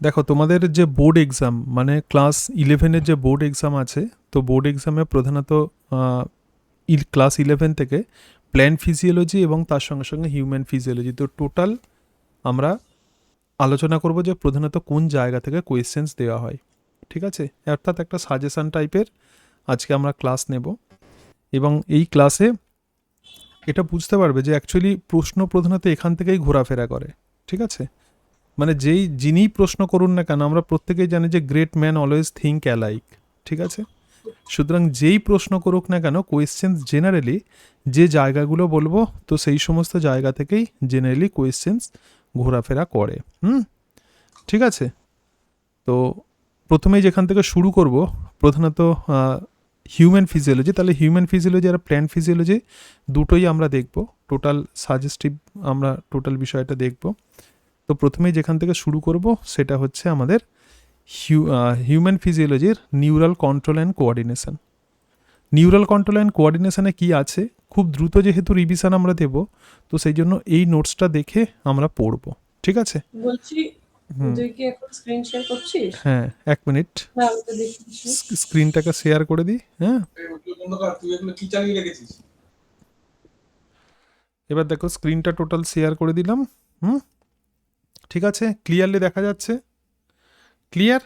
দেখো তোমাদের যে বোর্ড এক্সাম মানে ক্লাস 11-এর যে বোর্ড এক্সাম আছে, তো বোর্ড এক্সামে প্রধানত ক্লাস 11 থেকে প্ল্যান্ট ফিজিওলজি এবং তার সঙ্গে সঙ্গে হিউম্যান ফিজিওলজি, তো টোটাল আমরা আলোচনা করব যে প্রধানত কোন জায়গা থেকে কোয়েশ্চেন্স দেওয়া হয়। ঠিক আছে, অর্থাৎ একটা সাজেশন টাইপের আজকে আমরা ক্লাস নেব এবং এই ক্লাসে এটা বুঝতে পারবে যে অ্যাকচুয়ালি প্রশ্ন প্রধানত এখান থেকেই ঘোরাফেরা করে। ঠিক আছে, মানে যিনিই প্রশ্ন করুন না কেন, আমরা প্রত্যেকেই জানি যে great man always think alike. ঠিক আছে, সুতরাং যেই প্রশ্ন করুক না কেন, কোয়েশ্চেন্স জেনারেলি যে জায়গাগুলো বলবো, তো সেই সমস্ত জায়গা থেকেই জেনারেলি কোয়েশ্চেন্স ঘোরাফেরা করে। ঠিক আছে, তো প্রথমেই যেখান থেকে শুরু করব প্রধানত হিউম্যান ফিজিওলজি। তাহলে হিউম্যান ফিজিওলজি আর প্ল্যান্ট ফিজিওলজি দুটোই আমরা দেখব, টোটাল সাজেস্টিভ আমরা টোটাল বিষয়টা দেখব। তো প্রথমেই যেখান থেকে শুরু করব সেটা হচ্ছে আমাদের হিউম্যান ফিজিওলজির neural control and coordination. Neural control and কোঅর্ডিনেশনে কী আছে, খুব দ্রুত যেহেতু রিভিশন আমরা দেব, তো সেই জন্য এই নোটসটা দেখে আমরা পড়ব। ঠিক আছে, বলছি তুই কি এখন স্ক্রিন শেয়ার করছিস? হ্যাঁ 1 মিনিট, না আমি তো দেখছি। স্ক্রিনটাকে শেয়ার করে দিই। হ্যাঁ, এবার দেখো স্ক্রিনটা টোটাল শেয়ার করে দিলাম। ঠিক আছে, ক্লিয়ারলি দেখা যাচ্ছে? ক্লিয়ার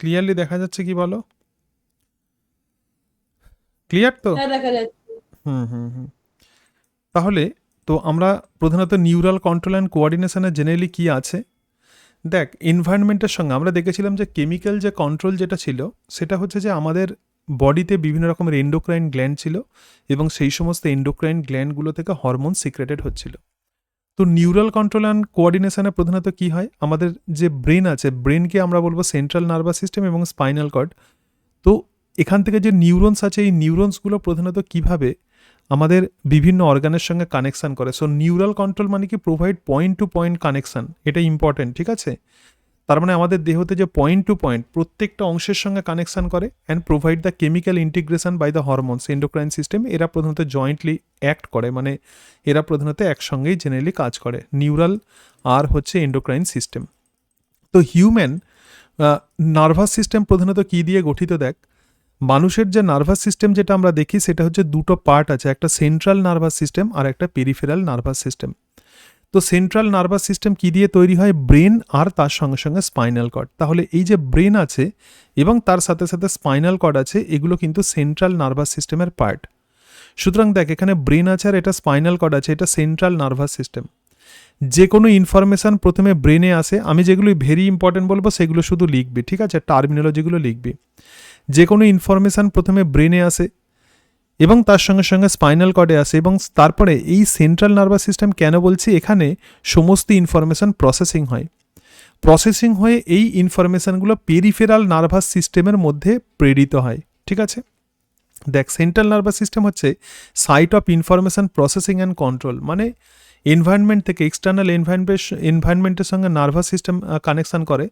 ক্লিয়ারলি দেখা যাচ্ছে কি বলো? ক্লিয়ার তো? হ্যাঁ দেখা যাচ্ছে। তাহলে তো আমরা প্রধানত নিউরাল কন্ট্রোল অ্যান্ড কোঅর্ডিনেশনে জেনারেলি কী আছে, দেখ এনভায়রনমেন্টের সঙ্গে আমরা দেখেছিলাম যে কেমিক্যাল যে কন্ট্রোল যেটা ছিল সেটা হচ্ছে যে আমাদের বডিতে বিভিন্ন রকমের এন্ডোক্রাইন গ্ল্যান্ড ছিল এবং সেই সমস্ত এন্ডোক্রাইন গ্ল্যান্ডগুলো থেকে হরমোন সিক্রেটেড হচ্ছিল। তো নিউরাল কন্ট্রোল অ্যান্ড কোঅর্ডিনেশনে প্রধানত কী হয়, আমাদের যে ব্রেন আছে, ব্রেনকে আমরা বলবো সেন্ট্রাল নার্ভাস সিস্টেম এবং স্পাইনাল কর্ড। তো এখান থেকে যে নিউরনস আছে, এই নিউরনসগুলো প্রধানত কীভাবে আমাদের বিভিন্ন অর্গানের সঙ্গে কানেকশান করে। সো নিউরাল কন্ট্রোল মানে কি provide point to point connection, এটা ইম্পর্টেন্ট। ঠিক আছে, তার মানে আমাদের দেহতে যে পয়েন্ট টু পয়েন্ট প্রত্যেকটা অংশের সঙ্গে কানেকশান করে and provide the chemical integration by the hormones endocrine system. এরা প্রধানত জয়েন্টলি অ্যাক্ট করে, মানে এরা প্রধানত একসঙ্গেই জেনারেলি কাজ করে, নিউরাল আর হচ্ছে এন্ডোক্রাইন সিস্টেম। তো হিউম্যান নার্ভাস সিস্টেম প্রধানত কী দিয়ে গঠিত, দেখ মানুষের যে নার্ভাস সিস্টেম যেটা আমরা দেখি সেটা হচ্ছে দুটো পার্ট আছে, একটা সেন্ট্রাল নার্ভাস সিস্টেম আর একটা পেরিফেরাল নার্ভাস সিস্টেম। তো সেন্ট্রাল নার্ভাস সিস্টেম কী দিয়ে তৈরি হয়, ব্রেন আর তার সঙ্গে সঙ্গে স্পাইনাল কর্ড। তাহলে এই যে ব্রেন আছে এবং তার সাথে সাথে স্পাইনাল কর্ড আছে, এগুলো কিন্তু সেন্ট্রাল নার্ভাস সিস্টেমের পার্ট। সুতরাং দেখ এখানে ব্রেন আছে আর এটা স্পাইনাল কর্ড আছে, এটা সেন্ট্রাল নার্ভাস সিস্টেম। যে কোনো ইনফরমেশান প্রথমে ব্রেনে আসে, আমি যেগুলো ভেরি ইম্পর্টেন্ট বলবো সেগুলো শুধু লিখবি, ঠিক আছে, টার্মিনোলজিগুলো লিখবি। যে কোনো ইনফরমেশান প্রথমে ব্রেনে আসে এবং তার সঙ্গে সঙ্গে স্পাইনাল কর্ডে আসে এবং তারপরে এই সেন্ট্রাল নার্ভাস সিস্টেম কেন বলছি, এখানে সমস্ত ইনফরমেশান প্রসেসিং হয়। প্রসেসিং হয়ে এই ইনফরমেশানগুলো পেরিফেরাল নার্ভাস সিস্টেমের মধ্যে প্রেরিত হয়। ঠিক আছে, দেখ সেন্ট্রাল নার্ভাস সিস্টেম হচ্ছে site of information processing and control, মানে এনভায়রনমেন্ট থেকে এক্সটার্নাল এনভায়রনমেন্টের সঙ্গে নার্ভাস সিস্টেম কানেকশান করে।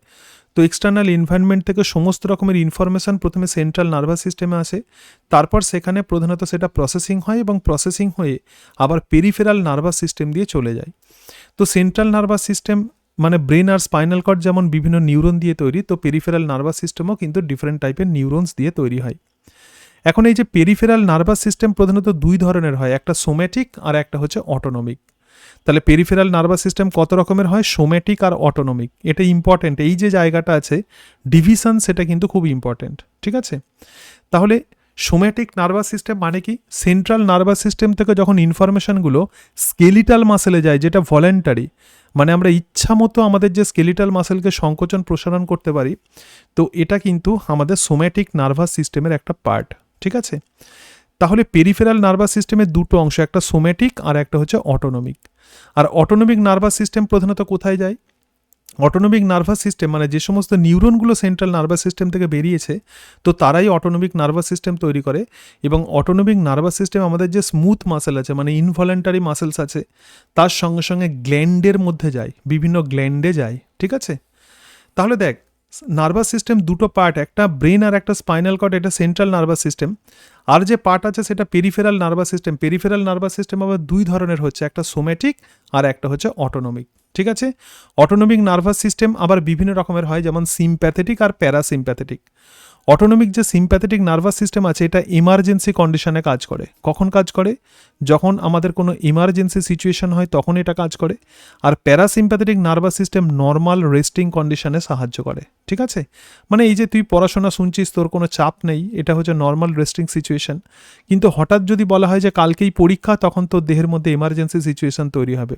তো এক্সটার্নাল এনভায়রনমেন্ট থেকে সমস্ত রকমের ইনফরমেশান প্রথমে সেন্ট্রাল নার্ভাস সিস্টেমে আসে, তারপর সেখানে প্রধানত সেটা প্রসেসিং হয় এবং প্রসেসিং হয়ে আবার পেরিফেরাল নার্ভাস সিস্টেম দিয়ে চলে যায়। তো সেন্ট্রাল নার্ভাস সিস্টেম মানে ব্রেন আর স্পাইনাল কর্ড যেমন বিভিন্ন নিউরন দিয়ে তৈরি, তো পেরিফেরাল নার্ভাস সিস্টেমও কিন্তু ডিফারেন্ট টাইপের নিউরনস দিয়ে তৈরি হয়। এখন এই যে পেরিফেরাল নার্ভাস সিস্টেম প্রধানত দুই ধরনের হয়, একটা সোম্যাটিক আর একটা হচ্ছে অটোনমিক। তাহলে পেরিফেরাল নার্ভাস সিস্টেম কত রকমের হয়, সোম্যাটিক আর অটোনমিক। এটা ইম্পর্টেন্ট, এই যে জায়গাটা আছে ডিভিশন, সেটা কিন্তু খুব ইম্পর্টেন্ট। ঠিক আছে, তাহলে সোম্যাটিক নার্ভাস সিস্টেম মানে কি, সেন্ট্রাল নার্ভাস সিস্টেম থেকে যখন ইনফরমেশানগুলো স্কেলিটাল মাসেলে যায়, যেটা ভলেন্টারি, মানে আমরা ইচ্ছা মতো আমাদের যে স্কেলিটাল মাসেলকে সংকোচন প্রসারণ করতে পারি, তো এটা কিন্তু আমাদের সোম্যাটিক নার্ভাস সিস্টেমের একটা পার্ট। ঠিক আছে, তাহলে পেরিফেরাল নার্ভাস সিস্টেমের দুটো অংশ, একটা সোম্যাটিক আর একটা হচ্ছে অটোনমিক। আর অটোনমিক নার্ভাস সিস্টেম প্রধানত কোথায় যায়, অটোনমিক নার্ভাস সিস্টেম মানে যে সমস্ত নিউরনগুলো সেন্ট্রাল নার্ভাস সিস্টেম থেকে বেরিয়েছে, তো তারাই অটোনমিক নার্ভাস সিস্টেম তৈরি করে। এবং অটোনমিক নার্ভাস সিস্টেম আমাদের যে স্মুথ মাসেল আছে, মানে ইনভলেন্টারি মাসেলস আছে, তার সঙ্গে সঙ্গে গ্ল্যান্ডের মধ্যে যায়, বিভিন্ন গ্ল্যান্ডে যায়। ঠিক আছে, তাহলে দেখ নার্ভাস সিস্টেম দুটো পার্ট, একটা ব্রেন আর একটা স্পাইনাল কর্ড, এটা সেন্ট্রাল নার্ভাস সিস্টেম। আর যে পার্ট আছে সেটা peripheral nervous system. Peripheral nervous system আবার দুই ধরনের হচ্ছে, একটা সোম্যাটিক আর একটা হচ্ছে অটোনমিক। ঠিক আছে। অটোনমিক নার্ভাস সিস্টেম আবার বিভিন্ন রকমের হয়, যেমন সিম্প্যাথেটিক আর প্যারাসিম্প্যাথেটিক। অটোনমিক যে সিম্প্যাথেটিক নার্ভাস সিস্টেম আছে এটা ইমার্জেন্সি কন্ডিশনে কাজ করে। কখন কাজ করে? যখন আমাদের কোনো ইমার্জেন্সি সিচুয়েশন হয় তখন এটা কাজ করে। আর parasympathetic nervous system normal resting কন্ডিশনে সাহায্য করে। ঠিক আছে, মানে এই যে তুই পড়াশোনা শুনছিস, তোর কোনো চাপ নেই, এটা হচ্ছে নর্মাল রেস্টিং সিচুয়েশন, কিন্তু হঠাৎ যদি বলা হয় যে কালকেই পরীক্ষা, তখন তোর দেহের মধ্যে ইমার্জেন্সি সিচুয়েশন তৈরি হবে,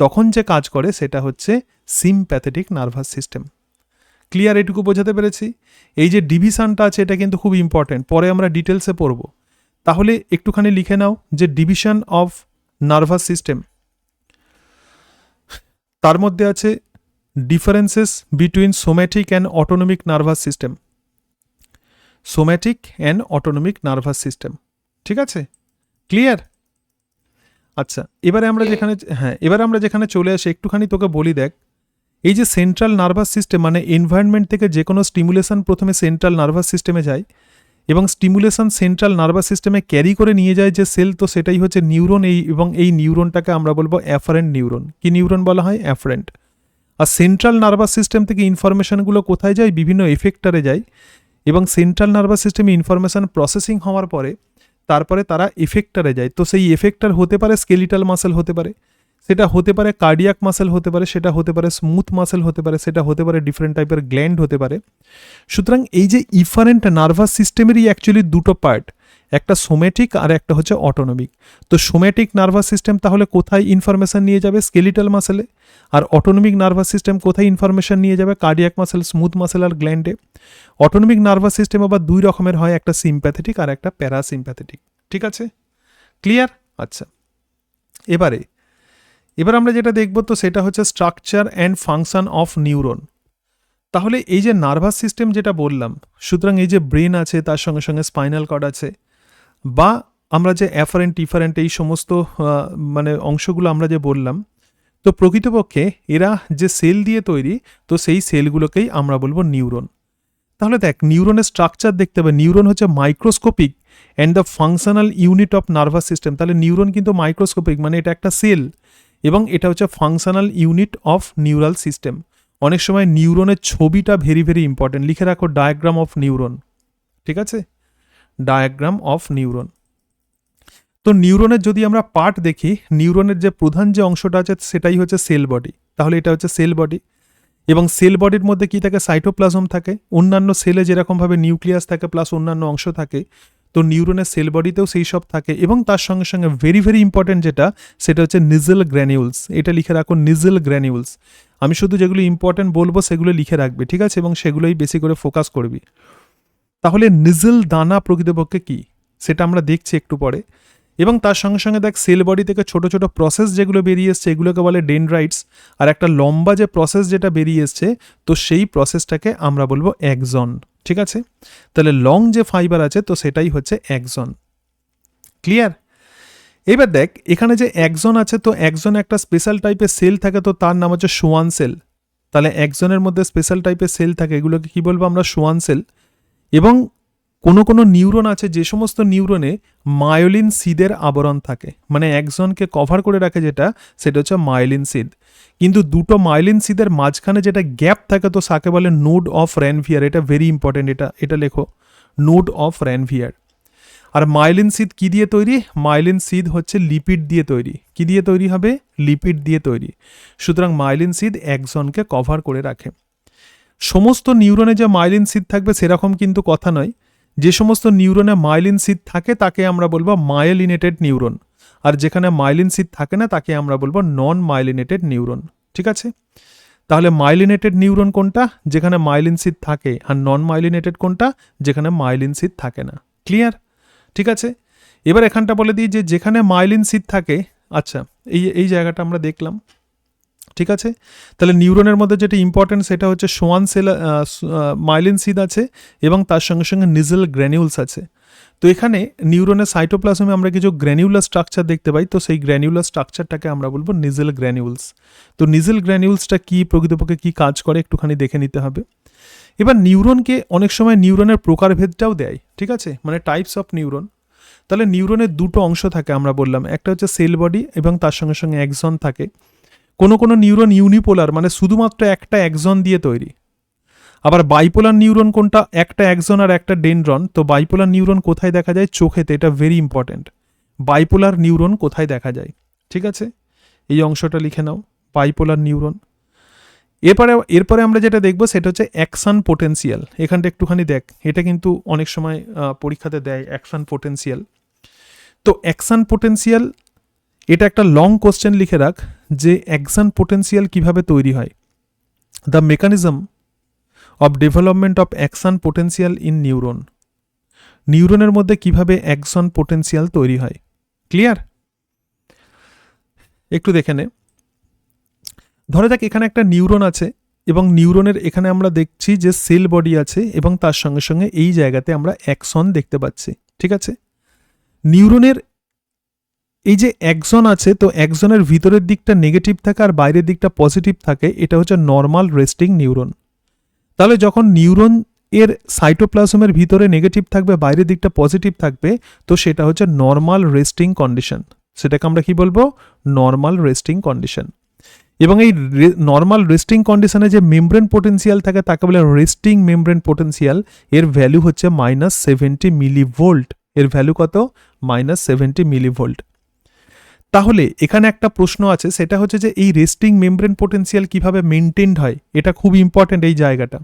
তখন যে কাজ করে সেটা হচ্ছে সিম্প্যাথেটিক নার্ভাস সিস্টেম। ক্লিয়ার? এটুকু বোঝাতে পেরেছি? এই যে ডিভিশনটা আছে এটা কিন্তু খুব ইম্পর্টেন্ট, পরে আমরা ডিটেলসে পড়ব। তাহলে একটুখানি লিখে নাও যে ডিভিশন অফ নার্ভাস সিস্টেম, তার মধ্যে আছে differences between somatic and autonomic nervous system. Somatic and autonomic nervous system, ঠিক আছে? ক্লিয়ার? আচ্ছা, এবারে আমরা যেখানে চলে আসি, একটুখানি তোকে বলি, দেখ এই যে সেন্ট্রাল নার্ভাস সিস্টেম, মানে এনভায়রনমেন্ট থেকে যে কোনো স্টিমুলেশন প্রথমে সেন্ট্রাল নার্ভাস সিস্টেমে যায় এবং স্টিমুলেশন সেন্ট্রাল নার্ভাস সিস্টেমে ক্যারি করে নিয়ে যায় যে সেল, তো সেটাই হচ্ছে নিউরন। এবং এই নিউরনটাকে আমরা বলবো অ্যাফারেন্ট নিউরন। কি নিউরন বলা হয়? অ্যাফারেন্ট। আর সেন্ট্রাল নার্ভাস সিস্টেম থেকে ইনফরমেশনগুলো কোথায় যায়? বিভিন্ন এফেক্টারে যায়, এবং সেন্ট্রাল নার্ভাস সিস্টেমে ইনফরমেশন প্রসেসিং হওয়ার পরে তারপরে তারা এফেক্টারে যায়। তো সেই এফেক্টার হতে পারে স্কেলিটাল মাসেল, হতে পারে সেটা, হতে পারে কার্ডিয়াক মাসেল, হতে পারে সেটা, হতে পারে স্মুথ মাসেল, হতে পারে সেটা, হতে পারে ডিফারেন্ট টাইপের গ্ল্যান্ড হতে পারে। সুতরাং এই যে ইফারেন্ট নার্ভাস সিস্টেমেরই অ্যাকচুয়ালি দুটো পার্ট, একটা সোম্যাটিক আর একটা হচ্ছে অটোনমিক। তো সোম্যাটিক নার্ভাস সিস্টেম তাহলে কোথায় ইনফরমেশন নিয়ে যাবে? স্কেলিটাল মাসেলে। আর অটোনমিক নার্ভাস সিস্টেম কোথায় ইনফরমেশন নিয়ে যাবে? কার্ডিয়াক মাসেল, স্মুথ মাসেল আর গ্ল্যান্ডে। অটোনমিক নার্ভাস সিস্টেম আবার দুই রকমের হয়, একটা সিম্প্যাথেটিক আর একটা প্যারাসিম্প্যাথেটিক। ঠিক আছে, ক্লিয়ার? আচ্ছা, এবার আমরা যেটা দেখব তো সেটা হচ্ছে structure and function of neuron. তাহলে এই যে নার্ভাস সিস্টেম যেটা বললাম, সুতরাং এই যে ব্রেন আছে, তার সঙ্গে সঙ্গে স্পাইনাল কর্ড আছে, বা আমরা যে অ্যাফারেন্ট ডিফারেন্ট এই সমস্ত মানে অংশগুলো আমরা যে বললাম, তো প্রকৃতপক্ষে এরা যে সেল দিয়ে তৈরি, তো সেই সেলগুলোকেই আমরা বলবো নিউরন। তাহলে দেখ, নিউরনের স্ট্রাকচার দেখতে হবে। নিউরন হচ্ছে microscopic and the functional unit of nervous system. তাহলে নিউরন কিন্তু মাইক্রোস্কোপিক, মানে এটা একটা সেল, এবং এটা হচ্ছে functional unit of neural system. অনেক সময় নিউরনের ছবিটা ভেরি ভেরি ইম্পর্টেন্ট, লিখে রাখো ডায়াগ্রাম অফ নিউরন। ঠিক আছে, ডায়াগ্রাম অফ নিউরন। তো নিউরনের যদি আমরা পার্ট দেখি, নিউরনের যে প্রধান যে অংশটা আছে সেটাই হচ্ছে সেল বডি। তাহলে এটা হচ্ছে সেল বডি, এবং সেল বডির মধ্যে কি থাকে? সাইটোপ্লাজম থাকে। অন্যান্য সেলে যেরকমভাবে নিউক্লিয়াস থাকে প্লাস অন্যান্য অংশ থাকে, তো নিউরনের সেল বডিতেও সেই সব থাকে। এবং তার সঙ্গে সঙ্গে ভেরি ভেরি ইম্পর্টেন্ট যেটা, সেটা হচ্ছে নিজেল গ্র্যানিউলস। এটা লিখে রাখো, নিজেল গ্র্যানিউলস। আমি শুধু যেগুলো ইম্পর্টেন্ট বলবো সেগুলো লিখে রাখবে, ঠিক আছে, এবং সেগুলোই বেশি করে ফোকাস করবি। তাহলে নিজেল দানা প্রকৃতপক্ষে কি সেটা আমরা দেখছি একটু পরে। এবং তার সঙ্গে সঙ্গে দেখ, সেল বডি থেকে ছোট ছোট প্রসেস যেগুলো বেরিয়ে এসছে এগুলোকে বলে ডেনড্রাইটস। আর একটা লম্বা যে প্রসেস যেটা বেরিয়ে এসছে, তো সেই প্রসেসটাকে আমরা বলবো অ্যাক্সন। ঠিক আছে, তাহলে লং যে ফাইবার আছে তো সেটাই হচ্ছে অ্যাক্সন। ক্লিয়ার? এবার দেখ, এখানে যে অ্যাক্সন আছে, তো অ্যাক্সনে একটা স্পেশাল টাইপের সেল থাকে, তো তার নাম হচ্ছে সোয়ান সেল। তাহলে অ্যাক্সনের মধ্যে স্পেশাল টাইপের সেল থাকে, এগুলোকে কি বলবো আমরা? Schwann cell. এবং কোনো কোনো নিউরন আছে যে সমস্ত নিউরনে মায়োলিন সিদের আবরণ থাকে, মানে অ্যাক্সনকে কভার করে রাখে যেটা, সেটা হচ্ছে মায়োলিন সিদ। কিন্তু দুটো মায়োলিন সিদের মাঝখানে যেটা গ্যাপ থাকে, তো তাকে বলে নোড অফ র্যানভিয়ার। এটা ভেরি ইম্পর্টেন্ট, এটা লেখো, নোড অফ র্যানভিয়ার। আর মায়োলিন সিদ কি দিয়ে তৈরি? মায়োলিন সিদ হচ্ছে লিপিড দিয়ে তৈরি। কি দিয়ে তৈরি হবে? লিপিড দিয়ে তৈরি। সুতরাং মায়োলিন সিদ অ্যাক্সনকে কভার করে রাখে। সমস্ত নিউরনে যে মায়োলিন সিদ থাকবে সেরকম কিন্তু কথা নয়। যে সমস্ত নিউরনে মায়োলিন সিদ থাকে তাকে আমরা বলবো মায়োলিনেটেড নিউরন, আর যেখানে মায়োলিন সিদ থাকে না তাকে আমরা বলবো নন মায়োলিনেটেড নিউরন। ঠিক আছে, তাহলে মায়োলিনেটেড নিউরন কোনটা? যেখানে মায়োলিন সিদ থাকে। আর নন মায়োলিনেটেড কোনটা? যেখানে মায়োলিন সিদ থাকে না। ক্লিয়ার? ঠিক আছে, এবার এখানটা বলে দিই যে যেখানে মায়োলিন সিদ থাকে, আচ্ছা এই জায়গাটা আমরা দেখলাম। ঠিক আছে, তাহলে নিউরনের মধ্যে যেটা ইম্পর্টেন্ট সেটা হচ্ছে সোয়ান সেল, মায়োলিন সিদ আছে, এবং তার সঙ্গে সঙ্গে নিজেল গ্র্যানিউলস আছে। তো এখানে নিউরনের সাইটোপ্লাজমে আমরা কিছু গ্র্যানিউলার স্ট্রাকচার দেখতে পাই, তো সেই গ্র্যানিউলার স্ট্রাকচারটাকে আমরা বলবো নিজেল গ্র্যানিউলস। তো নিজেল গ্র্যানিউলসটা কি, প্রকৃতপক্ষে কি কাজ করে একটুখানি দেখে নিতে হবে। এবার নিউরনকে অনেক সময় নিউরনের প্রকারভেদটাও দেয়, ঠিক আছে, মানে টাইপস অফ নিউরন। তাহলে নিউরনের দুটো অংশ থাকে আমরা বললাম, একটা হচ্ছে সেল বডি এবং তার সঙ্গে সঙ্গে অ্যাক্সন থাকে। কোনো নিউরন ইউনিপোলার মানে শুধুমাত্র একটা অ্যাক্সন দিয়ে তৈরি। আবার বাইপোলার নিউরন কোনটা? একটা অ্যাক্সন আর একটা ডেনড্রন। তো বাইপোলার নিউরন কোথায় দেখা যায়? চোখেতে। এটা ভেরি ইম্পর্টেন্ট। বাইপোলার নিউরন কোথায় দেখা যায়? ঠিক আছে, এই অংশটা লিখে নাও, বাইপোলার নিউরন। এরপরে আমরা যেটা দেখব সেটা হচ্ছে অ্যাকশন পোটেনশিয়াল। এখানটা একটুখানি দেখ, এটা কিন্তু অনেক সময় পরীক্ষাতে দেয় অ্যাকশন পোটেনশিয়াল। তো অ্যাকশন পোটেনশিয়াল এটা একটা লং কোশ্চেন লিখে রাখ যে অ্যাকশন পোটেনশিয়াল কিভাবে তৈরি হয়। The mechanism of development of action potential in neuron. নিউরনের মধ্যে কিভাবে অ্যাকশন পোটেনশিয়াল তৈরি হয়। ক্লিয়ার? একটু দেখে নে। ধরে যাক এখানে একটা নিউরন আছে এবং নিউরনের এখানে আমরা দেখছি যে সেল বডি আছে এবং তার সঙ্গে সঙ্গে এই জায়গাতে আমরা অ্যাক্সন দেখতে পাচ্ছি। ঠিক আছে, নিউরনের এই যে অ্যাক্সন আছে, তো অ্যাক্সনের ভিতরের দিকটা নেগেটিভ থাকে আর বাইরের দিকটা পজিটিভ থাকে। এটা হচ্ছে নর্মাল রেস্টিং নিউরন। তাহলে যখন নিউরন এর সাইটোপ্লাজমের ভিতরে নেগেটিভ থাকবে, বাইরের দিকটা পজিটিভ থাকবে, তো সেটা হচ্ছে নর্মাল রেস্টিং কন্ডিশন। সেটাকে আমরা কি বলবো? Normal resting condition. এবং এই নর্মাল রেস্টিং কন্ডিশনে যে মেমব্রেন পোটেনশিয়াল থাকে তাকে বলে রেস্টিং মেমব্রেন পোটেনশিয়াল। এর ভ্যালু হচ্ছে -70 মিলিভোল্ট। এর ভ্যালু কত? -70 মিলিভোল্ট। তাহলে এখানে একটা প্রশ্ন আছে, সেটা হচ্ছে যে এই রেস্টিং মেমব্রেন পোটেনশিয়াল কিভাবে মেনটেনড হয়। এটা খুব ইম্পর্টেন্ট এই জায়গাটা।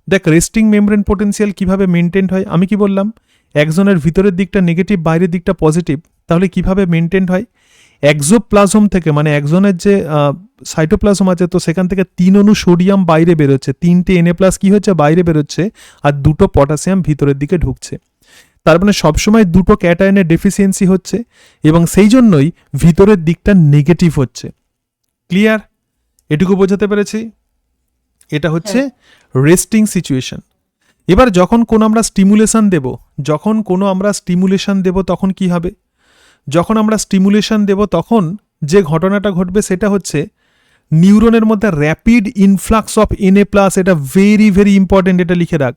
দেখ, রেস্টিং মেমব্রেন পোটেনশিয়াল কিভাবে মেনটেনড হয়? আমি কি বললাম? একজনের ভিতরের দিকটা নেগেটিভ, বাইরের দিকটা পজিটিভ। তাহলে কিভাবে মেনটেনড হয়? এক্সোপ্লাজম থেকে, মানে একজনের যে সাইটোপ্লাজম আছে, তো সেখান থেকে 3 অণু সোডিয়াম বাইরে বেরোচ্ছে, 3টে Na+ কি হচ্ছে? বাইরে বেরোচ্ছে, আর 2টো পটাশিয়াম ভিতরের দিকে ঢুকছে। তার মানে সবসময় 2টো ক্যাটায়নের ডেফিসিয়েন্সি হচ্ছে এবং সেই জন্যই ভিতরের দিকটা নেগেটিভ হচ্ছে। ক্লিয়ার? এটুকু বোঝাতে পেরেছি? এটা হচ্ছে রেস্টিং সিচুয়েশন। এবার যখন কোনো আমরা স্টিমুলেশন দেব, তখন কি হবে? যখন আমরা স্টিমুলেশন দেব তখন যে ঘটনাটা ঘটবে সেটা হচ্ছে নিউরনের মধ্যে র্যাপিড ইনফ্লাক্স অফ Na+। এটা ভেরি ভেরি ইম্পর্টেন্ট, এটা লিখে রাখ।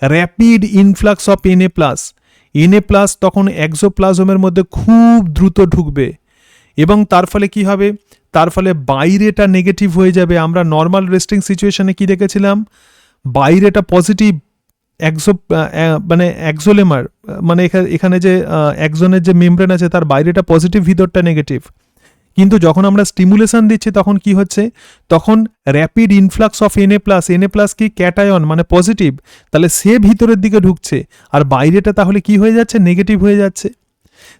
Rapid influx of Na+। তখন এক্সোপ্লাজমের মধ্যে খুব দ্রুত ঢুকবে এবং তার ফলে কি হবে? তার ফলে বাইরেটা নেগেটিভ হয়ে যাবে। আমরা নর্মাল রেস্টিং সিচুয়েশনে কি দেখেছিলাম? বাইরেটা পজিটিভ, মানে এক্সোলেমার, মানে এখানে যে একজনের যে মেমব্রেন আছে তার বাইরেটা পজিটিভ, ভিতরটা নেগেটিভ। কিন্তু যখন আমরা স্টিমুলেশন দিচ্ছি তখন কি হচ্ছে? তখন র্যাপিড ইনফ্লাক্স অফ Na+। কি? ক্যাটায়ন, মানে পজিটিভ। তাহলে সে ভিতরের দিকে ঢুকছে আর বাইরেটা তাহলে কি হয়ে যাচ্ছে? নেগেটিভ হয়ে যাচ্ছে।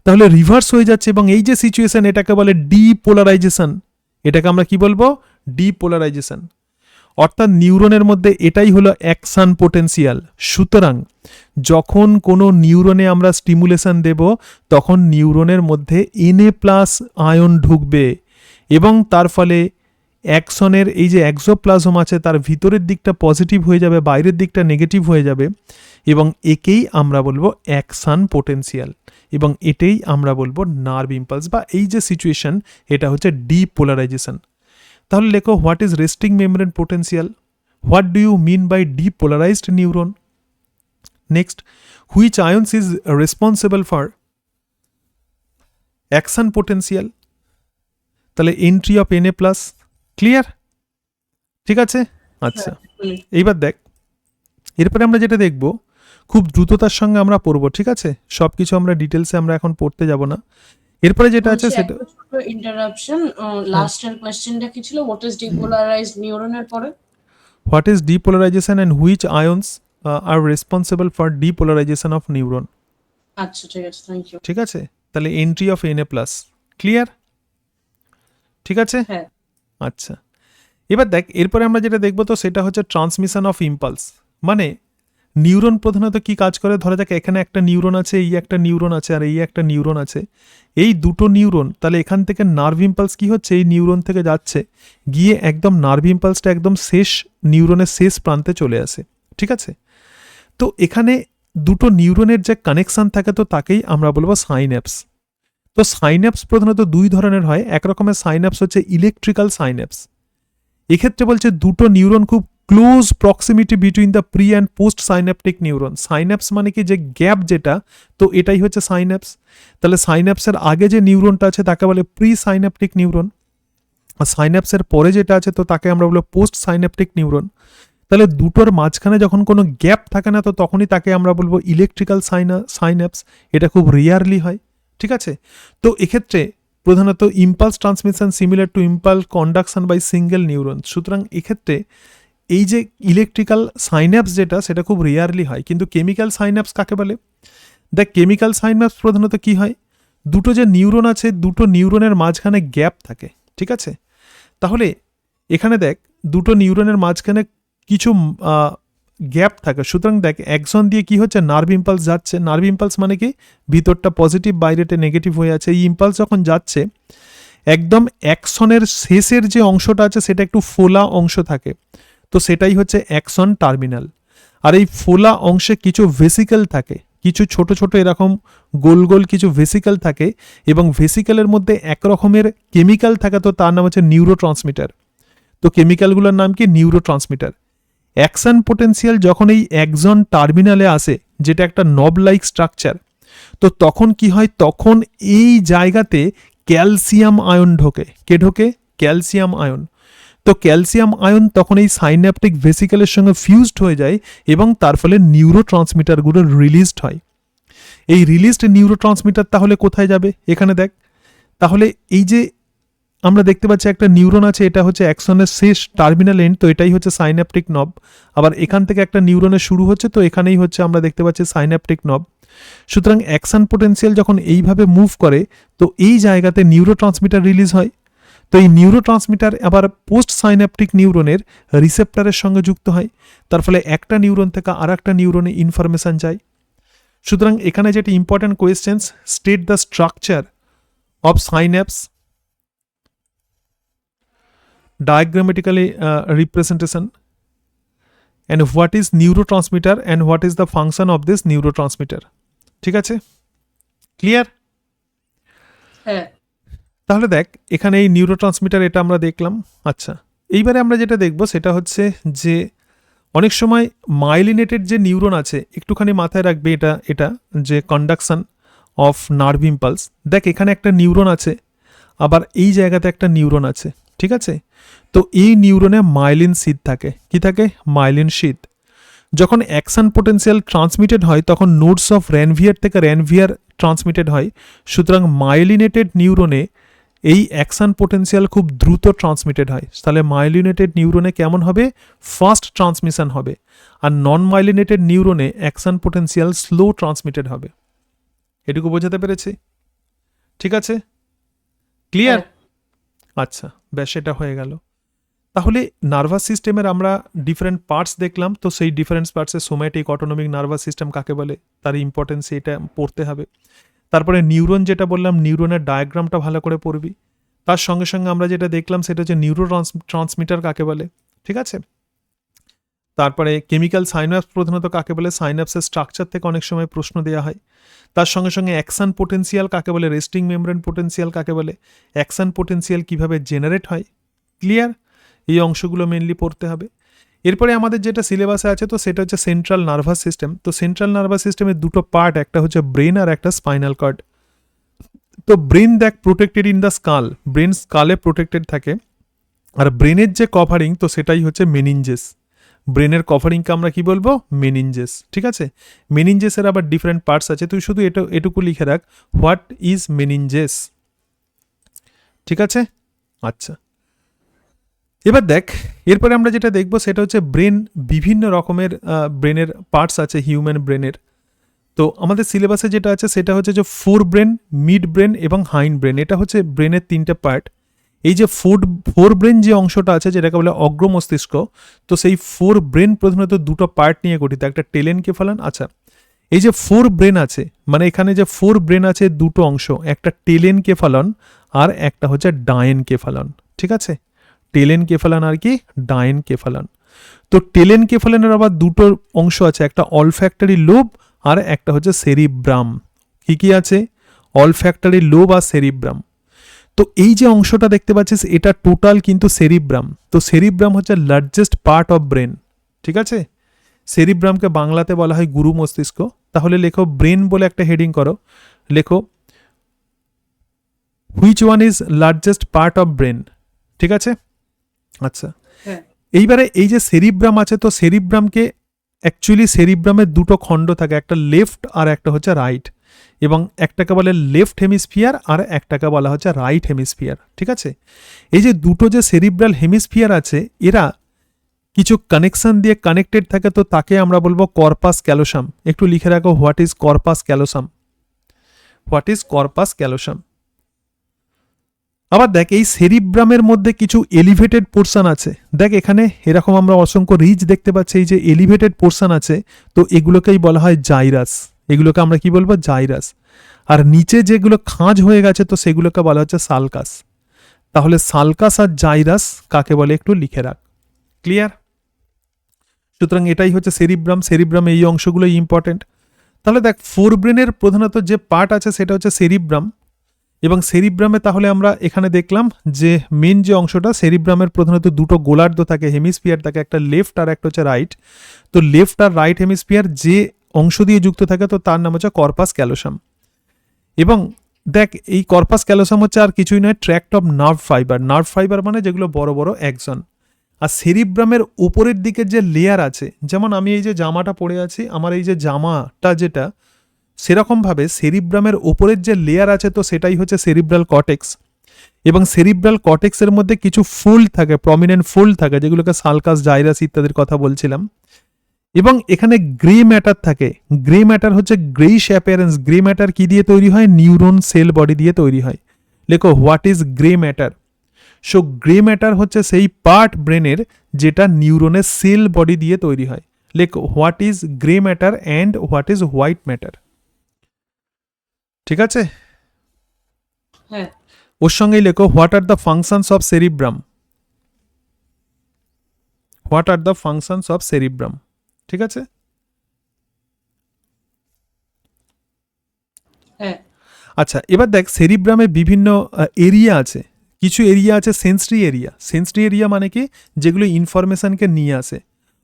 তাহলে রিভার্স হয়ে যাচ্ছে এবং এই যে সিচুয়েশন, এটাকে বলে ডিপোলারাইজেশন। এটাকে আমরা কি বলবো? ডিপোলারাইজেশন। অর্থাৎ নিউরনের মধ্যে এটাই হলো অ্যাকশন পোটেনশিয়াল। সুতরাং যখন কোনো নিউরনে আমরা স্টিমুলেশন দেব তখন নিউরনের মধ্যে Na+ আয়ন ঢুকবে এবং তার ফলে অ্যাকশনের এই যে এক্সোপ্লাজম আছে তার ভিতরের দিকটা পজিটিভ হয়ে যাবে, বাইরের দিকটা নেগেটিভ হয়ে যাবে এবং একেই আমরা বলবো অ্যাকশন পোটেনশিয়াল এবং এটাই আমরা বলবো নার্ভ ইম্পালস বা এই যে সিচুয়েশন, এটা হচ্ছে ডিপোলারাইজেশন। তাহলে লেখো, what is resting membrane potential? What do you mean by depolarized neuron? Next, which ions is responsible for action potential? তাহলে এন্ট্রি অফ Na+। ক্লিয়ার? ঠিক আছে, আচ্ছা। এইবার দেখ, এরপরে আমরা যেটা দেখব খুব দ্রুততার সঙ্গে আমরা পড়বো। ঠিক আছে, সব কিছু আমরা ডিটেলসে আমরা এখন পড়তে যাব না। এরপরে যেটা আছে সেটা ইন্টারাপশন, লাস্টের কোশ্চেনটা কি ছিল? হোয়াট ইজ ডিপোলারাইজড নিউরনের পরে? What is depolarisation and which আয়ন্স R responsible for depolarisation of neuron? আচ্ছা, ঠিক আছে, থ্যাংক ইউ। ঠিক আছে, তাহলে এন্ট্রি অফ Na+। ক্লিয়ার? ঠিক আছে, হ্যাঁ। আচ্ছা। এবার দেখ, এরপরে আমরা যেটা দেখবো তো সেটা হচ্ছে ট্রান্সমিশন অফ ইম্পালস। মানে নিউরন প্রধানত কি কাজ করে? ধরে যাক এখানে একটা নিউরন আছে, এই একটা নিউরন আছে আর এই একটা নিউরন আছে, এই দুটো নিউরন। তাহলে এখান থেকে নার্ভ ইম্পালস কি হচ্ছে? এই নিউরন থেকে যাচ্ছে, গিয়ে একদম নার্ভ ইম্পালসটা একদম শেষ নিউরনের শেষ প্রান্তে চলে আসে। ঠিক আছে, তো এখানে দুটো নিউরনের যে কানেকশন থাকে তো তাকেই আমরা বলবো সাইন্যাপস। তো সাইন্যাপস প্রধানত দুই ধরনের হয়। এক রকমের সাইন্যাপস হচ্ছে ইলেকট্রিক্যাল সাইন্যাপস। এক্ষেত্রে বলছে দুটো নিউরন খুব close proximity between the pre and post synaptic neuron. Synapse মানে কি? যে গ্যাপ যেটা, তো এটাই হচ্ছে সাইন্যাপস। তাহলে সাইন্যাপসের আগে যে নিউরনটা আছে তাকে বলে প্রি সাইন্যাপটিক নিউরন আর সাইন্যাপসের পরে যেটা আছে তো তাকে আমরা বলবো পোস্ট সাইন্যাপটিক নিউরন। তাহলে দুটোর মাঝখানে যখন কোনো গ্যাপ থাকে না তো তখনই তাকে আমরা বলবো ইলেকট্রিক্যাল সাইন্যাপস। এটা খুব রেয়ারলি হয়, ঠিক আছে। তো এক্ষেত্রে প্রধানত impulse transmission similar to impulse conduction by single neuron. সুতরাং এক্ষেত্রে এই যে ইলেকট্রিক্যাল সাইন্যাপস যেটা সেটা খুব রেয়ারলি হয়। কিন্তু কেমিক্যাল সাইন্যাপস কাকে বলে? দেখ, কেমিক্যাল সাইন্যাপস প্রধানত কি হয়, দুটো যে নিউরন আছে দুটো নিউরনের মাঝখানে গ্যাপ থাকে, ঠিক আছে। তাহলে এখানে দেখ দুটো নিউরনের মাঝখানে কিছু গ্যাপ থাকে। সুতরাং দেখ অ্যাক্সন দিয়ে কি হচ্ছে, নার্ভ ইম্পালস যাচ্ছে। নার্ভ ইম্পালস মানে কি, ভিতরটা পজিটিভ বাইরেটা নেগেটিভ হয়ে আছে। এই ইম্পালস যখন যাচ্ছে একদম অ্যাকশনের শেষের যে অংশটা আছে সেটা একটু ফোলা অংশ থাকে, তো সেটাই হচ্ছে অ্যাকশন টার্মিনাল। আর এই ফোলা অংশে কিছু ভেসিকেল থাকে, কিছু ছোট ছোট এরকম গোল গোল কিছু ভেসিকেল থাকে, এবং ভেসিকেলের মধ্যে এক রকমের কেমিক্যাল থাকে, তো তার নাম হচ্ছে নিউরো ট্রান্সমিটার। তো কেমিক্যালগুলোর নাম কি, নিউরো ট্রান্সমিটার। অ্যাকশন পোটেন্সিয়াল যখন এই অ্যাক্সন টার্মিনালে আসে, যেটা একটা নব লাইক স্ট্রাকচার, তো তখন কি হয়, তখন এই জায়গাতে ক্যালসিয়াম আয়ন ঢোকে। কে ঢোকে? Calcium ion. তো ক্যালসিয়াম আয়ন তখন এই সাইন্যাপটিক ভেসিকেলের সঙ্গে ফিউজড হয়ে যায় এবং তার ফলে নিউরো ট্রান্সমিটারগুলো রিলিজড হয়। এই রিলিজড নিউরো ট্রান্সমিটার তাহলে কোথায় যাবে? এখানে দেখ, তাহলে এই যে আমরা দেখতে পাচ্ছি একটা নিউরন আছে, এটা হচ্ছে অ্যাকশনের শেষ টার্মিনাল এন্ড, তো এটাই হচ্ছে সাইন্যাপটিক নব। আবার এখান থেকে একটা নিউরনের শুরু হচ্ছে, তো এখানেই হচ্ছে আমরা দেখতে পাচ্ছি সাইন্যাপটিক নব। সুতরাং অ্যাকশন পোটেন্সিয়াল যখন এইভাবে মুভ করে তো এই জায়গাতে নিউরো ট্রান্সমিটার রিলিজ হয়। তো এই নিউরো ট্রান্সমিটার আবার পোস্ট সাইন্যাপটিক নিউরনের রিসেপ্টরের সঙ্গে যুক্ত হয়, তার ফলে একটা নিউরন থেকে আর একটা নিউরনে ইনফরমেশন যায়। সুতরাং এখানে যেটি important questions, state the structure of synapse, diagrammatically representation, and what is neurotransmitter and what is the function of this neurotransmitter. ঠিক আছে, ক্লিয়ার? হ্যাঁ। তাহলে দেখ এখানে এই নিউরোট্রান্সমিটার এটা আমরা দেখলাম। আচ্ছা, এইবারে আমরা যেটা দেখব সেটা হচ্ছে যে অনেক সময় মাইলিনেটেড যে নিউরন আছে, একটুখানি মাথায় রাখবে এটা যে কন্ডাকশন অফ নার্ভ ইম্পালস। দেখ এখানে একটা নিউরন আছে, আবার এই জায়গাতে একটা নিউরন আছে, ঠিক আছে। তো এই নিউরনে মাইলিন শীথ থাকে। কি থাকে? মাইলিন শীথ। যখন অ্যাকশন পোটেন্সিয়াল ট্রান্সমিটেড হয় তখন নোডস অফ র্যানভিয়ার থেকে র্যানভিয়ার ট্রান্সমিটেড হয়। সুতরাং মাইলিনেটেড নিউরনে এই অ্যাকশন পোটেন্সিয়াল খুব দ্রুত ট্রান্সমিটেড হয়। তাহলে মাইলিনেটেড নিউরনে কেমন হবে? ফাস্ট ট্রান্সমিশন হবে। আর নন মাইলিনেটেড নিউরনে অ্যাকশন পোটেন্সিয়াল স্লো ট্রান্সমিটেড হবে। এটুকু বোঝাতে পেরেছি? ঠিক আছে, ক্লিয়ার? আচ্ছা, ব্যাস এটা হয়ে গেল। তাহলে নার্ভাস সিস্টেমের আমরা ডিফারেন্ট পার্টস দেখলাম। তো সেই ডিফারেন্ট পার্টসের সোম্যাটিক অটোনমিক নার্ভাস সিস্টেম কাকে বলে, তার ইম্পর্টেন্স এটা পড়তে হবে। তারপরে নিউরন যেটা বললাম, নিউরনের ডায়াগ্রামটা ভালো করে পড়বি। তার সঙ্গে সঙ্গে আমরা যেটা দেখলাম সেটা হচ্ছে নিউরো ট্রান্সমিটার কাকে বলে, ঠিক আছে। তারপরে কেমিক্যাল সাইন্যাপস প্রধানত কাকে বলে, সাইন্যাপসের স্ট্রাকচার থেকে অনেক সময় প্রশ্ন দেওয়া হয়। তার সঙ্গে সঙ্গে অ্যাকশন পোটেন্সিয়াল কাকে বলে, রেস্টিং মেমব্রেন পোটেন্সিয়াল কাকে বলে, অ্যাকশন পোটেন্সিয়াল কিভাবে জেনারেট হয়। ক্লিয়ার? এই অংশগুলো মেনলি পড়তে হবে। এরপরে আমাদের যেটা সিলেবাসে আছে তো সেটা হচ্ছে সেন্ট্রাল নার্ভাস সিস্টেম। তো সেন্ট্রাল নার্ভাস সিস্টেমের দুটো পার্ট, একটা হচ্ছে ব্রেন আর একটা স্পাইনাল কর্ড। তো ব্রেন দেখ protected in the skull, brain স্কালে প্রোটেক্টেড থাকে। আর ব্রেনের যে কভারিং তো সেটাই হচ্ছে মেনিনজেস। ব্রেনের কভারিংকে আমরা কি বলবো? মেনিনজেস, ঠিক আছে। মেনিনজেসের আবার ডিফারেন্ট পার্টস আছে, তুই শুধু এটুকু লিখে রাখ, হোয়াট ইজ মেনিনজেস, ঠিক আছে। আচ্ছা, এবার দেখ এরপরে আমরা যেটা দেখব সেটা হচ্ছে ব্রেন, বিভিন্ন রকমের ব্রেনের পার্টস আছে হিউম্যান ব্রেনের। তো আমাদের সিলেবাসে যেটা আছে সেটা হচ্ছে যে ফোর ব্রেন, মিড ব্রেন এবং হাইন্ড ব্রেন। এটা হচ্ছে ব্রেনের তিনটে পার্ট। এই যে ফোর ব্রেন যে অংশটা আছে যেটাকে বলে অগ্র মস্তিষ্ক, তো সেই ফোর ব্রেন প্রধানত দুটো পার্ট নিয়ে গঠিত, একটা টেলেনকেফালন। আচ্ছা, এই যে ফোর ব্রেন আছে মানে এখানে যে ফোর ব্রেন আছে দুটো অংশ, একটা টেলেনকেফালন আর একটা হচ্ছে ডায়েনকেফালন, ঠিক আছে। টেলেনকেফালন আর কি ডায়েনকেফালন। তো টেলেনকেফালনের আবার দুটো অংশ আছে, একটা অলফ্যাক্টরি লোব আর একটা হচ্ছে সেরিব্রাম। কি কি আছে? অলফ্যাক্টরি লোব আর সেরিব্রাম। তো এই যে অংশটা দেখতে পাচ্ছিস এটা টোটাল কিন্তু সেরিব্রাম। তো সেরিব্রাম হচ্ছে লার্জেস্ট পার্ট অফ ব্রেন, ঠিক আছে। সেরিব্রামকে বাংলাতে বলা হয় গুরু মস্তিষ্ক। তাহলে লেখো ব্রেন বলে একটা হেডিং করো, লেখো which one is largest part of brain. ঠিক আছে? আচ্ছা, হ্যাঁ এইবারে এই যে সেরিব্রাম আছে, তো সেরিব্রামকে অ্যাকচুয়ালি সেরিব্রামের দুটো খণ্ড থাকে, একটা লেফট আর একটা হচ্ছে রাইট, এবং একটাকে বলে লেফট হেমিস্ফিয়ার আর একটাকে বলা হচ্ছে রাইট হেমিস্ফিয়ার। ঠিক আছে? এই যে দুটো যে সেরিব্রাল হেমিস্ফিয়ার আছে, এরা কিছু কানেকশন দিয়ে কানেক্টেড থাকে, তো তাকে আমরা বলবো কর্পাস ক্যালোসাম। একটু লিখে রাখো, what is corpus callosum, what is corpus callosum. আবার দেখ, এই সেরিব্রামের মধ্যে কিছু এলিভেটেড পোর্শন আছে। দেখ এখানে এরকম আমরা অসংখ্য রিজ দেখতে পাচ্ছি, এই যে এলিভেটেড পোর্শন আছে, তো এগুলোকেই বলা হয় জাইরাস। এগুলোকে আমরা কি বলবো? জাইরাস। আর নিচে যেগুলো খাঁজ হয়ে গেছে, তো সেগুলোকে বলা হচ্ছে সালকাস। তাহলে সালকাস আর জাইরাস কাকে বলে একটু লিখে রাখ। ক্লিয়ার? সুতরাং এটাই হচ্ছে সেরিব্রাম। সেরিব্রাম এই অংশগুলোই ইম্পর্টেন্ট। তাহলে দেখ, ফোর ব্রেনের প্রধানত যে পার্ট আছে সেটা হচ্ছে সেরিব্রাম, এবং সেরিব্রামে তাহলে আমরা এখানে দেখলাম যে মেন যে অংশটা, সেরিব্রামের প্রধানত দুটো গোলার্ধ থাকে, হেমিস্ফিয়ার থাকে, একটা লেফট আর একটা হচ্ছে রাইট। তো লেফট আর রাইট হেমিস্ফিয়ার যে অংশ দিয়ে যুক্ত থাকে, তো তার নাম হচ্ছে কর্পাস ক্যালোসাম। এবং দেখ, এই কর্পাস ক্যালোসাম হচ্ছে আর কিছুই নয়, tract of nerve fibre. Nerve fibre মানে যেগুলো বড় বড় অ্যাকসন। আর সেরিব্রামের উপরের দিকের যে লেয়ার আছে, যেমন আমি এই যে জামাটা পরে আছি, আমার এই যে জামাটা যেটা, সেরকমভাবে সেরিব্রামের ওপরের যে লেয়ার আছে, তো সেটাই হচ্ছে সেরিব্রাল কর্টেক্স। এবং সেরিব্রাল কর্টেক্সের মধ্যে কিছু ফোল্ড থাকে, প্রমিনেন্ট ফোল্ড থাকে, যেগুলোকে সালকাস, জাইরাস ইত্যাদির কথা বলছিলাম। এবং এখানে গ্রে ম্যাটার থাকে। গ্রে ম্যাটার হচ্ছে গ্রেইশ অ্যাপিয়ারেন্স। গ্রে ম্যাটার কি দিয়ে তৈরি হয়? নিউরন সেল বডি দিয়ে তৈরি হয়। লেখো, what is grey matter. So grey matter হচ্ছে সেই পার্ট ব্রেনের যেটা নিউরনের সেল বডি দিয়ে তৈরি হয়। লেখো, what is grey matter and what is white matter. ঠিক আছে? হ্যাঁ ওর সঙ্গেই লেখো, what are the functions of cerebrum. What are the functions of cerebrum. ঠিক আছে? হ্যাঁ আচ্ছা, এবার দেখ, সেরিব্রামে বিভিন্ন এরিয়া আছে। কিছু এরিয়া আছে সেন্সরি এরিয়া। সেন্সরি এরিয়া মানে কি? যেগুলো ইনফরমেশনকে নিয়ে আসে।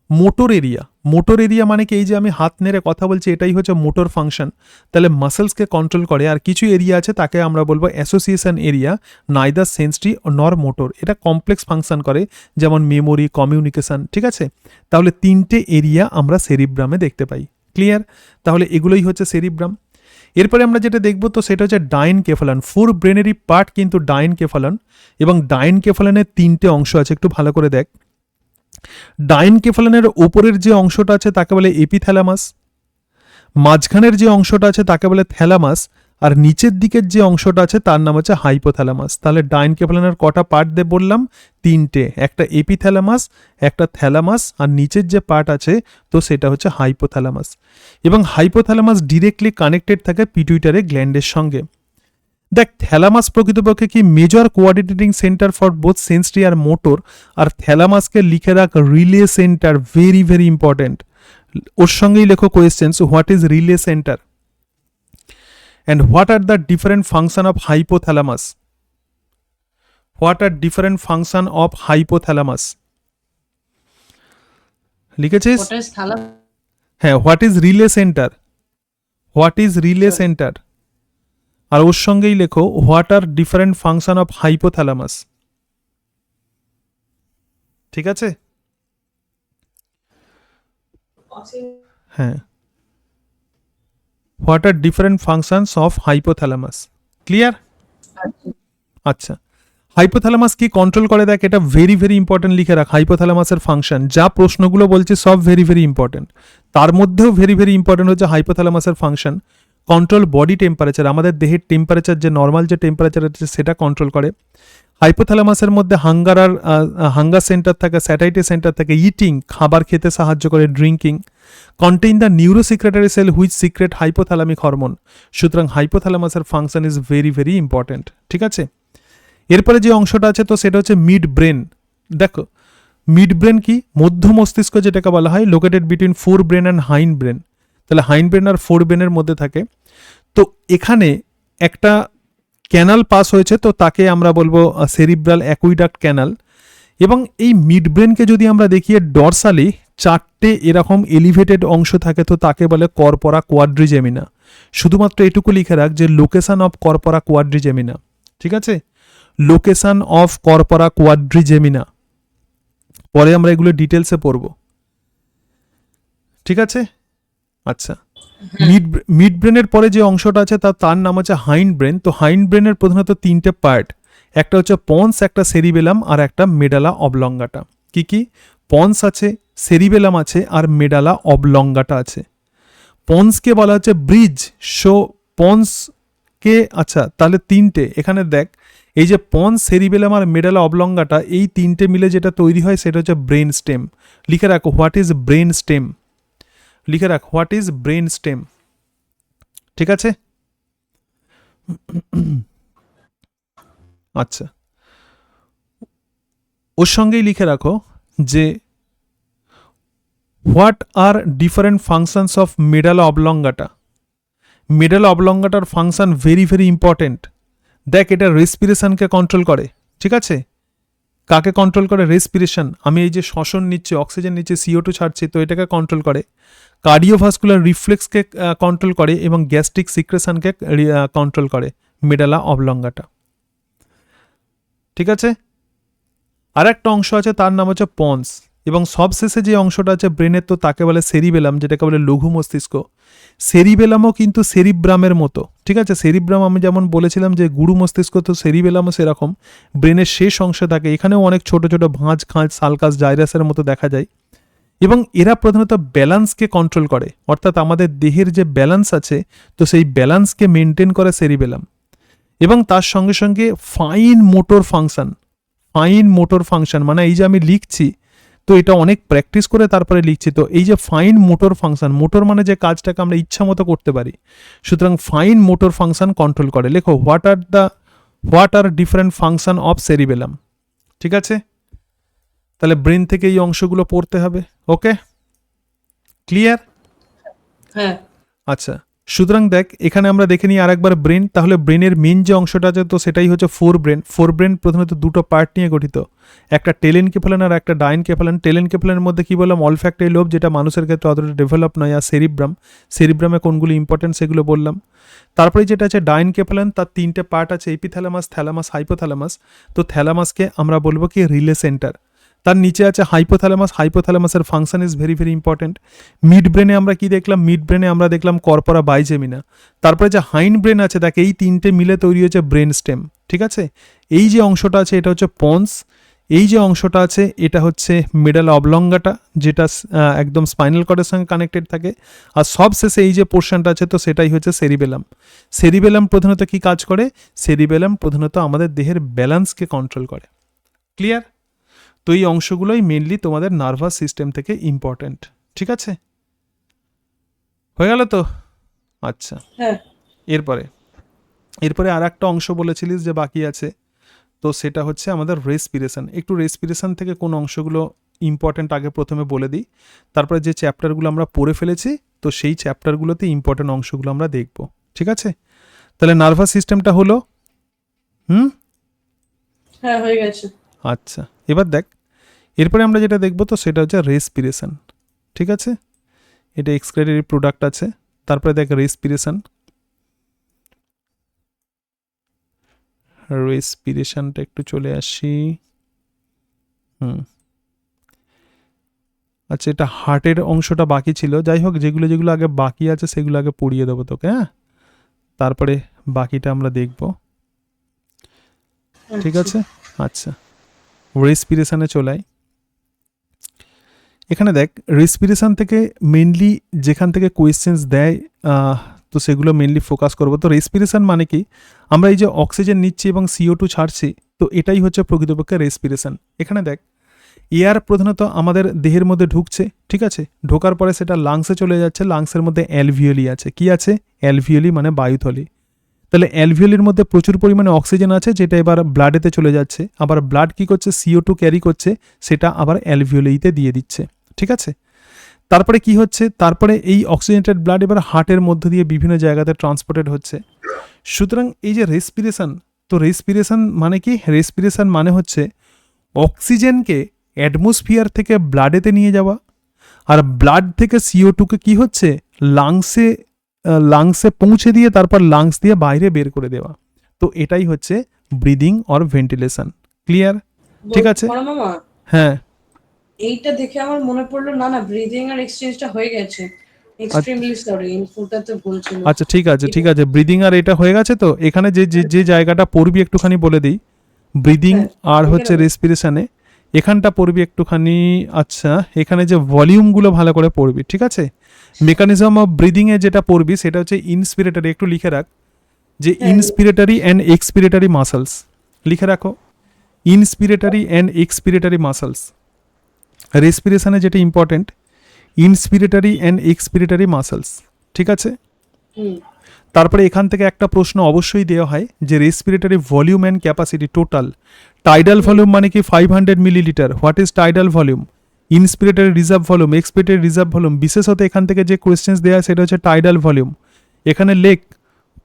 Motor area. মোটর এরিয়া মানে কি? এই যে আমি হাত নেড়ে কথা বলছি, এটাই হচ্ছে মোটর ফাংশন, তাহলে মাসেলসকে কন্ট্রোল করে। আর কিছু এরিয়া আছে, তাকে আমরা বলবো অ্যাসোসিয়েশন এরিয়া, নাইদার সেন্সরি নর মোটর। এটা কমপ্লেক্স ফাংশন করে, যেমন মেমোরি, কমিউনিকেশন। ঠিক আছে? তাহলে তিনটে এরিয়া আমরা সেরিব্রামে দেখতে পাই। ক্লিয়ার? তাহলে এগুলোই হচ্ছে সেরিব্রাম। এরপরে আমরা যেটা দেখব, তো সেটা হচ্ছে ডাইনকেফালন। ফোর ব্রেনেরই পার্ট কিন্তু ডাইনকেফালন, এবং ডাইনকেফালনের তিনটে অংশ আছে, একটু ভালো করে দেখ। ডাইনকেফালনের ওপরের যে অংশটা আছে তাকে বলে এপিথ্যালামাস, মাঝখানের যে অংশটা আছে তাকে বলে থ্যালামাস, আর নিচের দিকের যে অংশটা আছে তার নাম হচ্ছে হাইপোথ্যালামাস। তাহলে ডাইনকেফালনের কটা পার্ট দিয়ে বললাম? তিনটে। একটা এপিথ্যালামাস, একটা থ্যালামাস, আর নিচের যে পার্ট আছে তো সেটা হচ্ছে হাইপোথ্যালামাস। এবং হাইপোথ্যালামাস ডিরেক্টলি কানেক্টেড থাকে পিটুইটারি গ্ল্যান্ডের সঙ্গে। দেখ, থ্যালামাস প্রকৃতপক্ষে কি major coordinating centre for both sensory আর মোটর। আর থ্যালামাসকে লিখে রাখ relay centre, very very important. ওর সঙ্গেই লেখো questions, what is relay centre and what are the different function of hypothalamus? What are different function of hypothalamus? লিখেছিস? ওটা থালা হ্যাঁ, what is relay centre, what is relay Sure. Centre. আর ওর সঙ্গেই লেখো, what are different function of hypothalamus. ঠিক আছে? হ্যাঁ, what are different functions of hypothalamus. Clear? আচ্ছা, হাইপোথ্যালামাস কি কন্ট্রোল করে? দেখ, এটা ভেরি ভেরি ইম্পর্টেন্ট, লিখে রাখ। হাইপোথ্যালামাসের ফাংশন, যা প্রশ্নগুলো বলছে সব ভেরি ভেরি ইম্পর্টেন্ট, তার মধ্যেও ভেরি ভেরি ইম্পর্টেন্ট হচ্ছে হাইপোথ্যালামাসের ফাংশন। কন্ট্রোল বডি টেম্পারেচার, আমাদের দেহের টেম্পারেচার, যে নর্মাল যে টেম্পারেচার আছে সেটা কন্ট্রোল করে। হাইপোথ্যালামাসের মধ্যে হাঙ্গার সেন্টার থাকে, স্যাটাইটি সেন্টার থাকে, ইটিং, খাবার খেতে সাহায্য করে, drinking. Contain the neurosecretory cell which secrete hypothalamic hormone. সুতরাং হাইপোথ্যালামাসের function is very very important. ঠিক আছে? এরপরে যে অংশটা আছে, তো সেটা হচ্ছে মিড ব্রেন। দেখো, মিড ব্রেন কি? মধ্য মস্তিষ্ক যেটাকে বলা হয়, located between forebrain and hindbrain. তাহলে হাইন্ড ব্রেন আর ফোর ব্রেনের মধ্যে থাকে। তো এখানে একটা ক্যানাল পাস হয়েছে, তো তাকে আমরা বলবো সেরিব্রাল অ্যাকুইডাক্ট ক্যানাল। এবং এই মিড ব্রেনকে যদি আমরা দেখি, ডরসালি চারটে এরকম এলিভেটেড অংশ থাকে, তো তাকে বলে কর্পোরা কোয়াড্রিজেমিনা। শুধুমাত্র এটুকু লিখে রাখ যে লোকেশন অফ কর্পোরা কোয়াড্রিজেমিনা। ঠিক আছে? লোকেশন অফ কর্পোরা কোয়াড্রিজেমিনা, পরে আমরা এগুলো ডিটেলসে পড়ব, ঠিক আছে। আচ্ছা, মিড ব্রেনের পরে যে অংশটা আছে তার নাম হচ্ছে হাইন্ড ব্রেন। তো হাইন্ড ব্রেনের প্রধানত তিনটে পার্ট, একটা হচ্ছে পন্স, একটা সেরিবেলাম, আর একটা মেডালা অবলঙ্গাটা। কি কি? পন্স আছে, সেরিবেলাম আছে, আর মেডালা অবলঙ্গাটা আছে। পন্সকে বলা হচ্ছে ব্রিজ। সো পন্সকে, আচ্ছা তাহলে তিনটে এখানে দেখ, এই যে পন্স, সেরিবেলাম আর মেডালা অবলঙ্গাটা, এই তিনটে মিলে যেটা তৈরি হয় সেটা হচ্ছে ব্রেন স্টেম। লিখে রাখো, হোয়াট ইজ ব্রেন স্টেম, লিখে রাখ, হোয়াট ইজ ব্রেন স্টেম, ঠিক আছে। আচ্ছা, ওর সঙ্গেই লিখে রাখো যে what are different functions of medulla oblongata. Medulla অবলঙ্গাটার ফাংশন ভেরি ভেরি ইম্পর্টেন্ট। দেখ, এটা রেসপিরেশনকে কন্ট্রোল করে, ঠিক আছে। কাকে কন্ট্রোল করে? রেসপিরেশন। আমি এই যে শ্বসন নিচ্ছি, অক্সিজেন নিচ্ছি, CO2 ছাড়ছি, তো এটাকে কন্ট্রোল করে। কার্ডিওভাস্কুলার রিফ্লেক্সকে কন্ট্রোল করে এবং গ্যাস্ট্রিক সিক্রেশনকে কন্ট্রোল করে মেডালা অবলঙ্গাটা, ঠিক আছে। আর একটা অংশ আছে, তার নাম হচ্ছে পন্স, এবং সবশেষে যে অংশটা আছে ব্রেনের, তো তাকে বলে সেরিবেলাম, যেটাকে বলে লঘু মস্তিষ্ক। সেরিবেলামও কিন্তু সেরিব্রামের মতো, ঠিক আছে। সেরিব্রাম আমি যেমন বলেছিলাম যে গুরু মস্তিষ্ক, তো সেরিবেলামও সেরকম ব্রেনের শেষ অংশে থাকে। এখানেও অনেক ছোট ছোট ভাঁজ, খাঁজ, সালকাস, জাইরাসের মতো দেখা যায়, এবং এরা প্রধানত ব্যালান্সকে কন্ট্রোল করে, অর্থাৎ আমাদের দেহের যে ব্যালান্স আছে, তো সেই ব্যালান্সকে মেনটেন করে সেরিবেলাম। এবং তার সঙ্গে সঙ্গে fine motor function, fine motor function মানে এই যে আমি লিখছি, তো এটা অনেক প্র্যাকটিস করে তারপরে লিখছি, তো এই যে ফাইন মোটর ফাংশন, মোটর মানে যে কাজটাকে আমরা ইচ্ছা মতো করতে পারি, সুতরাং ফাইন মোটর ফাংশন কন্ট্রোল করে। লেখো, what are different function of cerebellum, ঠিক আছে। তাহলে ব্রেন থেকে এই অংশগুলো পড়তে হবে, ওকে, ক্লিয়ার? হ্যাঁ। আচ্ছা, সুতরাং দেখ, এখানে আমরা দেখে নিই আরেকবার ব্রেন। তাহলে ব্রেনের মেন যে অংশটা আছে, তো সেটাই হচ্ছে ফোর ব্রেন। ফোর ব্রেন প্রধানত দুটো পার্ট নিয়ে গঠিত, একটা টেলেনকেফালান আর একটা ডাইনকেফালান। টেলেনকেফালানের মধ্যে কি বললাম? অলফ্যাক্টরি লোব, যেটা মানুষের ক্ষেত্রে অতটা ডেভেলপ নয়, আর সেরিব্রাম। সেরিব্রামে কোনগুলো ইম্পর্টেন্ট সেগুলো বললাম। তারপরে যেটা আছে ডাইনকেফালান, তার তিনটে পার্ট আছে, এপিথ্যালামাস, থ্যালামাস, হাইপোথ্যালামাস। তো থ্যালামাসকে আমরা বলবো কি রিলে সেন্টার। তার নিচে আছে হাইপোথ্যালামাস। হাইপোথ্যালামাসের function is very very important. মিড ব্রেনে আমরা কি দেখলাম? মিড ব্রেনে আমরা দেখলাম কর্পোরা বাইজেমিনা। তারপরে যে হাইন্ড ব্রেন আছে, দেখ এই তিনটে মিলে তৈরি হচ্ছে ব্রেন স্টেম, ঠিক আছে। এই যে অংশটা আছে এটা হচ্ছে পন্স, এই যে অংশটা আছে এটা হচ্ছে মেডালা অবলঙ্গাটা, যেটা একদম স্পাইনাল কর্ডের সঙ্গে কানেক্টেড থাকে, আর সবশেষে এই যে পোর্শনটা আছে, তো সেটাই হচ্ছে সেরিবেলাম। সেরিবেলাম প্রধানত কি কাজ করে? সেরিবেলাম প্রধানত আমাদের দেহের ব্যালেন্সকে কন্ট্রোল করে, ক্লিয়ার? তো এই অংশগুলোই মেনলি তোমাদের নার্ভাস সিস্টেম থেকে ইম্পর্টেন্ট, ঠিক আছে, হয়ে গেল তো? আচ্ছা, হ্যাঁ। এরপরে আর একটা অংশ বলেছিলিস যে বাকি আছে, তো সেটা হচ্ছে আমাদের রেসপিরেশন। একটু রেসপিরেশন থেকে কোন অংশগুলো ইম্পর্টেন্ট আগে প্রথমে বলে দিই, তারপরে যে চ্যাপ্টারগুলো আমরা পড়ে ফেলেছি, তো সেই চ্যাপ্টারগুলোতে ইম্পর্টেন্ট অংশগুলো আমরা দেখব, ঠিক আছে। তাহলে নার্ভাস সিস্টেমটা হলো, হ্যাঁ, হয়ে গেছে। আচ্ছা, এবার দেখ, এরপরে আমরা যেটা দেখব, তো সেটা হচ্ছে রেসপিরেশন, ঠিক আছে। এটা এক্সক্রেটরি প্রোডাক্ট আছে। তারপরে দেখ রেসপিরেশন, রেসপিরেশনটা একটু চলে আসি। আচ্ছা, এটা হার্টের অংশটা বাকি ছিল, যাই হোক, যেগুলো যেগুলো আগে বাকি আছে সেগুলো আগে পড়িয়ে দেবো তোকে, হ্যাঁ, তারপরে বাকিটা আমরা দেখব, ঠিক আছে। আচ্ছা, রেসপিরেশনে চলাই। এখানে দেখ, রেসপিরেশন থেকে মেনলি যেখান থেকে কোয়েশ্চেন্স দেয়, তো সেগুলো মেনলি ফোকাস করবো। তো রেসপিরেশন মানে কি? আমরা এই যে অক্সিজেন নিচ্ছি এবং CO2 ছাড়ছি, তো এটাই হচ্ছে প্রকৃতপক্ষে রেসপিরেশন। এখানে দেখ, এয়ার প্রধানত আমাদের দেহের মধ্যে ঢুকছে, ঠিক আছে, ঢোকার পরে সেটা লাংসে চলে যাচ্ছে। লাংসের মধ্যে অ্যালভিওলি আছে। কি আছে? অ্যালভিওলি মানে বায়ুথলি। তাহলে অ্যালভিওলির মধ্যে প্রচুর পরিমাণে অক্সিজেন আছে, যেটা এবার ব্লাডেতে চলে যাচ্ছে। আবার ব্লাড কি করছে? CO2 ক্যারি করছে, সেটা আবার অ্যালভিওলিতে দিয়ে দিচ্ছে, ঠিক আছে। তারপরে কি হচ্ছে? তারপরে এই অক্সিজেনেটেড ব্লাড এবার হার্টের মধ্য দিয়ে বিভিন্ন জায়গাতে ট্রান্সপোর্টেড হচ্ছে। সুতরাং এই যে রেসপিরেশন, তো রেসপিরেশন মানে কি? রেসপিরেশন মানে হচ্ছে অক্সিজেনকে অ্যাটমসফিয়ার থেকে ব্লাডেতে নিয়ে যাওয়া, আর ব্লাড থেকে CO2কে কি হচ্ছে? লাংসে পৌঁছে দিয়ে তারপর লাংস দিয়ে বাইরে বের করে দেওয়া। তো এটাই হচ্ছে ব্রিদিং অর ভেন্টিলেশন। ক্লিয়ার? ঠিক আছে? বড় মামা, হ্যাঁ এইটা দেখে আমার মনে পড়লো, না না, ব্রিদিং আর এক্সচেঞ্জটা হয়ে গেছে। এক্সট্রিমলি সরি, ইনফোটাতে ভুল ছিল। আচ্ছা ঠিক আছে ঠিক আছে, ব্রিদিং আর এটা হয়ে গেছে। তো এখানে যে যে যে জায়গাটা পড়বি একটুখানি বলে দিই, ব্রিদিং হ্যাঁ, আর লিখে হচ্ছে নেবো। রেসপিরেশনে এখানটা পড়বি একটুখানি। আচ্ছা এখানে যে ভলিউমগুলো ভালো করে পড়বি, ঠিক আছে? মেকানিজম অফ ব্রিদিংয়ে যেটা পড়বি সেটা হচ্ছে ইনস্পিরেটরি, একটু লিখে রাখ যে হ্যাঁ, ইনস্পিরেটরি অ্যান্ড এক্সপিরেটরি মাসলস, লিখে রাখো ইনস্পিরেটরি অ্যান্ড এক্সপিরেটরি মাসলস। রেসপিরেশনে যেটা ইম্পর্টেন্ট, ইনস্পিরেটরি অ্যান্ড এক্সপিরেটরি মাসলস, ঠিক আছে? হুম, তারপরে এখান থেকে একটা প্রশ্ন অবশ্যই দেওয়া হয় যে respiratory volume and capacity total. Tidal volume মানে কি 500 millilitre, what is tidal volume? Inspiratory reserve volume, expiratory reserve volume. বিশেষত এখান থেকে যে কোয়েশ্চেন্স দেওয়া হয় সেটা হচ্ছে টাইডাল ভলিউম। এখানে লেখ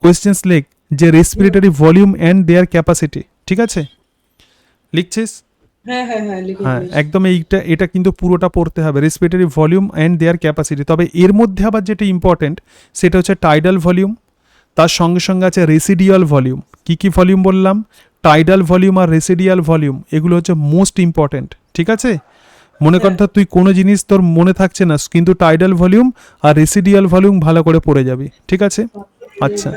কোয়েশ্চেন্স লেখ যে respiratory volume and their capacity, ঠিক আছে? লিখছিস? হ্যাঁ হ্যাঁ হ্যাঁ, লিখে হ্যাঁ দিয়েছি। একদম, এটা কিন্তু পুরোটা পড়তে হবে, respiratory volume and their capacity. তবে এর মধ্যে আবার যেটা ইম্পর্টেন্ট সেটা হচ্ছে টাইডাল ভলিউম, তার সঙ্গে সঙ্গে আছে রেসিডিয়াল ভলিউম। কি কি ভলিউম বললাম? টাইডাল ভলিউম আর রেসিডিয়াল ভলিউম, এগুলো হচ্ছে মোস্ট ইম্পর্টেন্ট, ঠিক আছে? মনে কর হ্যাঁ, ধর তুই কোনো জিনিস তোর মনে থাকছে না, কিন্তু টাইডাল ভলিউম আর রেসিডিয়াল ভলিউম ভালো করে পড়ে যাবি, ঠিক আছে? আচ্ছা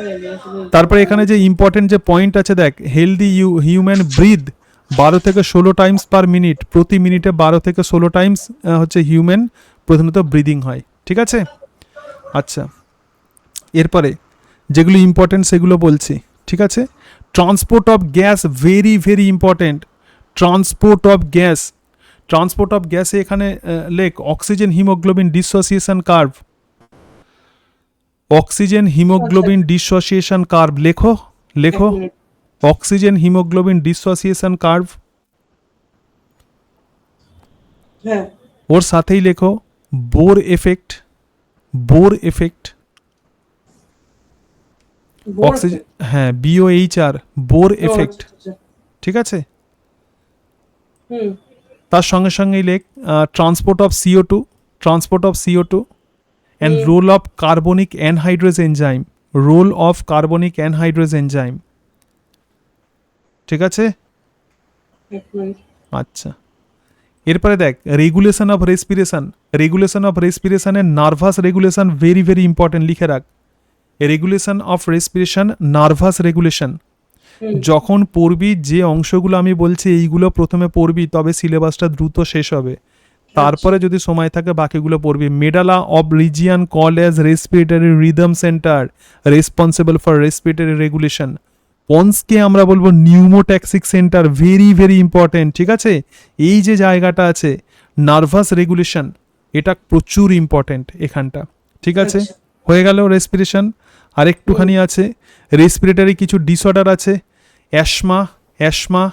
তারপরে এখানে যে ইম্পর্টেন্ট যে পয়েন্ট আছে দেখ, হেলদি হিউম্যান ব্রিথ 12 থেকে 16 টাইমস পার মিনিট, প্রতি মিনিটে 12 থেকে 16 টাইমস হচ্ছে হিউম্যান প্রধানত ব্রিদিং হয়, ঠিক আছে? আচ্ছা এরপরে যেগুলো ইম্পর্টেন্ট সেগুলো বলছি, ঠিক আছে? Transport of gas very very important. Transport of gas, transport of গ্যাসে এখানে লেখ oxygen haemoglobin dissociation curve, oxygen haemoglobin dissociation curve লেখো, এক লেখো মিনিট। Oxygen haemoglobin dissociation curve. হ্যাঁ, ওর সাথেই লেখো Bohr effect, Bohr effect. Bohr oxygen, হ্যাঁ BOHR, বোর এফেক্ট, ঠিক আছে? হুম, তার সঙ্গে সঙ্গেই লেখ transport of CO2, transport of CO2 and hmm, role of carbonic anhydrase enzyme, role of carbonic anhydrase enzyme, ঠিক আছে? এক মিনিট। আচ্ছা এরপরে দেখ regulation of respiration, regulation of রেসপিরেশনের nervous regulation very very important, লিখে রাখ regulation of respiration, nervous regulation. হুম, যখন পড়বি যে অংশগুলো আমি বলছি এইগুলো প্রথমে পড়বি, তবে সিলেবাসটা দ্রুত শেষ হবে। তারপরে যদি সময় থাকে বাকিগুলো পড়বি। Medulla of region call as respiratory rhythm centre responsible for respiratory regulation. পন্সকে আমরা বলবো pneumotaxic centre, very very important, ঠিক আছে? এই যে জায়গাটা আছে নার্ভাস রেগুলেশন, এটা প্রচুর ইম্পর্টেন্ট এখানটা, ঠিক আছে? আচ্ছা, হয়ে গেল রেসপিরেশন। আর একটুখানি আছে রেসপিরেটরি কিছু ডিসঅর্ডার আছে, অ্যাসমা, অ্যাসমা,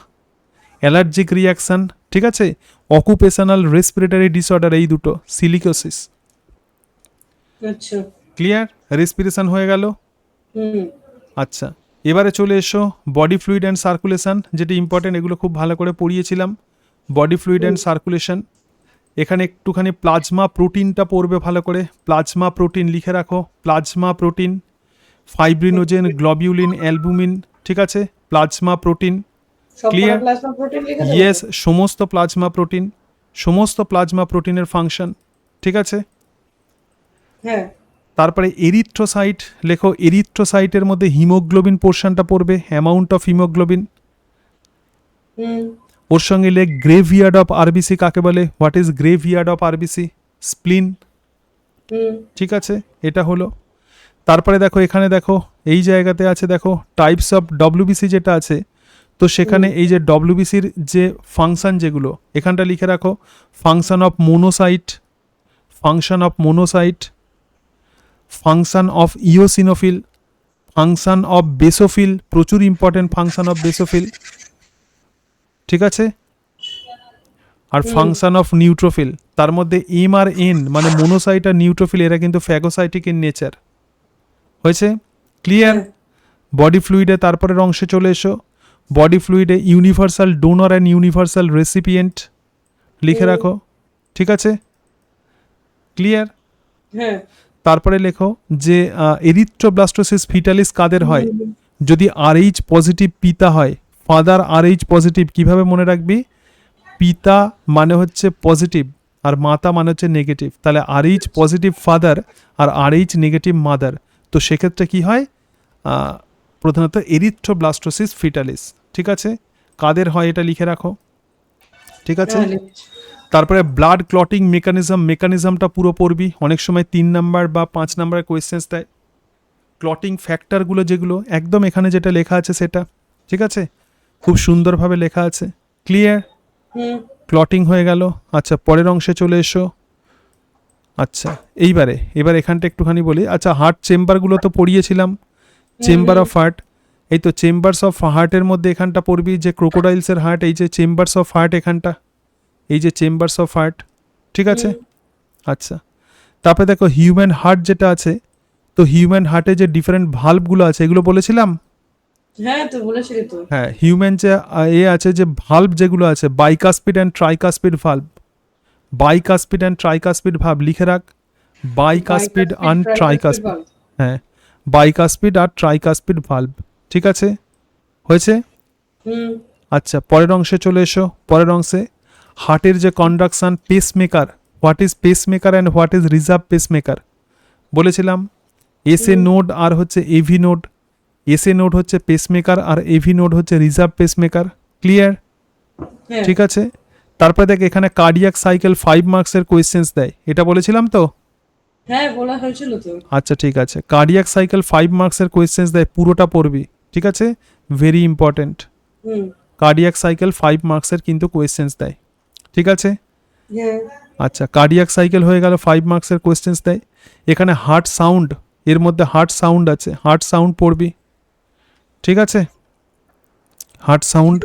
অ্যালার্জিক রিয়াকশান, ঠিক আছে? অকুপেশনাল রেসপিরেটরি ডিসঅর্ডার, এই দুটো, সিলিকোসিস। আচ্ছা, ক্লিয়ার? রেসপিরেশন হয়ে গেল। হুম, আচ্ছা এবারে চলে এসো বডি ফ্লুইড অ্যান্ড সার্কুলেশন, যেটা ইম্পর্টেন্ট, এগুলো খুব ভালো করে পড়িয়েছিলাম। বডি ফ্লুইড অ্যান্ড সার্কুলেশন, এখানে একটুখানি প্লাজমা প্রোটিনটা পড়বে ভালো করে। প্লাজমা প্রোটিন লিখে রাখো, plasma protein, fibrinogen, globulin, albumin, ঠিক আছে? প্লাজমা প্রোটিন, সবকটা ক্লিয়ার? প্লাজমা প্রোটিন লিখে দেবো? ইয়েস, সমস্ত প্লাজমা প্রোটিন, সমস্ত প্লাজমা প্রোটিনের ফাংশন, ঠিক আছে? হ্যাঁ, তারপরে এরিথ্রোসাইট লেখো, এরিথ্রোসাইটের মধ্যে হিমোগ্লোবিন পোর্শনটা পড়বে, অ্যামাউন্ট অফ হিমোগ্লোবিন। হুম, ওর সঙ্গে লেখ গ্রেভিয়ার্ড অফ আরবিসি কাকে বলে, what is graveyard of RBC? Spleen, হুম, ঠিক আছে? এটা হলো। তারপরে দেখো এখানে দেখো এই জায়গাতে আছে দেখো টাইপস অফ ডব্লিউবিসি যেটা আছে, তো সেখানে এই যে ডব্লিউবিসির যে ফাংশন যেগুলো এখানটা লিখে রাখো, function of monocyte, function of monocyte, function of eosinophil, function of basophil, প্রচুর ইম্পর্টেন্ট ফাংশন অফ বেসোফিল, ঠিক আছে? আর ফাংশন অফ নিউট্রোফিল, তার মধ্যে এম আর এন মানে মোনোসাইট আর নিউট্রোফিল, এরা কিন্তু ফ্যাগোসাইটিক ইন নেচার। হয়েছে? ক্লিয়ার? বডি ফ্লুইডে তারপরের অংশে চলে এসো। বডি ফ্লুইডে universal donor and universal recipient লিখে রাখো, ঠিক আছে? ক্লিয়ার? হ্যাঁ, তারপরে লেখো যে এরিথ্রোব্লাস্টোসিস ফিটালিস কাদের হয়? যদি RH পজিটিভ পিতা হয়, ফাদার RH পজিটিভ কিভাবে মনে রাখবি? পিতা মানে হচ্ছে পজিটিভ আর মাতা মানে হচ্ছে নেগেটিভ, তাহলে RH পজিটিভ ফাদার আর RH নেগেটিভ মাদার। তো সেক্ষেত্রে কি হয়? প্রধানত এরিথ্রোব্লাস্টোসিস ফিটালিস। ঠিক আছে, কাদের হয় এটা লিখে রাখো। ঠিক আছে, হ্যাঁ, লিখছি। তারপরে ব্লাড ক্লটিং মেকানিজমটা পুরো পড়বি। অনেক সময় 3 নাম্বার বা 5 নাম্বারের কোয়েশ্চেন্স দেয়। ক্লটিং ফ্যাক্টরগুলো যেগুলো একদম এখানে যেটা লেখা আছে সেটা, ঠিক আছে, খুব সুন্দরভাবে লেখা আছে। ক্লিয়ার? হুম। ক্লটিং হয়ে গেল। আচ্ছা, পরের অংশে চলে এসো। আচ্ছা, এবার এখানটা একটুখানি বলি। আচ্ছা, হার্ট চেম্বারগুলো তো পড়িয়েছিলাম, চেম্বার অফ হার্ট। এই তো চেম্বারস অফ হার্টের মধ্যে এখানটা পড়বি যে ক্রোকোডাইলসের হার্ট, এই যে চেম্বারস অফ হার্ট এখানটা, এই যে চেম্বারস অফ হার্ট। ঠিক আছে, আচ্ছা। তারপরে দেখো হিউম্যান হার্ট যেটা আছে, তো হিউম্যান হার্টে যে ডিফারেন্ট ভাল্বগুলো আছে এগুলো বলেছিলাম। হ্যাঁ, তো বলেছিলি তো। হ্যাঁ, হিউম্যান যে আছে যে ভাল্ব যেগুলো আছে, bicuspid and tricuspid valve. Bicuspid and tricuspid valve লিখে রাখ। Bicuspid and tricuspid. হ্যাঁ, বাইকাসপিড আর ট্রাইকাসপিড ভাল্ব। ঠিক আছে, হয়েছে? হুম। আচ্ছা, পরের অংশে চলে এসো। পরের অংশে হার্টের যে conduction, pacemaker, what is pacemaker and what is reserve pacemaker বলেছিলাম। এসএ নোড আর হচ্ছে এভি নোড। এসএ নোড হচ্ছে পেসমেকার আর এভি নোড হচ্ছে রিজার্ভ পেসমেকার। ক্লিয়ার? হ্যাঁ। ঠিক আছে, তারপরে দেখ এখানে কার্ডিয়াক সাইকেল 5 মার্কসের কোয়েশ্চেন্স দেয়, এটা বলেছিলাম তো। হ্যাঁ, বলা হয়েছিল তো। আচ্ছা, ঠিক আছে, কার্ডিয়াক সাইকেল 5 মার্কসের কোয়েশ্চেন্স দেয়, পুরোটা পড়বি। ঠিক আছে, ভেরি ইম্পর্টেন্ট। হুম। কার্ডিয়াক সাইকেল 5 মার্কসের কিন্তু কোয়েশ্চেন্স দেয়। ঠিক আছে, হ্যাঁ। আচ্ছা, কার্ডিয়াক সাইকেল হয়ে গেল, 5 মার্কসের কোয়েশ্চেন্স দেয়। এখানে হার্ট সাউন্ড, এর মধ্যে হার্ট সাউন্ড আছে, হার্ট সাউন্ড পড়বি। ঠিক আছে, হার্ট সাউন্ড।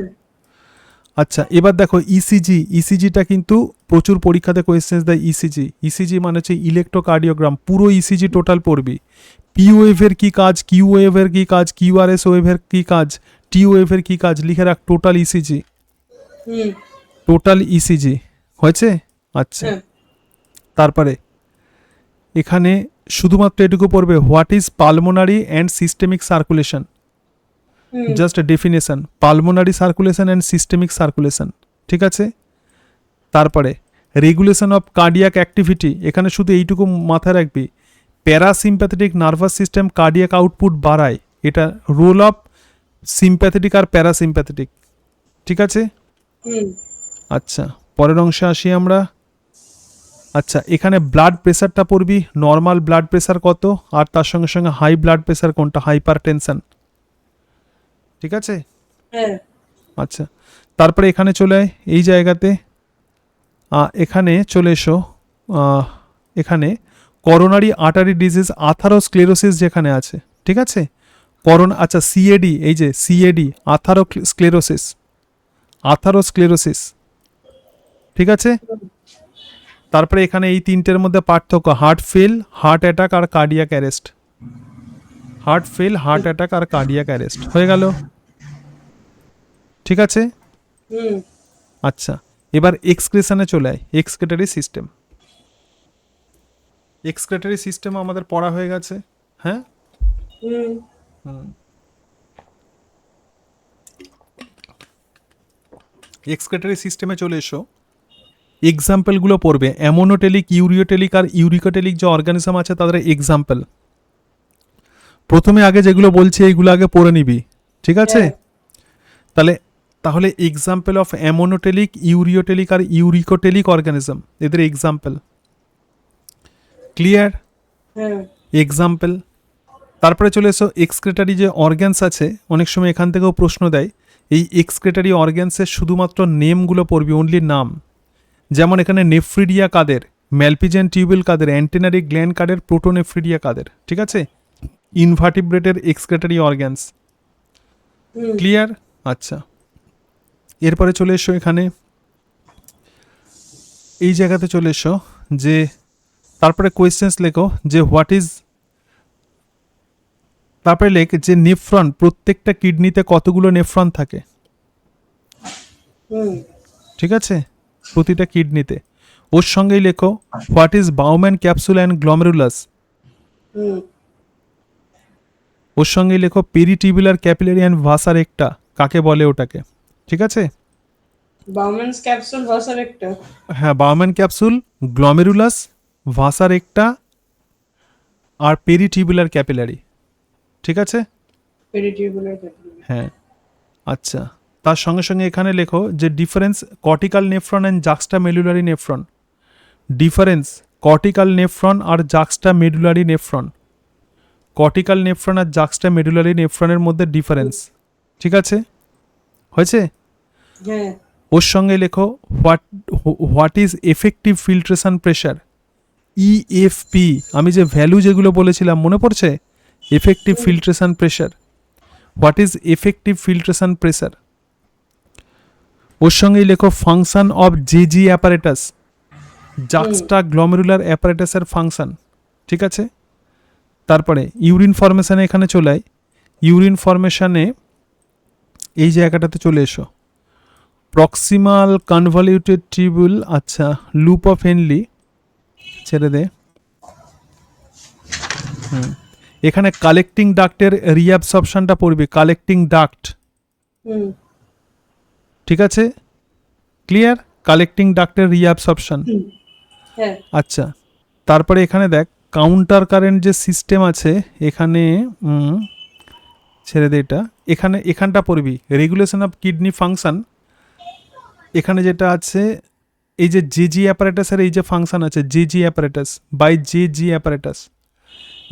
আচ্ছা, এবার দেখো ইসিজি। ইসিজিটা কিন্তু প্রচুর পরীক্ষাতে কোয়েশ্চেন্স দেয়। ইসিজি, ইসিজি মানে হচ্ছে ইলেকট্রোকার্ডিওগ্রাম, পুরো ইসিজি টোটাল পড়বি। পি ওয়েভের কী কাজ, কিউ ওয়েভের কী কাজ, কিউআরএস ওয়েভের কী কাজ, টি ওয়েভের কী কাজ লিখে রাখ। টোটাল ইসিজি, হুম। Total ECG. হয়েছে? আচ্ছা, হ্যাঁ। তারপরে এখানে শুধুমাত্র এটুকু পড়বে, what is pulmonary and systemic circulation. হুম। Just definition, pulmonary circulation and systemic circulation. ঠিক আছে, তারপরে রেগুলেশন অফ কার্ডিয়াক অ্যাক্টিভিটি, এখানে শুধু এইটুকু মাথায় রাখবি, parasympathetic nervous system cardiac output বাড়ায়, এটা রোল অফ সিম্প্যাথেটিক আর প্যারাসিম্প্যাথেটিক। ঠিক আছে, হুম। আচ্ছা, পরের অংশে আসি আমরা। আচ্ছা, এখানে ব্লাড প্রেশারটা পড়বি, নর্মাল ব্লাড প্রেশার কত, আর তার সঙ্গে সঙ্গে হাই ব্লাড প্রেশার কোনটা, হাইপার টেনশন। ঠিক আছে, হ্যাঁ। আচ্ছা, তারপরে এখানে চলে আয় এই জায়গাতে, এখানে চলে এসো। এখানে করোনারি আর্টারি ডিজিজ আথারোস্ক্লেরোসিস যেখানে আছে, ঠিক আছে, আচ্ছা সিএডি, এই যে সিএডি আথারোস্ক্লেরোসিস। ঠিক আছে, তারপরে এখানে এই তিনটের মধ্যে পার্থক্য, হার্ট ফেল, হার্ট অ্যাটাক আর cardiac arrest. Heart fail, heart attack আর কার্ডিয়াক অ্যারেস্ট হয়ে গেল। ঠিক আছে, হুম। আচ্ছা, এবার এক্সক্রেশনে চলে আয়। এক্সক্রেটরি সিস্টেম, এক্সক্রেটরি সিস্টেম আমাদের পড়া হয়ে গেছে। হ্যাঁ, হুম। এক্সক্রেটরি সিস্টেমে চলে এসো। এক্সাম্পলগুলো পড়বে, অ্যামোনোটেলিক, ইউরিওটেলিক আর ইউরিকোটেলিক যে অর্গানিজম আছে তাদের এক্সাম্পল। প্রথমে আগে যেগুলো বলছি এইগুলো আগে পড়ে নিবি। ঠিক আছে, তাহলে এক্সাম্পল অফ অ্যামোনোটেলিক, ইউরিওটেলিক আর ইউরিকোটেলিক অর্গানিজম, এদের এক্সাম্পল। ক্লিয়ার? হ্যাঁ। এক্সাম্পল। তারপরে চলে এসো এক্সক্রেটারি যে অর্গ্যানস আছে, অনেক সময় এখান থেকেও প্রশ্ন দেয়। এই এক্সক্রেটারি অর্গ্যানসের শুধুমাত্র নেমগুলো পড়বি, অনলি নাম। যেমন এখানে নেফ্রিডিয়া কাদের, ম্যালপিজিয়ান টিউবেল কাদের, অ্যান্টেনারি গ্ল্যান্ড কাদের, প্রোটোনেফ্রিডিয়া কাদের। ঠিক আছে, ইনভার্টিব্রেটের এক্সক্রেটারি অর্গ্যানস। ক্লিয়ার? আচ্ছা, এরপরে চলে এসো এখানে এই জায়গাতে চলে এসো যে তারপরে কোয়েশ্চেন্স লেখো যে হোয়াট ইজ, তারপরে লেখ যে নেফ্রন, প্রত্যেকটা কিডনিতে কতগুলো নেফ্রন থাকে। ঠিক আছে, প্রতিটা কিডনিতে। ওর সঙ্গেই লেখো what is Bowman capsule and glomerulus. ওর সঙ্গেই লেখো পেরিটিবুলার ক্যাপিলারি অ্যান্ড ভাসা রেক্টা কাকে বলে ওটাকে, ঠিক আছে? বাউম্যানস ক্যাপসুল ভার্সার একটা হ্যাঁ, বাউম্যান ক্যাপসুল, গ্লমেরুলাস, ভাসা রেক্টা আর পেরিটিউবুলার ক্যাপিলারি, ঠিক আছে? Peritubular capillary. হ্যাঁ, আচ্ছা। তার সঙ্গে সঙ্গে এখানে লেখো যে difference cortical nephron and juxtamedullary nephron. Difference cortical nephron আর juxtamedullary nephron. Cortical nephron আর জাক্সটা মেডুলারি নেফ্রনের মধ্যে ডিফারেন্স, ঠিক আছে? হয়েছে? হ্যাঁ, ওর সঙ্গে লেখো what is effective filtration pressure, EFP. আমি যে ভ্যালু যেগুলো বলেছিলাম মনে পড়ছে? Effective filtration pressure, what is effective filtration pressure. ওর সঙ্গেই লেখো function of JG apparatus, জাক্সটা glomerular অ্যাপারেটাসের function, ঠিক আছে? তারপরে ইউরিন ফর্মেশনে এখানে চলে আয়। ইউরিন ফর্মেশনে এই জায়গাটাতে চলে এসো। প্রক্সিমাল কনভলিউটেড টিউবুল, আচ্ছা, লুপ অফ হেনলি ছেড়ে দে। এখানে কালেক্টিং ডাক্টের রিঅ্যাবসর্পশনটা পড়বি, কালেক্টিং ডাক্ট, হুম, ঠিক আছে? ক্লিয়ার? কালেক্টিং ডাক্টের রিঅ্যাবসর্পশন। হ্যাঁ, আচ্ছা, তারপরে এখানে দেখ কাউন্টার কারেন্ট যে সিস্টেম আছে এখানে, ছেড়ে দে এটা। এখানটা পড়বি রেগুলেশন অফ কিডনি ফাংশন। এখানে যেটা আছে এই যে জেজি অ্যাপারেটাসের এই যে ফাংশন আছে, JG apparatus by JG apparatus,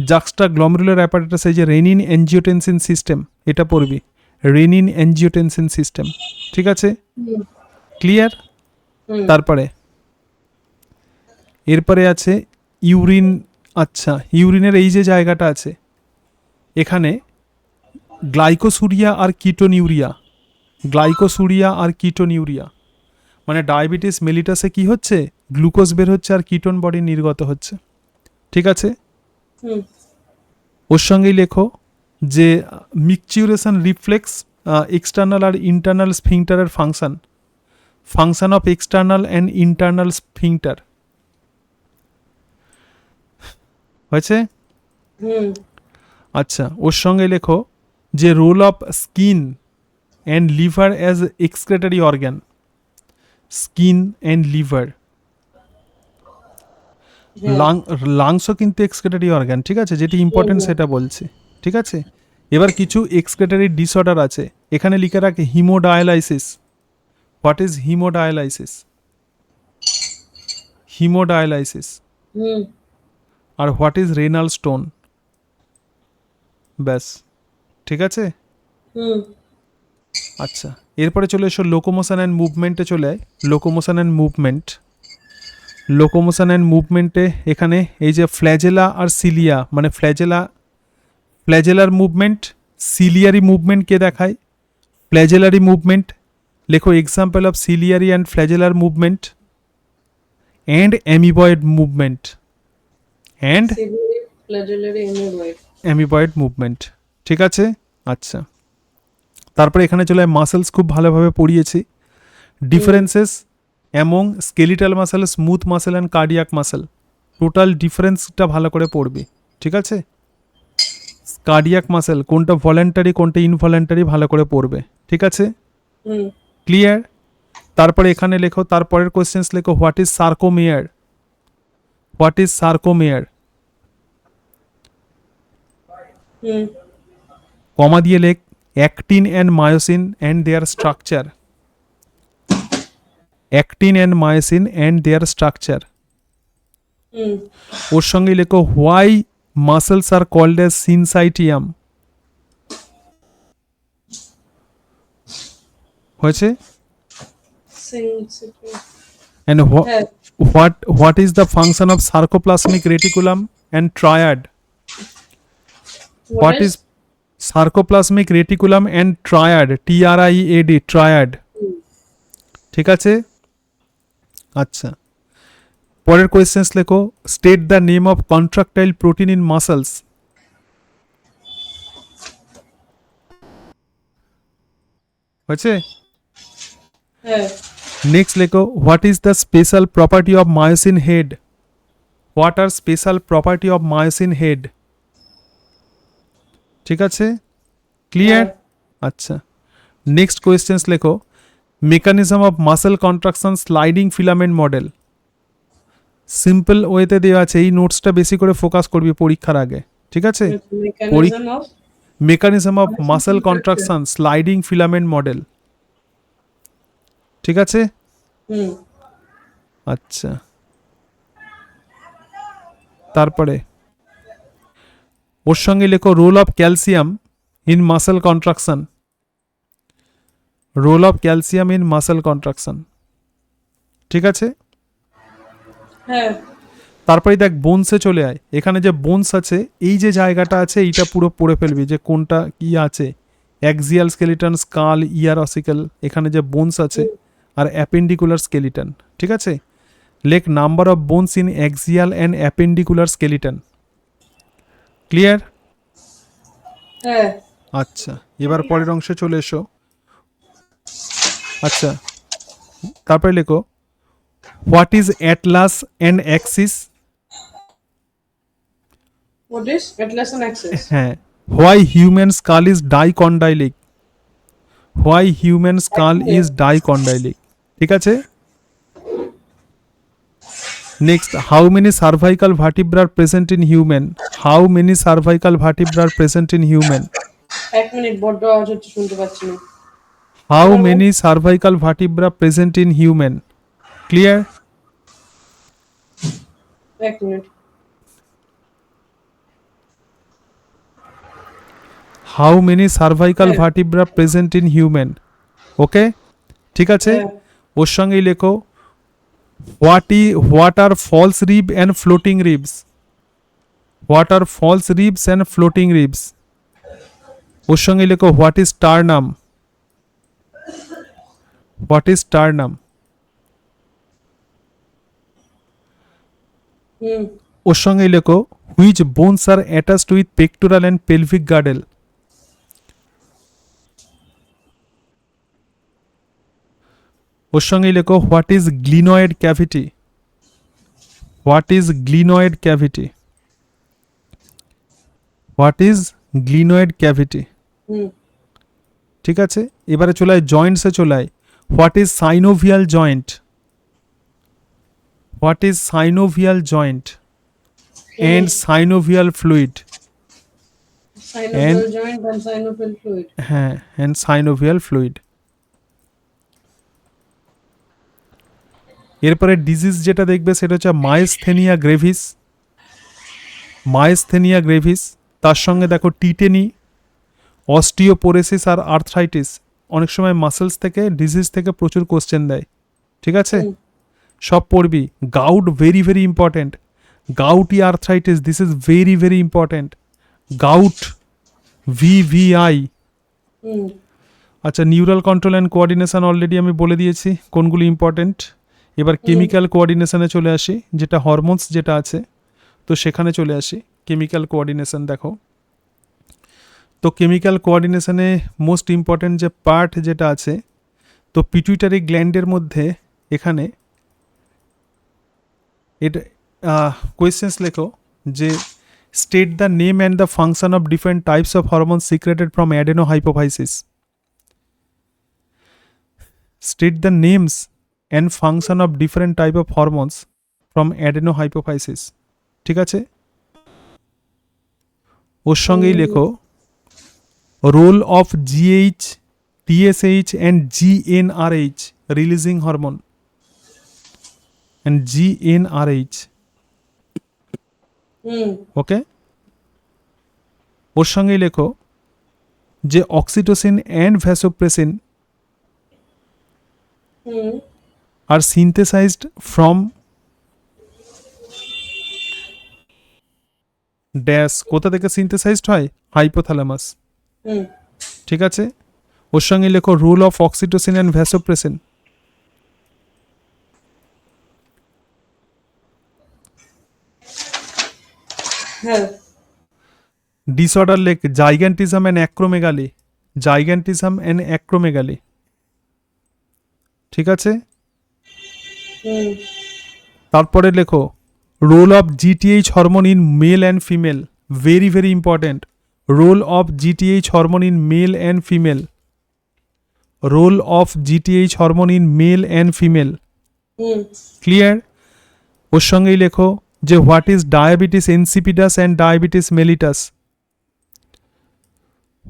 juxtaglomerular apparatus, এই যে রেনিন এনজিওটেনসিন সিস্টেম, এটা পড়বি, রেনিন এনজিওটেনসিন সিস্টেম, ঠিক আছে? হুম, ক্লিয়ার? হুম, তারপরে এরপরে আছে ইউরিন। আচ্ছা, ইউরিনের এই যে জায়গাটা আছে এখানে গ্লাইকোসুরিয়া আর কিটোনিউরিয়া, গ্লাইকোসুরিয়া আর কিটোনিউরিয়া, মানে ডায়াবেটিস মেলিটাসে কি হচ্ছে, গ্লুকোজ বের হচ্ছে আর কিটোন বডি নির্গত হচ্ছে, ঠিক আছে? হুম, ওর সঙ্গেই লেখো যে মিকচুরেশন রিফ্লেক্স, এক্সটার্নাল আর ইন্টারনাল স্ফিংটারের ফাংশন, function of external and internal sphincter, হয়েছে? হুম, আচ্ছা, ওর সঙ্গে লেখো যে role of skin and liver as excretory organ, skin and liver, হ্যাঁ, লাংসও কিন্তু এক্সক্রেটরি অর্গ্যান, ঠিক আছে? যেটি ইম্পর্টেন্ট সেটা বলছি, ঠিক আছে? এবার কিছু এক্সক্রেটরি ডিসঅর্ডার আছে, এখানে লিখে রাখে haemodialysis. What is haemodialysis? Haemodialysis. হুম, আর হোয়াট ইজ রেনাল স্টোন? ব্যাস, ঠিক আছে? হুম, আচ্ছা, এরপরে চলে এসো লোকোমোশন অ্যান্ড মুভমেন্টে চলে আয়। Locomotion and movement, locomotion and মুভমেন্টে এখানে এই যে ফ্ল্যাজেলা আর সিলিয়া, মানে ফ্ল্যাজেলার মুভমেন্ট, সিলিয়ারি মুভমেন্টকে দেখায়। ফ্ল্যাজেলারি মুভমেন্ট লেখো example of ciliary and flagellar movement and amoeboid movement, and ciliary flagellary amoeboid. Amoeboid movement, ঠিক আছে? আচ্ছা, তারপরে এখানে চলে মাসেলস, খুব ভালোভাবে পড়িয়েছি। Differences among skeletal muscle, smooth muscle and cardiac muscle, total ডিফারেন্সটা ভালো করে পড়বি, ঠিক আছে? কার্ডিয়াক মাসেল কোনটা ভলেন্টারি কোনটা ইনভলেন্টারি ভালো করে পড়বে, ঠিক আছে? হুম, ক্লিয়ার? তারপরে এখানে লেখো, তারপরের কোয়েশ্চেন্স লেখো what is sarcomere, what is sarcomere, হুম, কমা দিয়ে লেখ actin and myosin and their structure, actin and myosin and their structure. হুম, ওর সঙ্গে লেখো why muscles are called as syncytium, হয়েছে? sensitive. অ্যান্ড হ্যাঁ, what is the function of sarcoplasmic reticulum and triad, what is sarcoplasmic reticulum and triad, TRIAD, triad, হুম, ঠিক আছে? আচ্ছা, পরের কোয়েশ্চেন্স লেখো state the name of contractile protein in muscles, হয়েছে? হ্যাঁ, নেক্সট লেখো what is the special property of myosin head, what are special property of myosin head, ঠিক আছে? ক্লিয়ার? হ্যাঁ, আচ্ছা, নেক্সট কোয়েশ্চেন্স লেখো mechanism of muscle contraction sliding filament model. Simple ওয়েতে দেওয়া আছে, এই নোটসটা বেশি করে ফোকাস করবি পরীক্ষার আগে, ঠিক আছে? Mechanism of mechanism of muscle contraction sliding filament model, ঠিক আছে? হুম আচ্ছা, তারপরে ওর সঙ্গে লেখো role of calcium in muscle contraction, role of calcium in muscle contraction, ঠিক আছে? হ্যাঁ তারপরে দেখ বোনসে চলে আয়, এখানে যে বোনস আছে এই যে জায়গাটা আছে এইটা পুরো পড়ে ফেলবি যে কোনটা কি আছে। অ্যাক্সিয়াল স্কেলিটন, স্কাল, ইয়ার অসিকেল, এখানে যে বোনস আছে, আর অ্যাপেন্ডিকুলার স্কেলিটন, ঠিক আছে? লেখ number of bones in axial and appendicular skeleton. Clear? হ্যাঁ আচ্ছা, এবার পরের অংশে চলে এসো। আচ্ছা, তারপরে লেখো what is atlas and axis. What is atlas and axis? হ্যাঁ, why human skull is dicondylic, why human skull is dicondylic, ঠিক আছে? Next, how many cervical vertebra are present in human, how many cervical vertebra are present in human, এক মিনিট, বড্ড আওয়াজ হচ্ছে, শুনতে পাচ্ছি না। How many cervical vertebra present in human. Clear? এক মিনিট। হাউ মেনি সার্ভাইকাল হ্যাঁ। Vertebra present in human. ওকে, ঠিক আছে? হ্যাঁ। ওর সঙ্গেই লেখো what are false rib and floating ribs, what are false ribs and floating ribs. ওর সঙ্গে লেখো what is sternum, what is sternum. হুম ওর সঙ্গে লেখো which bones are attached with pectoral and pelvic girdle. ওর সঙ্গে লেখো what is glenoid cavity, what is glenoid cavity, what is glenoid cavity, হুম ঠিক আছে? এবারে চলে আয় জয়েন্টসে, চলে আয় what is synovial joint, what is synovial joint and synovial fluid, synovial joint and synovial fluid. হ্যাঁ, অ্যান্ড সাইনোভিয়াল ফ্লুইড। এরপরে ডিজিজ যেটা দেখবে সেটা হচ্ছে মাইস্থেনিয়া গ্রেভিস, মাইস্থেনিয়া গ্রেভিস। তার সঙ্গে দেখো টিটেনি, অস্টিওপোরেসিস আর আর্থ্রাইটিস। অনেক সময় মাসেলস থেকে ডিজিজ থেকে প্রচুর কোশ্চেন দেয়, ঠিক আছে? সব পড়বি। Gout very very important, gouty arthritis this is very very important, gout VVI. হুম আচ্ছা, neural control and coordination already আমি বলে দিয়েছি কোনগুলি ইম্পর্টেন্ট। এবার কেমিক্যাল কোঅর্ডিনেশনে চলে আসি, যেটা হরমোনস যেটা আছে, তো সেখানে চলে আসি। কেমিক্যাল কোঅর্ডিনেশন দেখো, তো কেমিক্যাল কোঅর্ডিনেশনে মোস্ট ইম্পর্টেন্ট যে পার্ট যেটা আছে, তো পিটুইটারি গ্ল্যান্ডের মধ্যে এখানে এটা কোয়েশ্চেন্স লেখো যে state the name and the function of different types of hormone secreted from adenohypophysis. State the names and function of different type of hormones from adenohypophysis, ঠিক আছে? ওর সঙ্গেই লেখো role of GH, TSH and GnRH releasing hormone and GnRH. Hmm okay, ওর সঙ্গেই লেখো যে oxytocin and vasopressin hmm are synthesized from dash. কোথা থেকে সিনথেসাইজড হয়? হাইপোথ্যালামাস, হুম ঠিক আছে? ওর সঙ্গে লেখো role of oxytocin and vasopressin. হ্যাঁ ডিসঅর্ডার লেখ gigantism and acromegaly, gigantism and acromegaly, ঠিক আছে? হুম তারপরে লেখো role of GTH hormone in male and female, very very important, role of GTH hormone in male and female. role of GTH hormone in male and female. Clear? ওর সঙ্গেই লেখো যে what is diabetes insipidus and diabetes mellitus.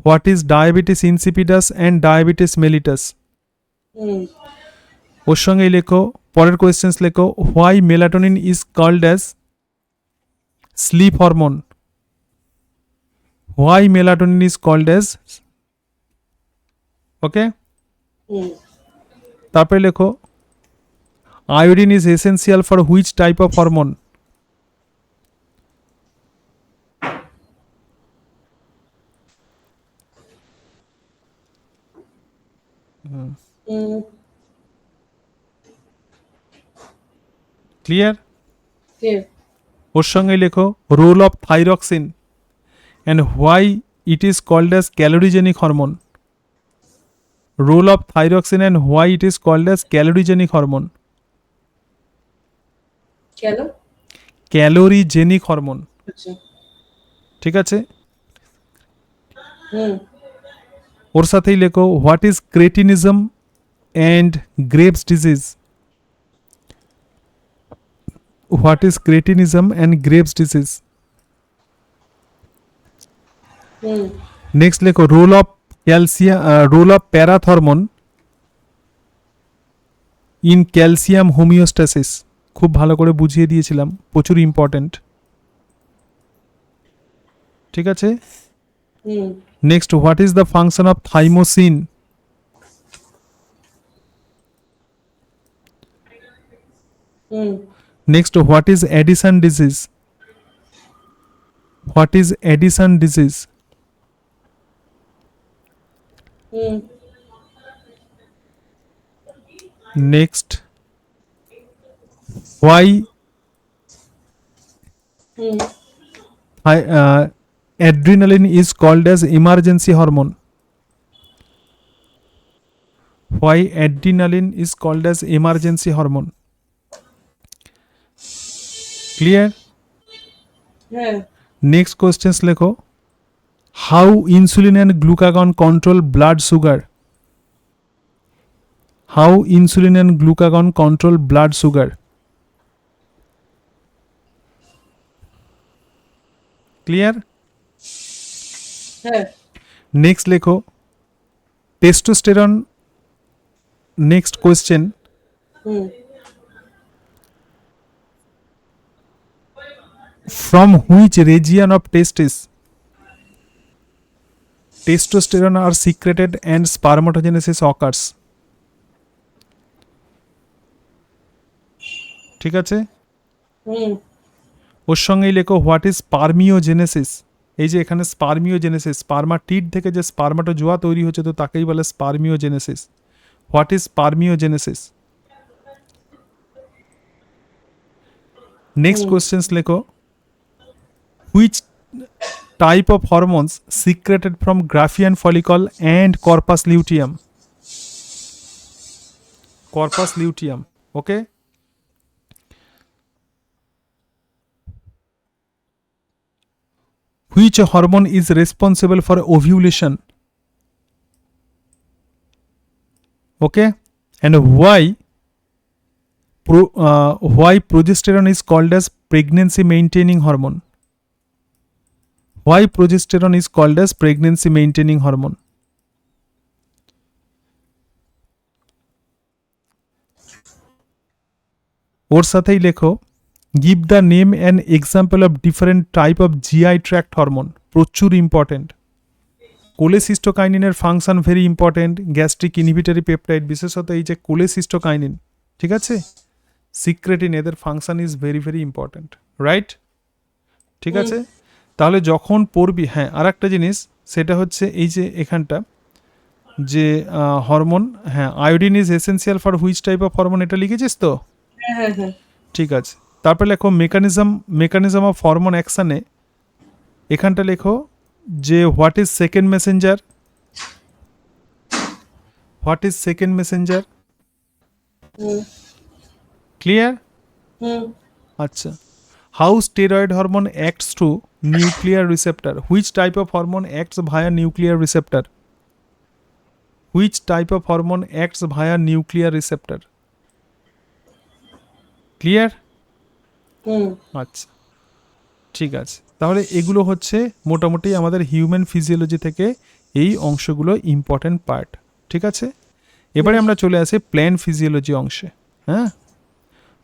What is diabetes insipidus and diabetes mellitus. ওর সঙ্গেই লেখো পরের questions লেখো why melatonin is called as sleep hormone. Why melatonin is called as, okay. তারপরে লেখো iodine is essential for which type of hormone. Clear? ওর সঙ্গে লেখো role of thyroxine and why it is called as calorigenic hormone. Role of thyroxine and why it is called as calorigenic hormone. Calorigenic hormone, ঠিক আছে। ওর সাথেই লেখো what is cretinism and Graves disease. What is cretinism and Graves disease. Next লেখো role of role of parathormone in calcium homeostasis. খুব ভালো করে বুঝিয়ে দিয়েছিলাম, প্রচুর ইম্পর্টেন্ট, ঠিক আছে। Next what is the function of thymosin. Next what is Addison disease. What is Addison disease. Next why adrenaline is called as emergency hormone. Why adrenaline is called as emergency hormone. Clear? Next questions lekho how insulin and glucagon control blood sugar. How insulin and glucagon control blood sugar. Clear? Next লেখো testosterone. Next question from which region of testis testosterone are secreted and spermatogenesis occurs. ঠিক আছে। ওর সঙ্গেই লেখো what is spermiogenesis. এই যে এখানে spermiogenesis, spermatid থেকে যে স্পার্মাটোজোয়া তৈরি হচ্ছে তো তাকেই বলে spermiogenesis. What is spermiogenesis. Next questions লেখো which type of hormones secreted from Graafian follicle and corpus luteum. Corpus luteum, okay. Which hormone is responsible for ovulation? Okay, and why progesterone is called as pregnancy maintaining hormone? Why progesterone is called as pregnancy maintaining hormone? ওর সাথেই লেখো give the name and example of different type of GI tract hormone. প্রচুর important. কোলেসিস্টোকাইনিনের function very important. Gastric inhibitory peptide, বিশেষত এই যে cholecystokinin, ঠিক আছে, সিক্রেটিন, এদের function is very very important, right? ঠিক আছে। তাহলে যখন পড়বি, হ্যাঁ আর একটা জিনিস সেটা হচ্ছে এই যে এখানটা যে হরমোন, হ্যাঁ iodine is essential for which type of hormone, এটা লিখেছিস তো? ঠিক আছে। তারপর লেখো মেকানিজম অফ হরমোন অ্যাকশানে এখানটা লেখো যে what is second messenger. What is second messenger. Clear? আচ্ছা। How steroid hormone acts through nuclear receptor. Which type of hormone acts via nuclear receptor. Which type of hormone acts via nuclear receptor? Clear? Hmm আচ্ছা, ঠিক আছে। তাহলে এগুলো হচ্ছে মোটামুটি আমাদের human physiology থেকে এই অংশগুলো ইম্পর্ট্যান্ট পার্ট। ঠিক আছে, এবারে আমরা চলে আসি প্ল্যান্ট ফিজিওলজি অংশে। হ্যাঁ,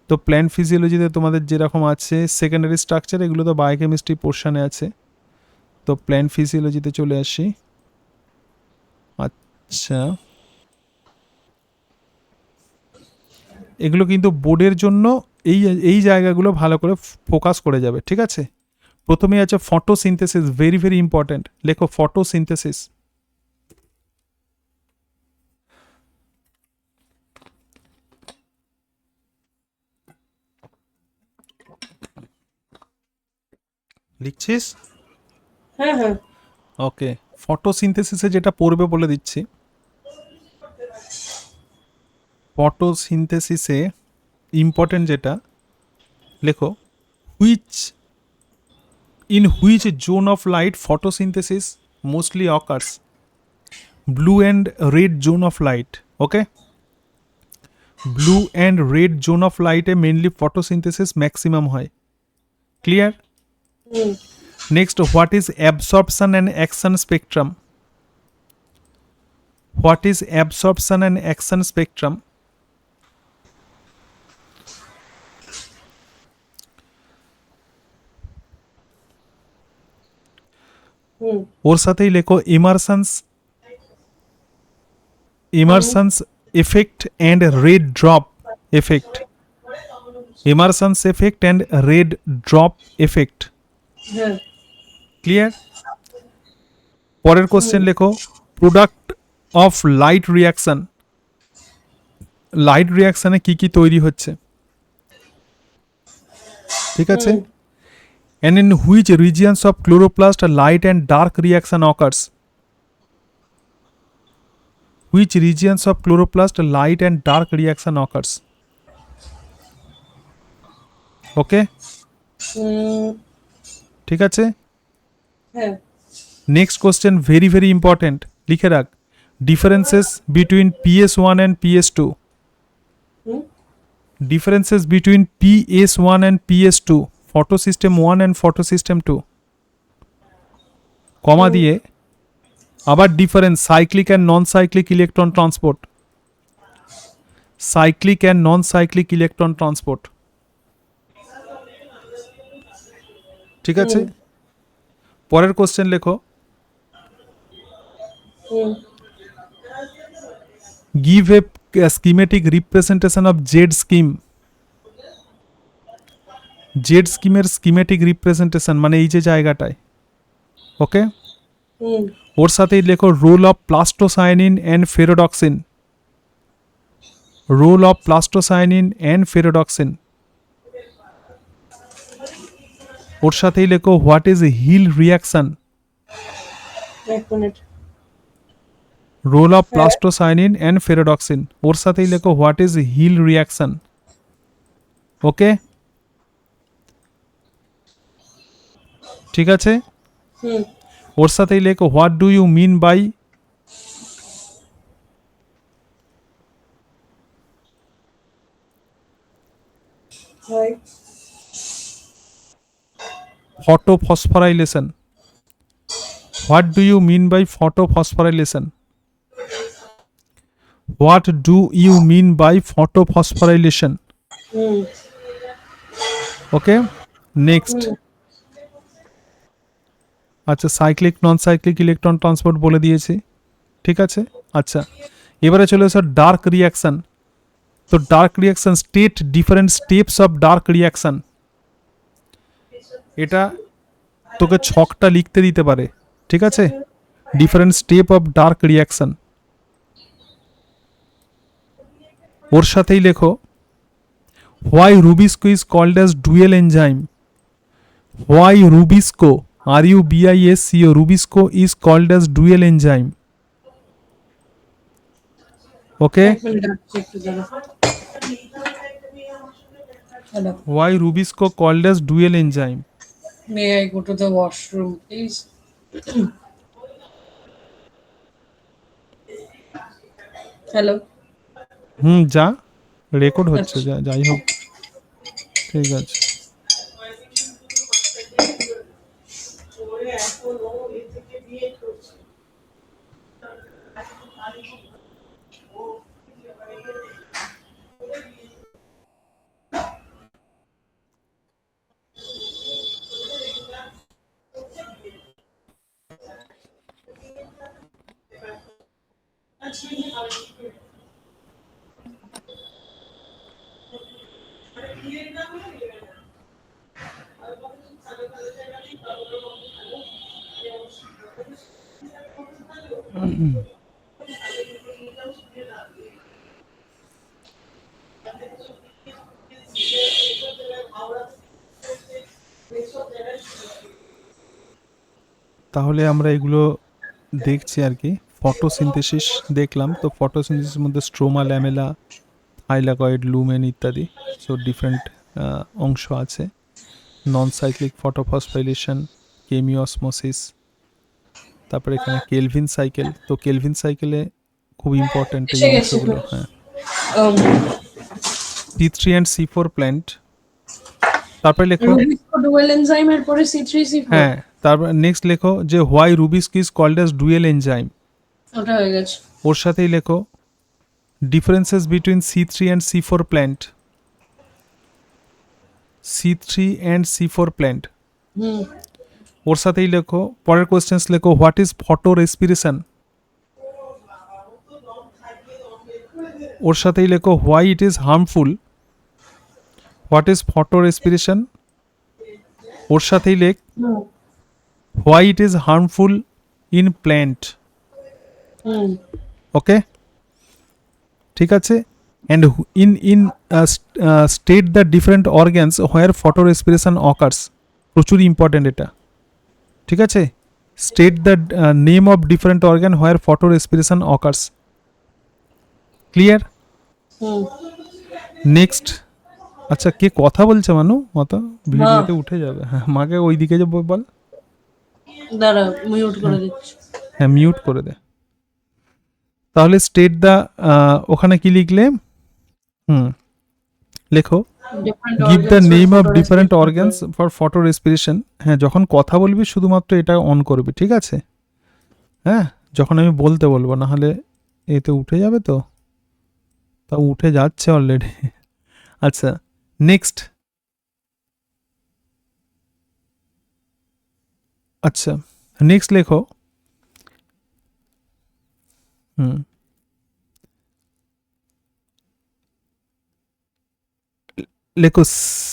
তো প্ল্যান্ট ফিজিওলজিতে তোমাদের যেরকম আছে সেকেন্ডারি স্ট্রাকচার, এগুলো তো বায়োকেমিস্ট্রি পোর্শনে আছে। তো প্ল্যান্ট ফিজিওলজিতে চলে আসি। আচ্ছা, এগুলো কিন্তু বোর্ডের জন্য এই এই জায়গাগুলো ভালো করে ফোকাস করে যাবে। ঠিক আছে, প্রথমে আছে ফটোসিনথেসিস, ভেরি ভেরি ইম্পর্ট্যান্ট। লেখো ফটোসিনথেসিস। লিখছিস? হ্যাঁ হ্যাঁ ওকে, ফটোসিনথেসিসে যেটা পড়বে বলে দিচ্ছি। ফটোসিনথেসিসে ইম্পর্টেন্ট যেটা, লেখো which in which zone of light photosynthesis mostly occurs? Blue and red zone of light. Okay, blue and red zone of লাইটে মেনলি ফটোসিনথেসিস ম্যাক্সিমাম হয়। Clear? Hmm next, what is absorption and action spectrum? What is absorption and action spectrum? Hmm ওর সাথেই লেখো Emerson's effect and red drop effect. Emerson's effect and red drop effect. হ্যাঁ clear? পরের question লেখো product of light reaction. Light রিয়াকশনে কি কি তৈরি হচ্ছে? ঠিক আছে, and in which regions of chloroplast light and dark reaction occurs? Which regions of chloroplast light and dark reaction occurs? ওকে, হুম ঠিক আছে। হ্যাঁ next question very very important, লিখে রাখ। Differences between PS1 and PS2। Hmm differences between PS1 and PS2, photosystem 1 and photosystem 2, comma দিয়ে আবার difference cyclic and non cyclic electron transport. Cyclic and non cyclic electron transport. ঠিক আছে, পরের question লেখো hmm give a schematic representation of Z scheme. Z স্কিমের schematic representation মানে এই যে জায়গাটায়। ওকে, হুম ওর সাথেই লেখো role of plastocyanin and ferredoxin. Role of plastocyanin and ferredoxin. ওর সাথেই লেখো হোয়াট ইজ হিল রিয়াকশন। এক মিনিট role of plastocyanin and ferredoxin. ওর সাথেই লেখো what is Hill reaction. Okay, ঠিক আছে। হুম ওর সাথেই লেখো what do you mean by হয় photophosphorylation? What do you mean by photophosphorylation? What do you mean by photophosphorylation? হুম Okay, next. আচ্ছা, cyclic non cyclic electron transport বলে দিয়েছি। ঠিক আছে, আচ্ছা এবারে চলে এসো ডার্ক রিয়াকশন। তো dark reaction, state different steps of dark reaction. এটা তোকে ছকটা লিখতে দিতে পারে। ঠিক আছে, different step of dark reaction. ওর সাথেই লেখো why RuBisCO is called as dual enzyme. Why RuBisCO, RUBISCO, RuBisCO is called as dual enzyme. Okay, এক মিনিট একটু দাঁড়া hello why Rubisco called as dual enzyme. May I go to the washroom please hello. যা record হচ্ছে, আচ্ছা। যাই হোক, ঠিক আছে। তাহলে আমরা এগুলো দেখছি আর কি। ফটোসিনথেসিস দেখলাম, তো ফটোসিনথেসিসের মধ্যে স্ট্রোমা, ল্যামেলা, থাইলাকয়েড, লুমেন ইত্যাদি, সো ডিফারেন্ট অংশ আছে। নন সাইক্লিক ফটোফসফাইলেশন, কেমিওসমোসিস, তারপরে এখানে কেলভিন সাইকেল। তো কেলভিন সাইকেলে খুব ইম্পর্ট্যান্ট এই এসে গেছে। অংশগুলো। হ্যাঁ, Um, C3 and C4 plant. তারপরে লেখো, রুবিস্কো ডুয়েল এনজাইমের পরে C3C4 হ্যাঁ, তারপর নেক্সট লেখো যে why RuBisCO is called as dual enzyme. ওটা হয়ে গেছে। ওর সাথেই লেখো differences between C3 and C4 plant. C3 and C4 plant. হুম। ওর সাথেই লেখো, পরের কোয়েশ্চেন্স লেখো, হোয়াট ইজ ফটো রেসপিরেশন। ওর সাথেই লেখো why it is harmful. What is photorespiration. ওর সাথেই লেখ হুম। Why it is harmful in plant. হুম। ওকে, ঠিক আছে। And in state the different organs where photo respiration occurs. প্রচুর ইম্পর্ট্যান্ট এটা, ঠিক আছে। State the name of different organ where photo respiration occurs. Clear? Hmm. Next. আচ্ছা, কে কথা বলছে মানু? মাতা ভিডিওতে উঠে যাবে। হ্যাঁ, মাকে ওই দিকে যে বল। দাঁড়া, মিউট করে দিচ্ছি। হ্যাঁ, মিউট করে দে। তাহলে স্টেট দ্য, ওখানে কি লিখলে? লেখো give the name of different organs for photo respiration. হ্যাঁ, যখন কথা বলবি শুধুমাত্র এটা অন করবি, ঠিক আছে? হ্যাঁ, যখন আমি বলতে বলবো, না হলে এতে উঠে যাবে তো। তা উঠে যাচ্ছে অলরেডি। আচ্ছা, নেক্সট। আচ্ছা, নেক্সট লেখো। লেখো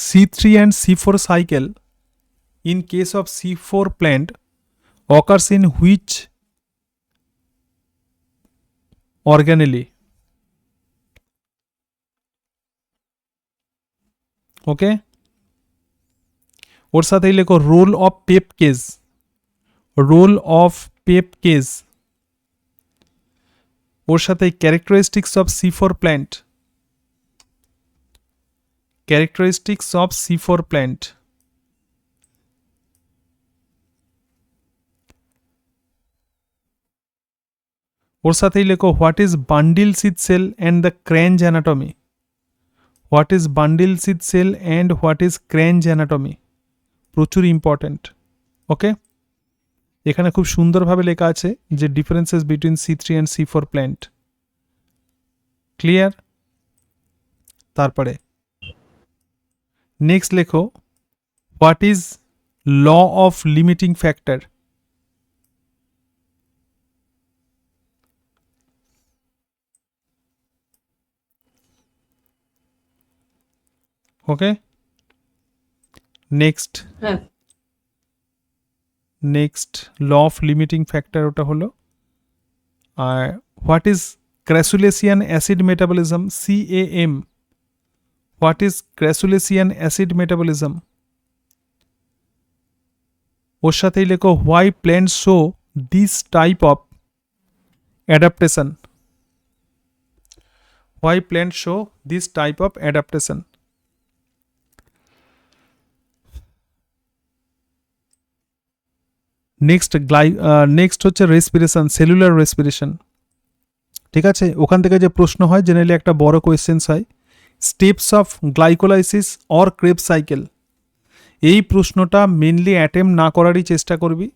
C3 and C4 cycle in case of C4 plant occurs in which organelle? ওকে, ওর সাথেই লেখো role of PEPcase. Role of PEPcase. ওর সাথে characteristics of C4 plant. Characteristics of C4 plant. ওর সাথেই লেখো what is bundle sheath cell and the Kranz anatomy. What is bundle sheath cell and what is Kranz anatomy. প্রচুর important. ওকে, এখানে খুব সুন্দরভাবে লেখা আছে যে differences between C3 and C4 plant. Clear? তারপরে নেক্সট লেখো what is law of limiting factor. Okay, next. হ্যাঁ। Next law of limiting factor ওটা হলো। আর what is crassulacean acid metabolism, CAM। What is crassulacean acid metabolism. ওর সাথেই লেখো why plant show this type of adaptation. Why plant show this type of adaptation. Next next হচ্ছে respiration, cellular respiration. ঠিক আছে, ওখান থেকে যে প্রশ্ন হয় জেনারেলি একটা বড় কোয়েশ্চেন্স হয়, steps of glycolysis or Krebs cycle. এই প্রশ্নটা মেনলি অ্যাটেম্প না করারই চেষ্টা করবি,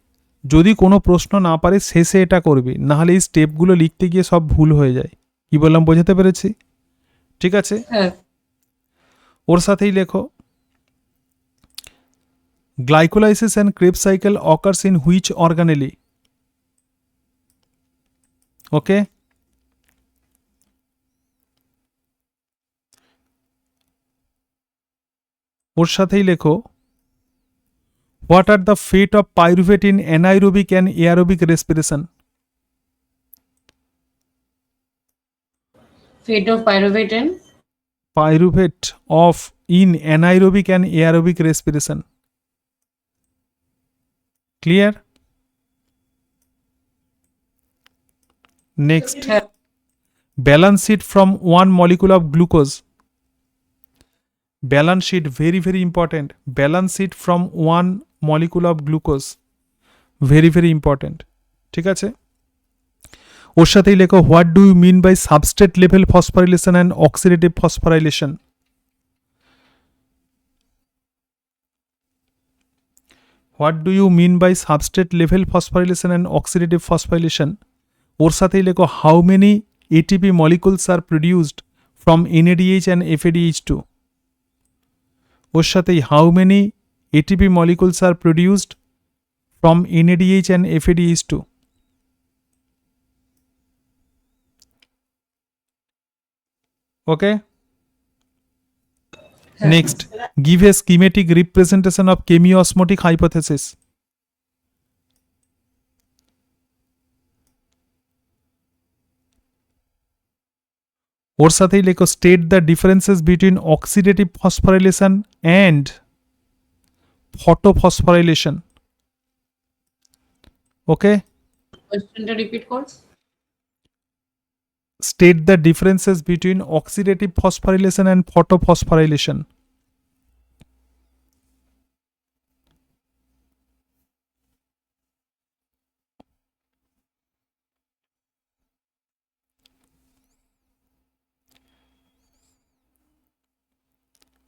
যদি কোনো প্রশ্ন না পারিস শেষে এটা করবি, নাহলে এই স্টেপগুলো লিখতে গিয়ে সব ভুল হয়ে যায়। কি বললাম বোঝাতে পেরেছি? ঠিক আছে, হ্যাঁ ওর সাথেই লেখো, glycolysis and Krebs cycle occurs in which organelle. Okay, ওর সাথেই লেখো, what are the fate of pyruvate in anaerobic and aerobic respiration. Fate of pyruvate and pyruvate of in anaerobic and aerobic respiration. Clear? Next, হ্যাঁ balance sheet from one molecule of glucose. Balance sheet, very very important. Balance sheet from one molecule of glucose, very very important. ঠিক আছে, ওর সাথেই লেখো, what do you mean by substrate level phosphorylation and oxidative phosphorylation. What do you mean by substrate level phosphorylation and oxidative phosphorylation. ওর সাথেই লেখো, how many ATP molecules are produced from NADH and FADH2. ওর সাথেই, how many ATP molecules are produced from NADH and FADH2. Okay. Next, give a schematic representation of chemiosmotic hypothesis. ওর সাথেই লেখো, state the differences between oxidative phosphorylation and photophosphorylation. Okay, কোয়েশ্চেনটা repeat কর। State the differences between oxidative phosphorylation and photophosphorylation.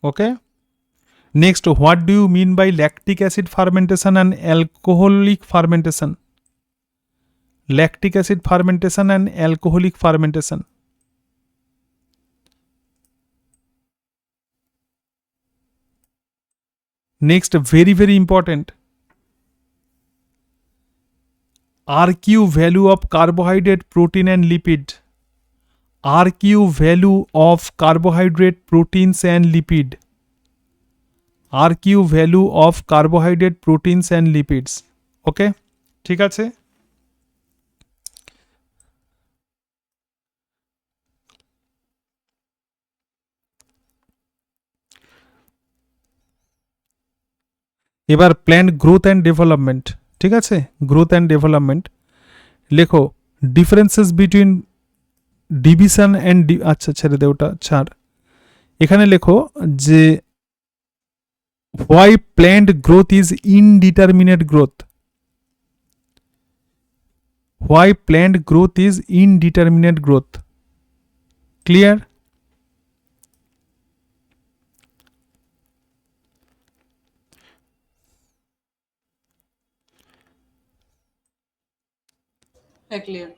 Okay. Next, what do you mean by lactic acid fermentation and alcoholic fermentation? Lactic acid fermentation and alcoholic fermentation. Next, very very important, RQ value of carbohydrate, protein and lipid. RQ value of carbohydrate, proteins and lipid. RQ value of carbohydrate, proteins and lipids. Okay, ঠিক আছে। এবার plant growth and development. ঠিক আছে, growth and development লেখো, differences between division and, আচ্ছা ছেড়ে দে ওটা, ছাড়। এখানে লেখো যে why plant growth is indeterminate growth. Why plant growth is indeterminate growth. Clear? হ্যাঁ ক্লিয়ার।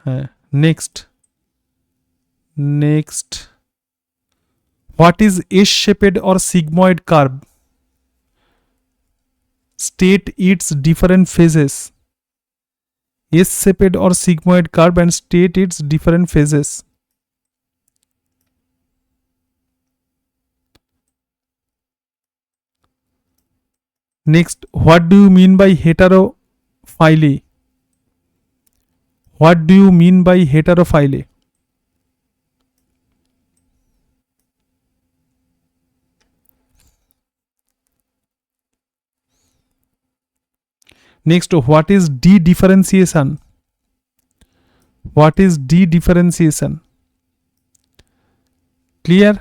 হ্যাঁ, next, what is S-shaped or sigmoid curve? State its different phases. S-shaped or sigmoid curve and state its different phases. Next, what do you mean by heterophily? What do you mean by heterophily? Next, what is de-differentiation? What is de-differentiation? Clear?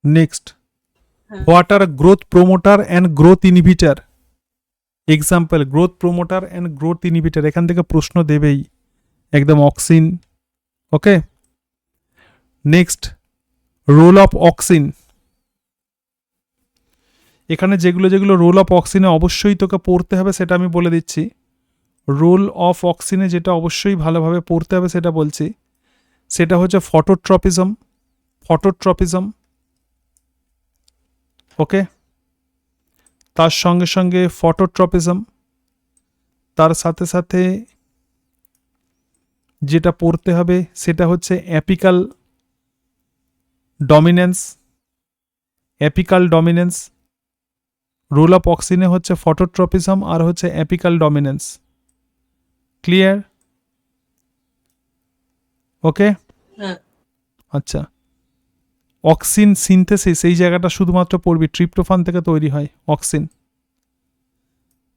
Next, what are growth promoter and growth inhibitor? Example growth promoter and growth inhibitor, এখান থেকে প্রশ্ন দেবেই একদম auxin. Okay, next role of auxin. এখানে যেগুলো যেগুলো role of অক্সিনে অবশ্যই তোকে পড়তে হবে সেটা আমি বলে দিচ্ছি। রোল অফ অক্সিনে যেটা অবশ্যই ভালোভাবে পড়তে হবে সেটা বলছি, সেটা হচ্ছে ফটোট্রপিজম। ফটোট্রপিজম, ওকে, তার সঙ্গে সঙ্গে ফটোট্রপিজম, তার সাথে সাথে যেটা পড়তে হবে সেটা হচ্ছে অ্যাপিকাল ডমিনেন্স। অ্যাপিকাল ডমিনেন্স, রোল অফ অক্সিনে হচ্ছে ফটোট্রপিজম আর হচ্ছে অ্যাপিকাল ডমিনেন্স। ক্লিয়ার? ওকে, হ্যাঁ আচ্ছা। অক্সিন সিনথেসিস, এই জায়গাটা শুধুমাত্র পড়বি, ট্রিপ্টোফান থেকে তৈরি হয় অক্সিন।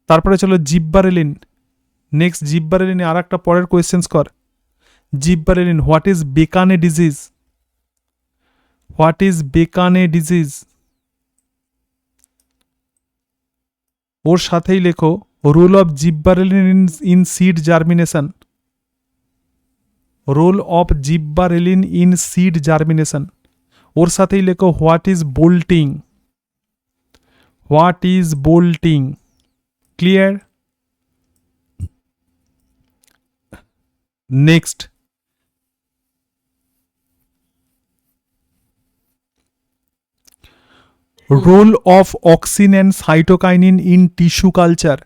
তারপরে চলো জিব্বারেলিন। নেক্সট জিব্বারেলিনে আর একটা পরের কোয়েশ্চেন্স কর। Gibberellin, what is bakanae disease? What is bakanae disease? ওর সাথেই লেখো role of gibberellin in seed germination. Role of gibberellin in seed germination. ওর সাথেই লেখো what is bolting. What is bolting. Clear? Next role of auxin and cytokinin in tissue culture.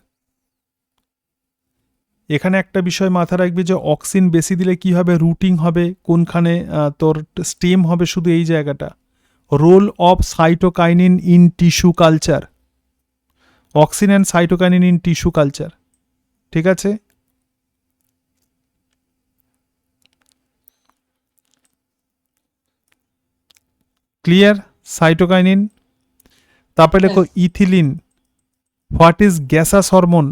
এখানে একটা বিষয় মাথা রাখবি যে অক্সিন বেশি দিলে কি হবে, রুটিং হবে, কোনখানে তোর স্টেম হবে, শুধু এই জায়গাটা। Role of cytokinin in tissue culture. Auxin and cytokinin in tissue culture, ঠিক আছে? ক্লিয়ার? সাইটোকাইনিন। তারপরে লেখো ethylene, what is gaseous hormone?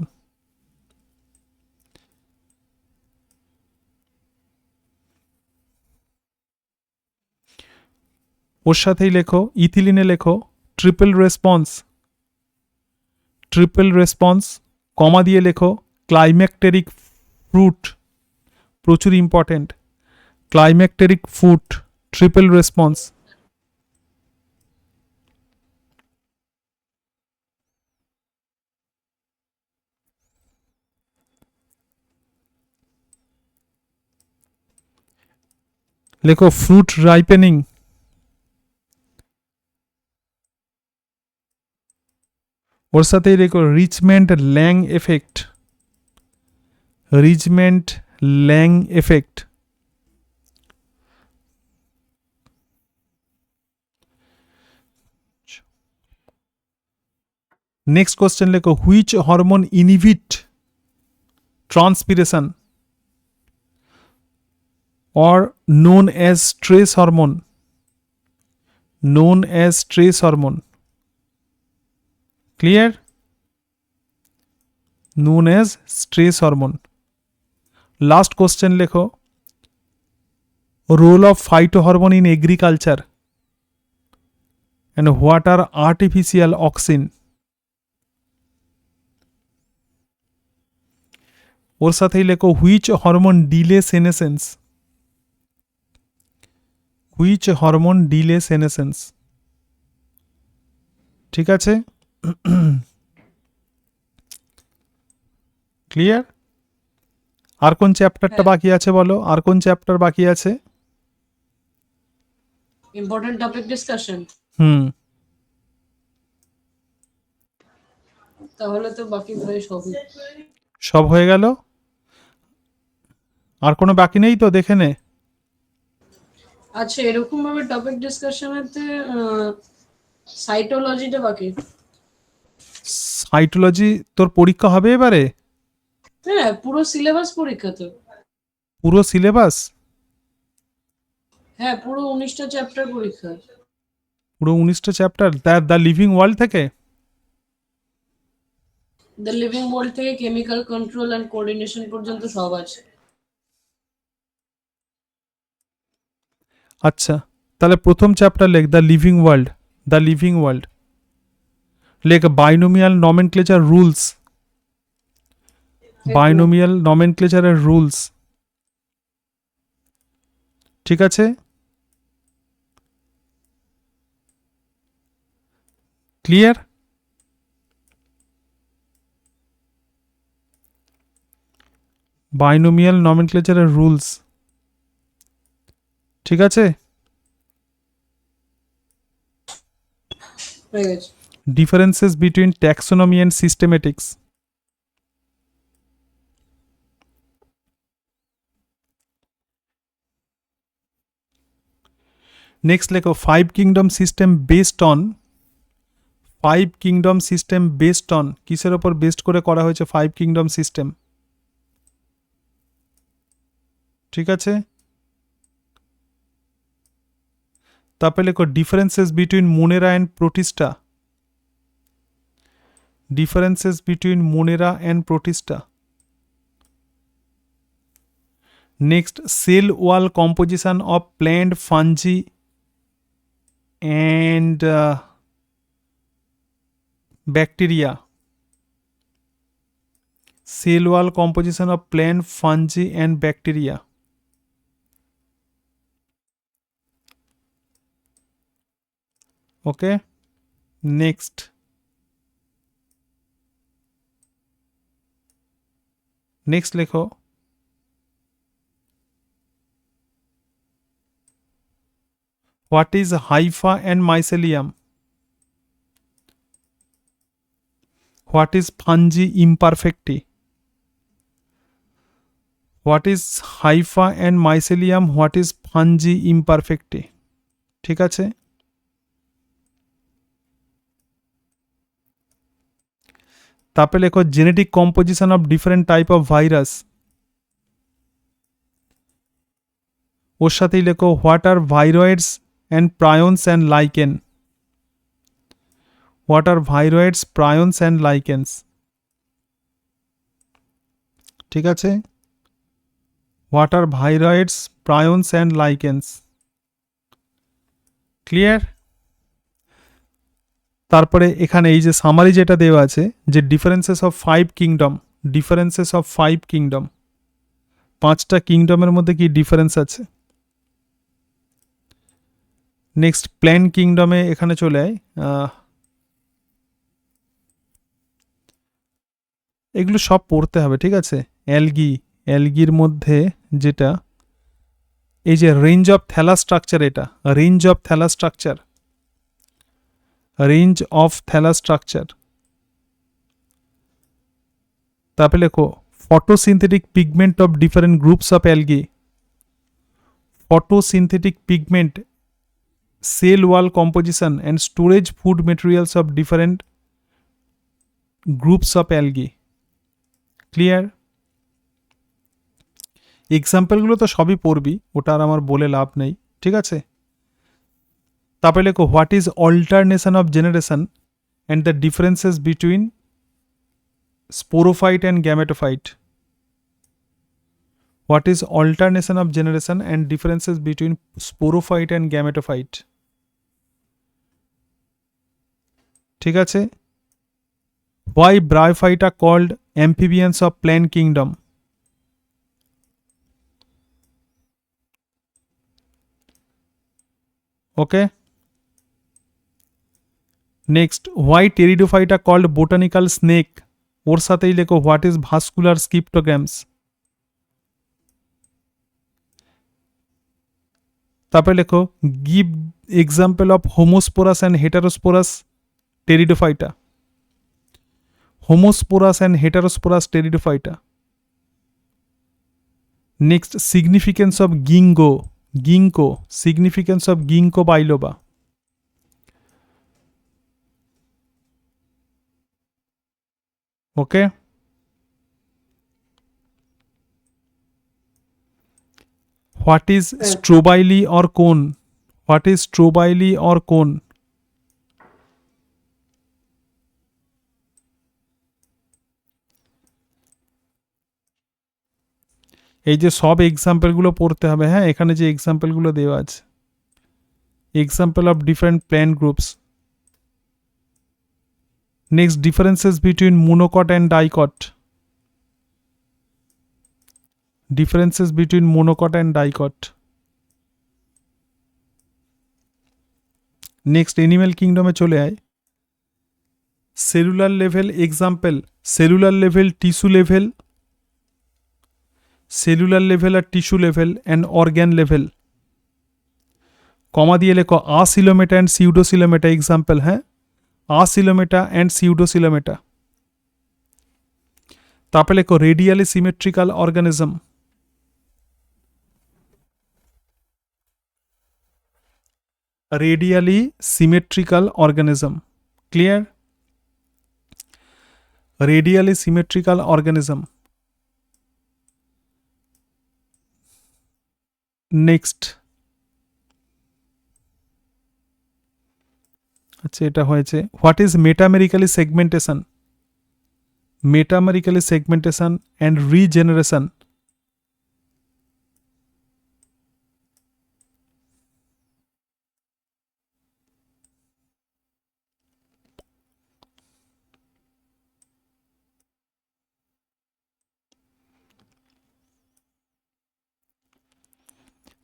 ওর সাথেই লেখো ইথিলিনে লেখো triple response. Triple response, comma দিয়ে লেখো ক্লাইম্যাকটেরিক ফ্রুট। প্রচুর important, climacteric fruit, triple response. লেখো ফ্রুট রাইপেনিং। ওর সাথেই লেখো Richmond Lang effect. Richmond Lang effect. Next question লেখো which hormone inhibit transpiration or known as stress hormone, known as stress hormone. Clear? known as stress hormone. Last question লেখো role of phytohormone in agriculture and what are artificial auxin? ওর সাথেই লেখো which hormone delay senescence, which hormone delay senescence. ঠিক আছে? Clear? আর কোন চ্যাপ্টারটা বাকি আছে বলো, আর কোন চ্যাপ্টার বাকি আছে? Important topic discussion. তাহলে তো বাকি প্রায় সবই সব হয়ে গেল? আর কোনো বাকি নেই তো? দেখে নে। আচ্ছা, এরকম ভাবে টপিক ডিসকাশনেতে সাইটোলজিটা বাকি। সাইটোলজি তোর পরীক্ষা হবে এবারে? হ্যাঁ, পুরো সিলেবাস পরীক্ষা তো। পুরো সিলেবাস? হ্যাঁ, পুরো 19টা চ্যাপ্টার পরীক্ষা। পুরো 19টা চ্যাপ্টার দ্য লিভিং ওয়ার্ল্ড থেকে? দ্য লিভিং ওয়ার্ল্ড থেকে কেমিক্যাল কন্ট্রোল অ্যান্ড কোঅর্ডিনেশন পর্যন্ত সব আছে। আচ্ছা, তাহলে প্রথম চ্যাপ্টার লেখ the living world. The living world লেখ বাইনোমিয়াল নমেনক্লেচার রুলস। বাইনোমিয়াল নমেনক্লেচারের রুলস, ঠিক আছে? ক্লিয়ার? বাইনোমিয়াল নমেনক্লেচারের রুলস, ঠিক আছে? হয়ে গেছে। Differences between taxonomy and systematics. Next লেখো five kingdom system based on কিসের উপর বেসড করে করা হয়েছে ফাইভ কিংডম সিস্টেম, ঠিক আছে? তারপরে লেখো differences between Monera and Protista, differences between Monera and Protista. Next, cell wall composition of plant, fungi and bacteria. Cell wall composition of plant, fungi and bacteria. Okay. Next. Next লেখো what is hypha and mycelium, what is fungi imperfecti, what is hypha and mycelium, what is fungi imperfecti, ঠিক আছে? তারপরে লেখো genetic composition of different type of virus, ওর সাথেই লেখো what are viroids and prions and lichen, what are viroids, prions and lichens, ঠিক আছে? What are viroids, prions and lichens, clear? তারপরে এখানে এই যে সামারি যেটা দেওয়া আছে যে ডিফারেন্সেস অফ ফাইভ কিংডম, পাঁচটা কিংডমের মধ্যে কি ডিফারেন্স আছে। নেক্সট প্ল্যান কিংডমে এখানে চলে আয়, এগুলো সব পড়তে হবে, ঠিক আছে? অ্যালগির মধ্যে যেটা এই যে রেঞ্জ অফ থ্যালাস স্ট্রাকচার, এটা রেঞ্জ অফ থ্যালাস স্ট্রাকচার, তারপরে লেখো photosynthetic pigment of different groups of algae, photosynthetic pigment, cell wall composition and storage food materials of different groups of algae. Clear? এক্সাম্পলগুলো তো সবই পড়বি, ওটা আর আমার বলে লাভ নেই, ঠিক আছে? তারপরে লেখো what is alternation of generation and the differences between sporophyte and gametophyte, what is alternation of generation and differences between sporophyte and gametophyte, ঠিক আছে? why bryophyte are called amphibians of plant kingdom, okay? next, why pteridophyte are called botanical snake, ওর সাথেই লেখো what is vascular scyptograms, তারপরে লেখো give example of homosporous and heterosporous Pteridophyta, homosporous and heterosporous Pteridophyta. Next significance of Ginkgo, significance of Ginkgo biloba, okay? What is strobili or cone? What is strobili or cone? এই যে সব এক্সাম্পলগুলো পড়তে হবে, হ্যাঁ? এখানে যে এক্সাম্পলগুলো দেওয়া আছে, example of different plant groups. Next differences between monocot and dicot, differences between monocot and dicot. Next animal কিংডমে চলে আয়। Cellular level example, cellular level, tissue level, cellular level আর tissue level and organ level. Comma দিয়ে লেখো আসিলোমেটা and সিউডোসিলোমেটা example, হ্যাঁ, আসিলোমেটা and pseudocoelomata. তারপরে লেখো radially symmetrical organism, radially symmetrical organism. Clear? Radially symmetrical organism. Next, আচ্ছা এটা হয়েছে। What is metamerically segmentation? Metamerically segmentation and regeneration.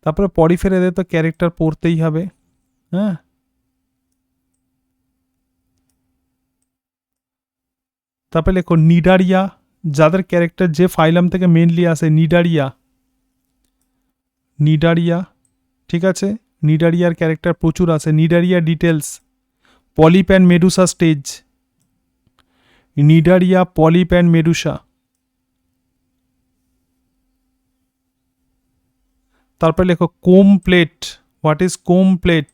তারপরে পরিফেরাদের তো ক্যারেক্টার পড়তেই হবে, হ্যাঁ। তারপরে লেখো নিডারিয়া, যাদের ক্যারেক্টার যে ফাইলাম থেকে মেনলি আসে, নিডারিয়া, নিডারিয়া, ঠিক আছে। নিডারিয়ার ক্যারেক্টার প্রচুর আছে। Cnidaria details, polyp and medusa stage, Cnidaria, polyp and medusa. তারপরে লেখো comb plate, what is comb plate?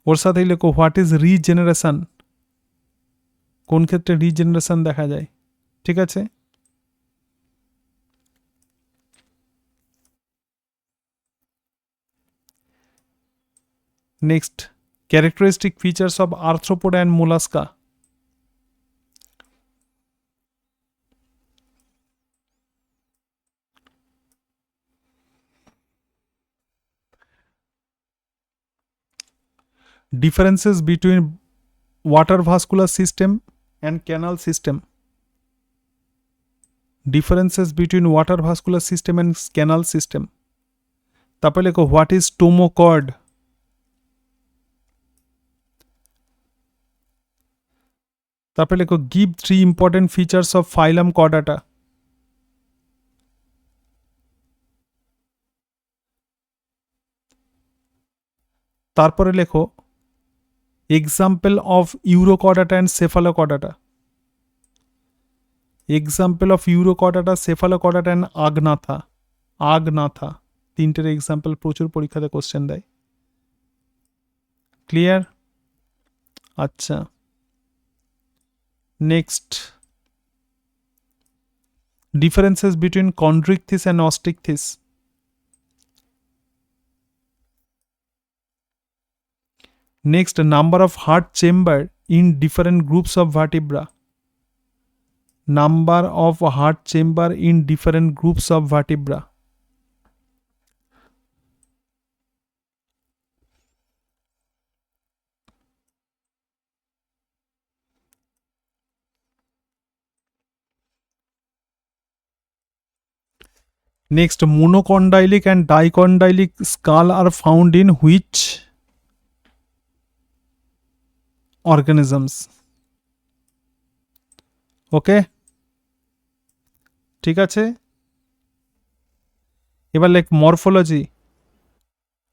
ওর সাথেই লেখো হোয়াট ইজ রিজেনারেশন, কোন ক্ষেত্রে রিজেনারেশন দেখা যায়, ঠিক আছে। Next, characteristic features of arthropoda and mollusca. Differences between water vascular system and canal system. Differences between water vascular system and canal system. তারপরে লেখো হোয়াট ইজ স্টোমোকর্ড। তারপরে লেখো give 3 important features of phylum Chordata. তারপরে লেখো example of Urochordata and Cephalochordata. Example of Urochordata, Cephalochordata and Agnatha. Agnatha তিনটের example প্রচুর পরীক্ষাতে question দেয়। ক্লিয়ার? আচ্ছা, next, differences between Chondrichthyes and Osteichthyes. Next, number of heart chamber in different groups of vertebra. Number of heart chamber in different groups of vertebra. Next, monocondylic and dicondylic skull are found in which organisms? Okay, ঠিক আছে। এবার লেখ morphology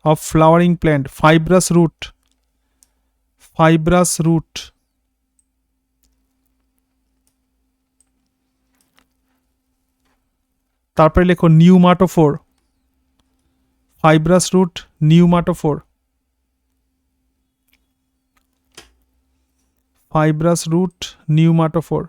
of flowering plant. Fibrous root, fibrous root. তারপরে লেখো pneumatophore, fibrous root, pneumatophore, fibrous root, pneumatophore.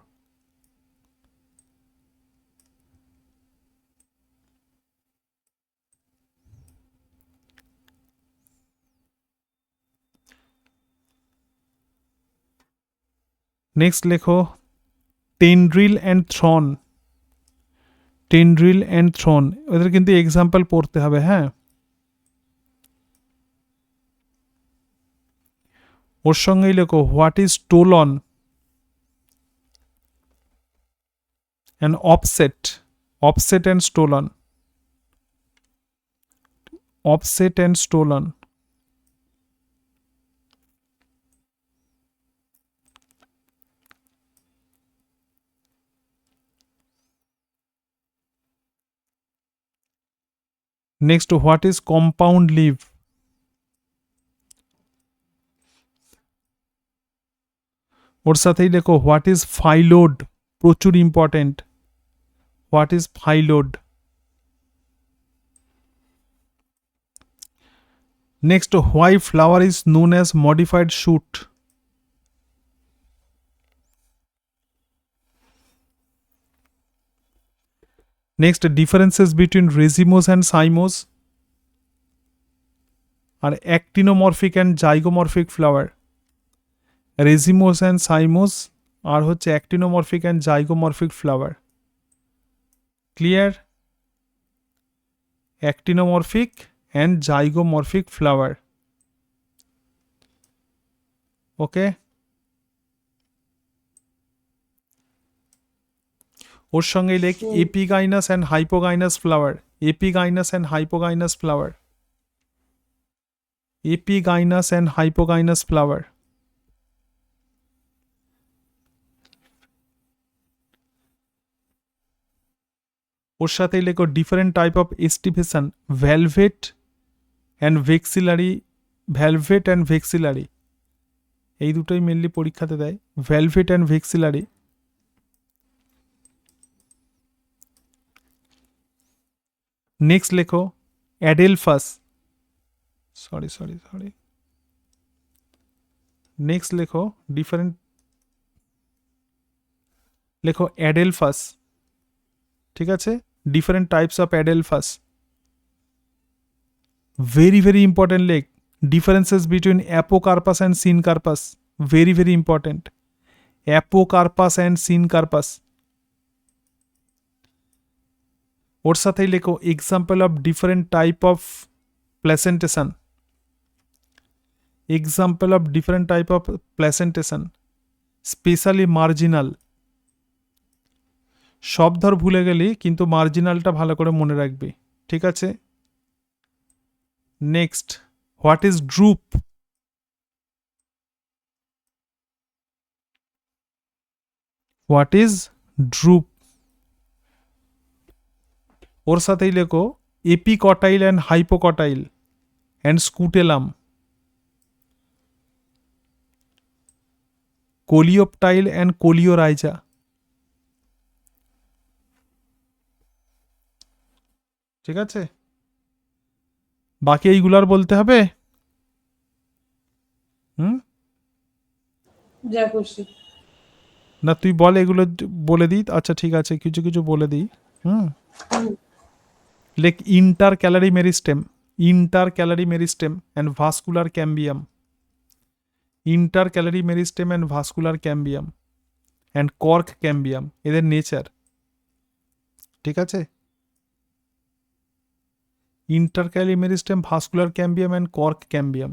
Next লেখো tendril and thorn, tendril and thorn, ওদের কিন্তু example পড়তে হবে, হ্যাঁ। ওর সঙ্গেই লেখো what is stolon, and offset and stolen. Offset and stolen. Next, what is compound leaf? ওর সাথেই লেখো হোয়াট ইজ ফাইলোড, প্রচুর important. What is phyllode? Next, why flower is known as modified shoot? Next, differences between racemose and cymose আর actinomorphic and zygomorphic flower. Racemose and cymose আর হচ্ছে actinomorphic and zygomorphic flower. Clear? Actinomorphic and zygomorphic flower. Okay, ওর সঙ্গে লেখ epigynous and hypogynous flower. Epigynous and hypogynous flower. Epigynous and hypogynous flower. ওর সাথেই লেখো different type of aestivation, velvet and ভেক্সিলারি। Velvet and ভেক্সিলারি, এই দুটোই মেনলি পরীক্ষাতে দেয়, ভ্যালভেট অ্যান্ড ভেক্সিলারি। নেক্সট লেখো অ্যাডেলফাস। সরি। নেক্সট লেখো ডিফারেন্ট, লেখো অ্যাডেলফাস। ঠিক আছে, different types of adelphous. Very very important লেখ differences between apocarpous and syncarpous. Very very important, apocarpous and syncarpous. ওর সাথেই লেখো example of different type of placentation. Example of different type of placentation, specially marginal. সব ধর ভুলে গেলি, কিন্তু মার্জিনালটা ভালো করে মনে রাখবি। ঠিক আছে। Next, what is drupe? What is drupe? ওর সাথেই লেখো epicotyl and hypocotyl and scutellum. Coleoptile and coleorhiza. ঠিক আছে, বাকি এইগুলার বলতে হবে। যা করছি না তুই বল, এগুলো বলে দিই। আচ্ছা ঠিক আছে, কিছু কিছু বলে দিই। লেখ intercalary meristem, intercalary meristem and vascular cambium. Intercalary meristem and vascular cambium and cork cambium, এদের নেচার। ঠিক আছে, intercalary meristem, vascular cambium and cork cambium.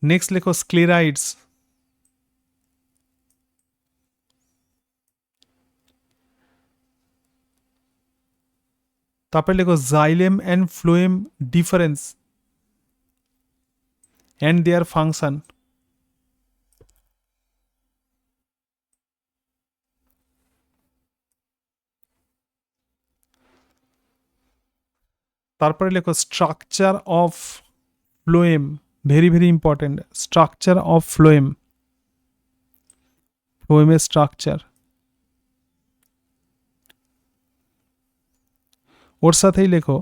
Next লেখো স্ক্লেরাইডস। তারপরে লেখো xylem and phloem difference and their function. তারপরে লেখো structure of phloem, very very important. Structure of phloem, ফ্লোয়েমের structure. ওর সাথেই লেখো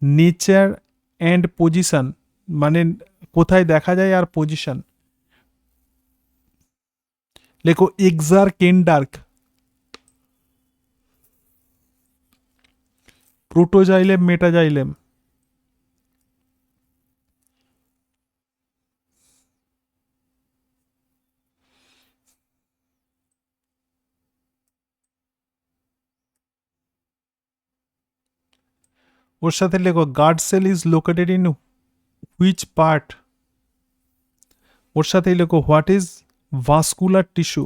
নেচার অ্যান্ড পজিশন, মানে কোথায় দেখা যায় আর পজিশন। লেখো এক্সারকেন্ডার্ক, প্রোটোজাইলেম, মেটাজাইলেম। ওর সাথে লেখো guard cell is located in which part. ওর সাথেই লেখো হোয়াট ইজ ভাস্কুলার টিস্যু।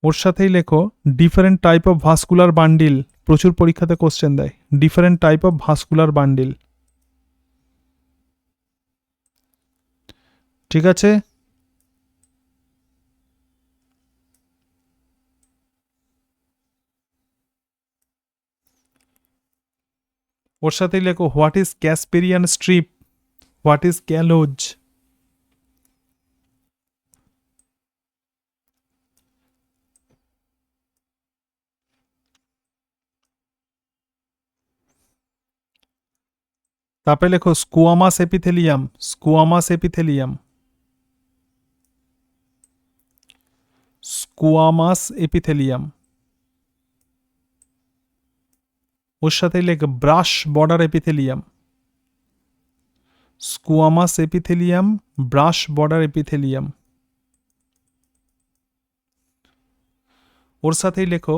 ওর সাথেই লেখো different type of vascular bundle, প্রচুর পরীক্ষাতে কোশ্চেন দেয়, different type of vascular bundle. ঠিক আছে, ওর সাথেই লেখো what is casparian strip, what is callose. তারপরে লেখো squamous epithelium, squamous epithelium, squamous epithelium. ওর সাথেই লেখো brush border epithelium, squamous epithelium, brush border epithelium. ওর সাথেই লেখো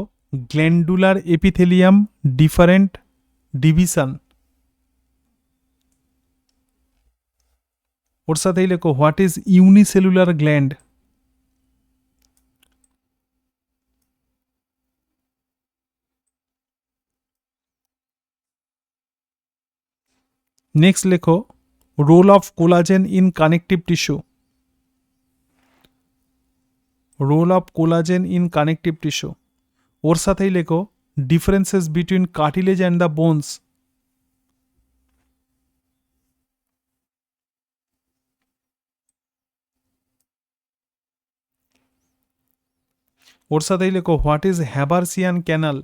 গ্ল্যান্ডুলার এপিথেলিয়াম ডিফারেন্ট ডিভিশন। ওর সাথেই লেখো what is unicellular gland. Next লেখো role of collagen in connective tissue, role of collagen in connective tissue. ওর সাথেই লেখো differences between cartilage and the bones. ওর সাথেই লেখো what is haversian canal.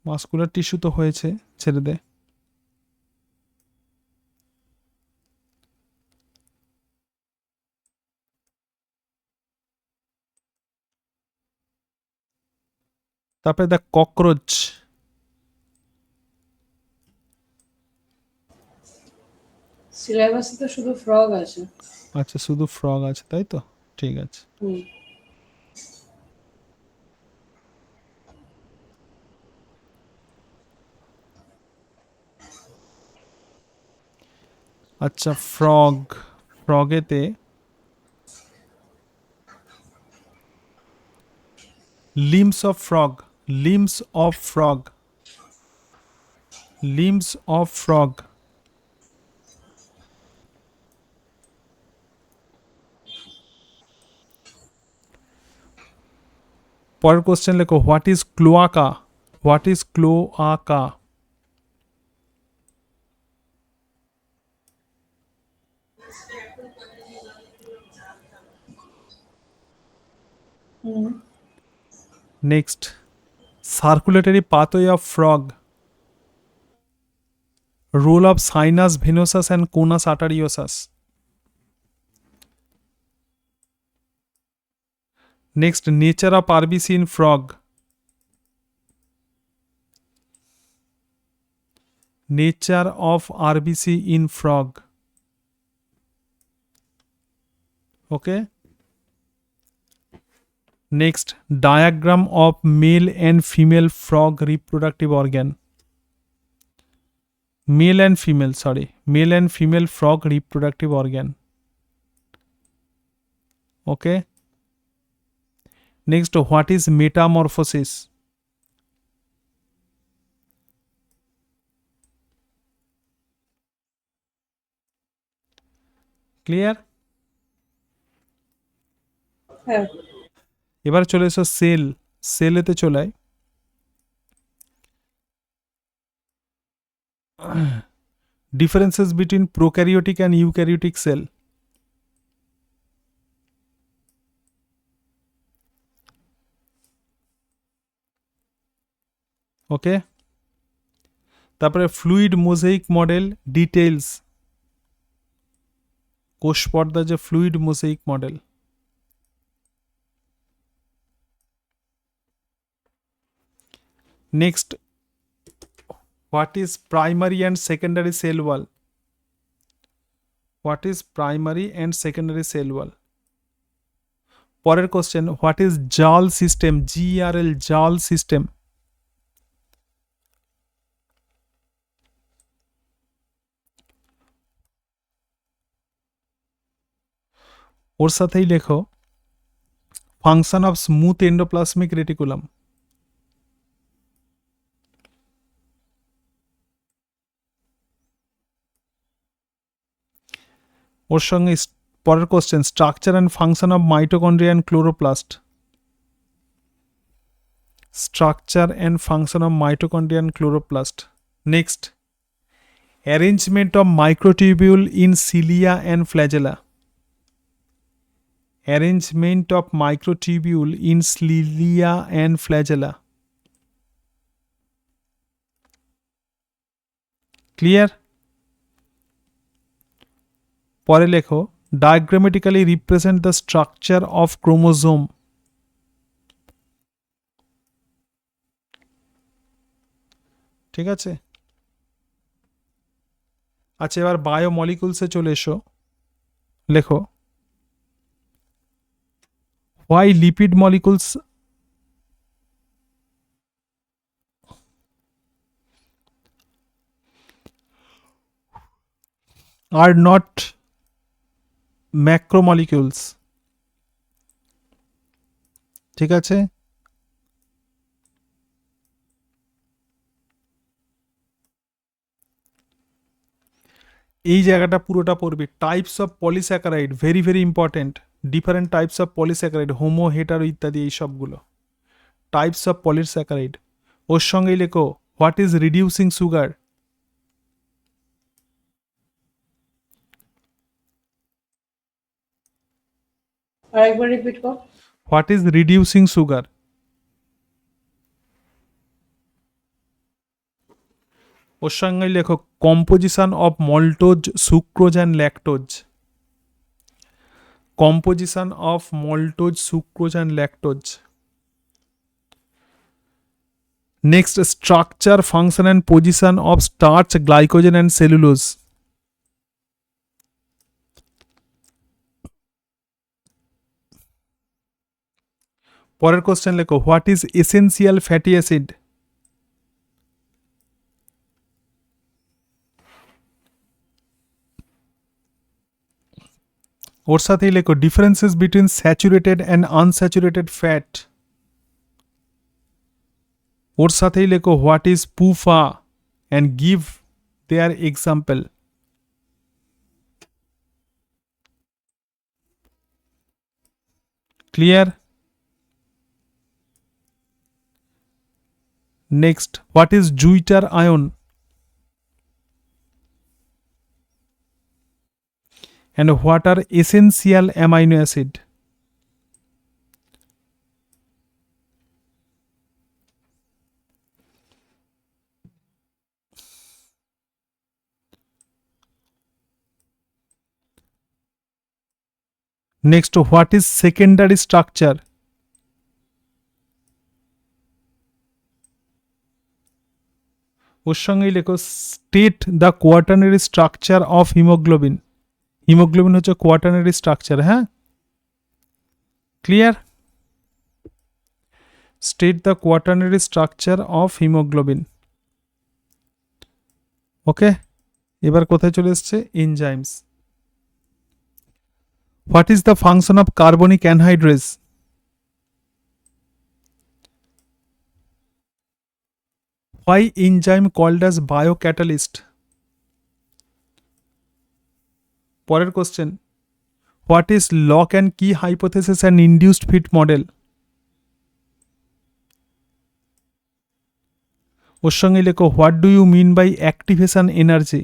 Muscular tissue তো হয়েছে, ছেড়ে দে। তারপরে দ্য ককরোচ। সিলেবাসে তো শুধু ফ্রগ আছে। আচ্ছা, শুধু ফ্রগ আছে তাই তো, ঠিক আছে। হুম। আচ্ছা, ফ্রগ, ফ্রগেতে limbs of frog, limbs of frog, limbs of frog. পরের কোশ্চেন লেখো what is cloaca, what is cloaca. হুম। Next circulatory pathway of frog, role of sinus venosus and conus arteriosus. Next nature of RBC in frog, nature of RBC in frog. Okay, next diagram of male and female frog reproductive organ, male and female, sorry, male and female frog reproductive organ. Okay, next what is metamorphosis, clear. হ্যাঁ। এবার চলে এসো cell, সেলেতে চলে আয়। Differences between prokaryotic and eukaryotic cell. Okay, তারপরে fluid mosaic model details, কোষ পর্দা যে fluid mosaic model. Next what is primary and secondary cell wall, what is primary and secondary cell wall. পরের question what is GERL system, GERL, GERL system. ওর সাথেই লেখো function of smooth endoplasmic reticulum. ওর সঙ্গে পরের কোশ্চেন, structure and function of mitochondria and chloroplast. Structure and function of mitochondria and chloroplast. Next, arrangement of microtubule in cilia and flagella. Arrangement of microtubule in cilia and flagella. Clear? পরে লেখো, diagrammatically represent the structure of chromosome. ঠিক আছে, আচ্ছা এবার বায়োমলিকুলসে চলে এসো। লেখো, why lipid molecules are not macromolecules. ঠিক আছে, এই জায়গাটা পুরোটা পড়বি। Types of polysaccharide, very very important. Different types of polysaccharide, homo, hetero ইত্যাদি এই সবগুলো টাইপস অফ পলিস্যাকারাইড। ওর সঙ্গেই লেখো, হোয়াট ইজ রিডিউসিং সুগার। আরেকবার রিপিট কর। What is reducing sugar. ওর সঙ্গে লেখো, composition of maltose, sucrose and lactose. Composition of maltose, sucrose and lactose. Next, structure, function and position of starch, glycogen and cellulose. পরের question লেখো, what is essential fatty acid. ওর সাথেই লেখো, differences between saturated and unsaturated fat. ওর সাথেই লেখো, what is PUFA and give their example. Clear? Next, what is জুইটার ion and what are essential amino acid. Next, what is secondary structure? ওর সঙ্গেই লেখো, state the quaternary structure of haemoglobin. Haemoglobin হচ্ছে quaternary structure. হ্যাঁ, clear? State the quaternary structure of haemoglobin. Okay, এবার কোথায় চলে এসছে? Enzymes. What is the function of carbonic anhydrase? Why enzyme called as biocatalyst? পরের question, what is lock and key hypothesis and induced fit model? ওর সঙ্গে লেখো, what do you mean by activation energy?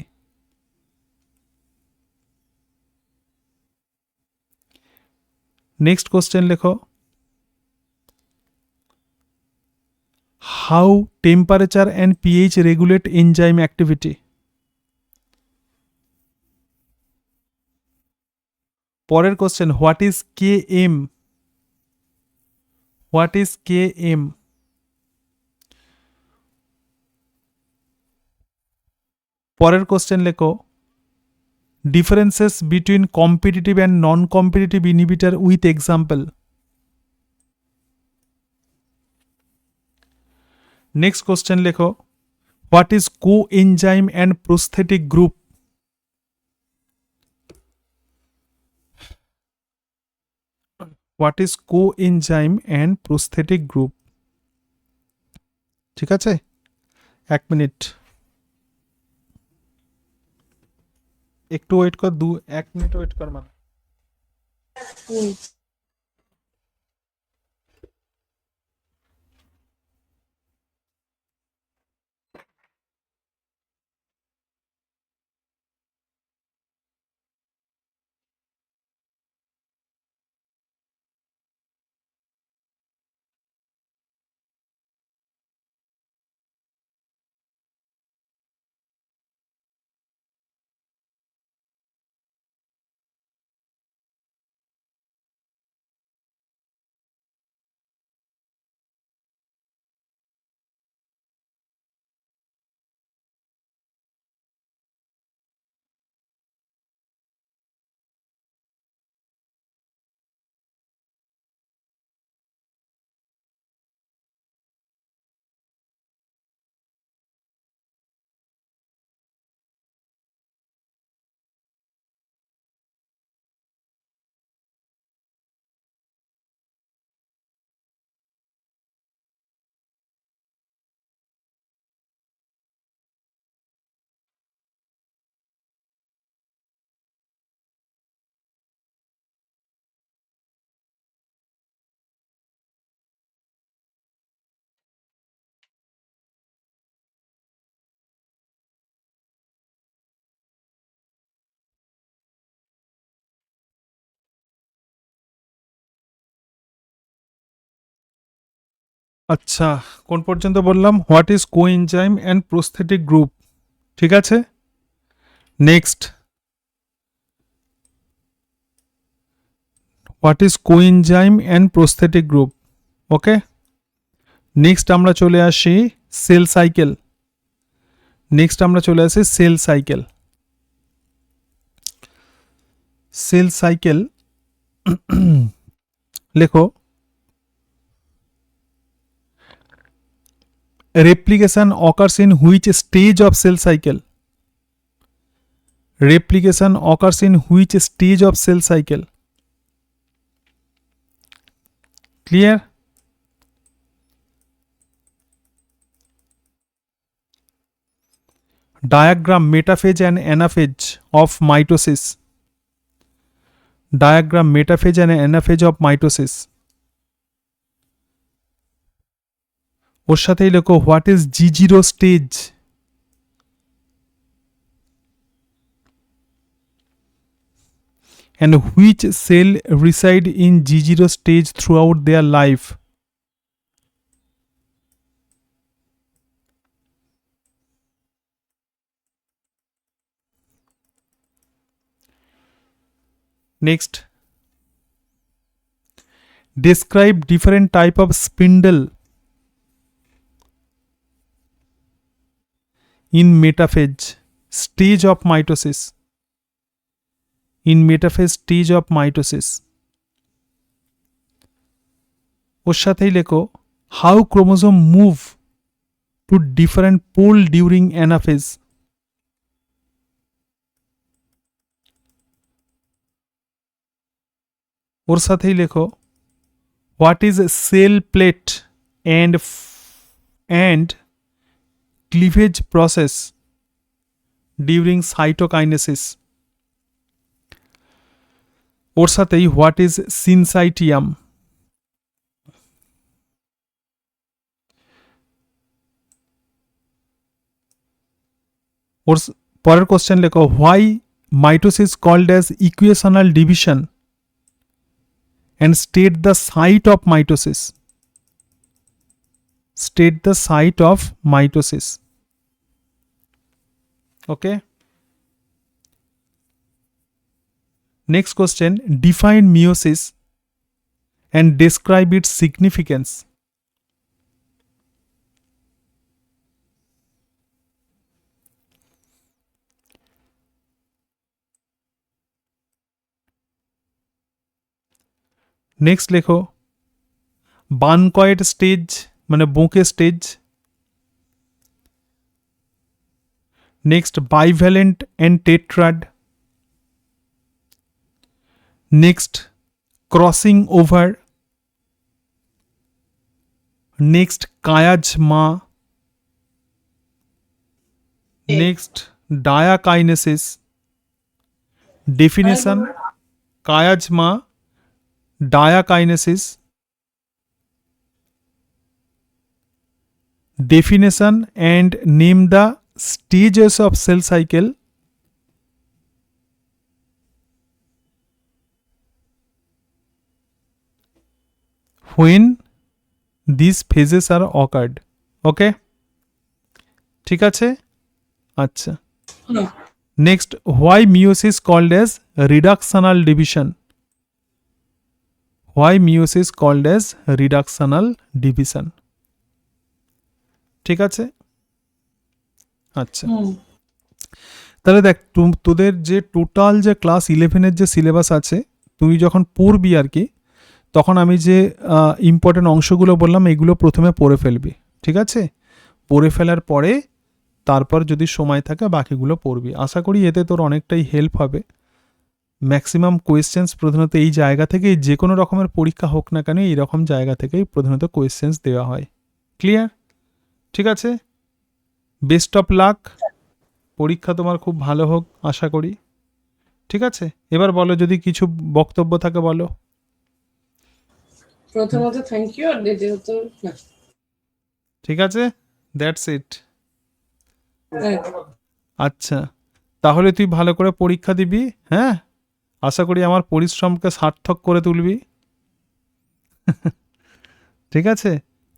Next question লেখো, how temperature and pH regulate enzyme activity? পরের question, what is K M? What is K M? পরের question লেখো, differences between competitive and non competitive inhibitor with example. Next question লেখো, what is coenzyme and prosthetic group? What is coenzyme and prosthetic group. ঠিক আছে, 1 minute একটু wait কর, 1 minute wait কর মানে। হুম। আচ্ছা, কোন পর্যন্ত বললাম? What is coenzyme and prosthetic group. ঠিক আছে, next, what is coenzyme and prosthetic group. Okay, next আমরা চলে আসি সেল সাইকেল। সেল সাইকেল লেখো, replication occurs in which stage of cell cycle? Replication occurs in which stage of cell cycle? Clear? Diagram metaphase and anaphase of mitosis. Diagram metaphase and anaphase of mitosis. ওর সাথেই লেখো what is G0 stage. And which cell reside in G0 stage throughout their life? Next, describe different type of spindle in metaphase stage of mitosis. In metaphase stage of mitosis. ওর সাথেই লেখো how chromosome move to different pole during anaphase. ওর সাথেই লেখো what is cell plate and cleavage process during cytokinesis. ওর সাথেই what is সিনসাইটিয়াম। ওর পরের question লেখো why mitosis called as equational division and state the site of mitosis. State the site of mitosis. Okay. Next question, define meiosis and describe its significance. Next লেখো বানকয়েড stage মানে bouquet stage. Next bivalent and tetrad. Next crossing over, next chiasma, next diakinesis, definition chiasma, diakinesis, definition and name the stages of cell cycle, when these phases are occurred. Okay, ঠিক আছে? আচ্ছা, হুম, next, why meiosis called as reductional division? Why meiosis called as reductional division? ঠিক আছে? আচ্ছা, হুম, তাহলে দেখ তোদের যে টোটাল যে ক্লাস 11-এর যে সিলেবাস আছে, তুই যখন পড়বি আর কি, তখন আমি যে ইম্পর্টেন্ট অংশগুলো বললাম এগুলো প্রথমে পড়ে ফেলবি, ঠিক আছে? পড়ে ফেলার পরে তারপর যদি সময় থাকে বাকিগুলো পড়বি। আশা করি এতে তোর অনেকটাই হেল্প হবে। ম্যাক্সিমাম কোয়েশ্চেন্স প্রধানত এই জায়গা থেকেই, যে কোনো রকমের পরীক্ষা হোক না কেন এইরকম জায়গা থেকেই প্রধানত কোয়েশ্চেন্স দেওয়া হয়। ক্লিয়ার? ঠিক আছে, বেস্ট অফ লাক, পরীক্ষা তোমার খুব ভালো হোক আশা করি। ঠিক আছে, এবার বলো যদি কিছু বক্তব্য থাকে বলো। প্রথমত থ্যাংক ইউ, আর দ্বিতীয়ত না। ঠিক আছে, দ্যাটস ইট। হ্যাঁ, আচ্ছা, তাহলে তুই ভালো করে পরীক্ষা দিবি, হ্যাঁ? আশা করি আমার পরিশ্রমকে সার্থক করে তুলবি। ঠিক আছে,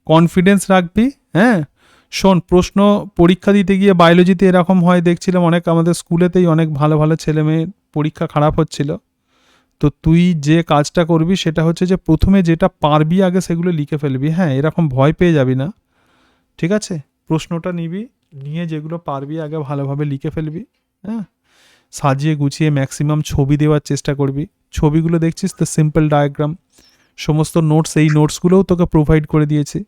কনফিডেন্স রাখবি, হ্যাঁ? শোন, প্রশ্ন পরীক্ষা দিতে গিয়ে বায়োলজিতে এরকম হয় দেখছিলাম, অনেক আমাদের স্কুলেতেই অনেক ভালো ভালো ছেলে মেয়ে পরীক্ষা খারাপ হচ্ছিল। তো তুই যে কাজটা করবি সেটা হচ্ছে যে প্রথমে যেটা পারবি আগে সেগুলো লিখে ফেলবি, হ্যাঁ? এরকম ভয় পেয়ে যাবি না, ঠিক আছে? প্রশ্নটা নিবি, নিয়ে যেগুলো পারবি আগে ভালোভাবে লিখে ফেলবি, হ্যাঁ? সাজিয়ে গুছিয়ে ম্যাক্সিমাম ছবি দেওয়ার চেষ্টা করবি। ছবিগুলো দেখছিস তো, সিম্পল ডায়াগ্রাম, সমস্ত নোটস, এই নোটসগুলোও তোকে প্রোভাইড করে দিয়েছি।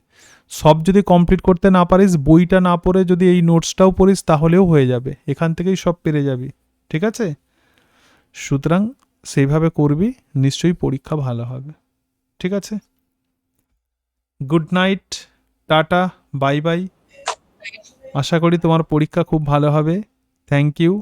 সব যদি কমপ্লিট করতে না পারিস, বইটা না পড়ে যদি এই নোটসটাও পড়িস তাহলেও হয়ে যাবে, এখান থেকেই সব পেরে যাবি, ঠিক আছে? সুতরাং সেইভাবে করবি, নিশ্চয়ই পরীক্ষা ভালো হবে, ঠিক আছে? Good night, tata, bye bye. আশা করি তোমার পরীক্ষা খুব ভালো হবে। Thank you.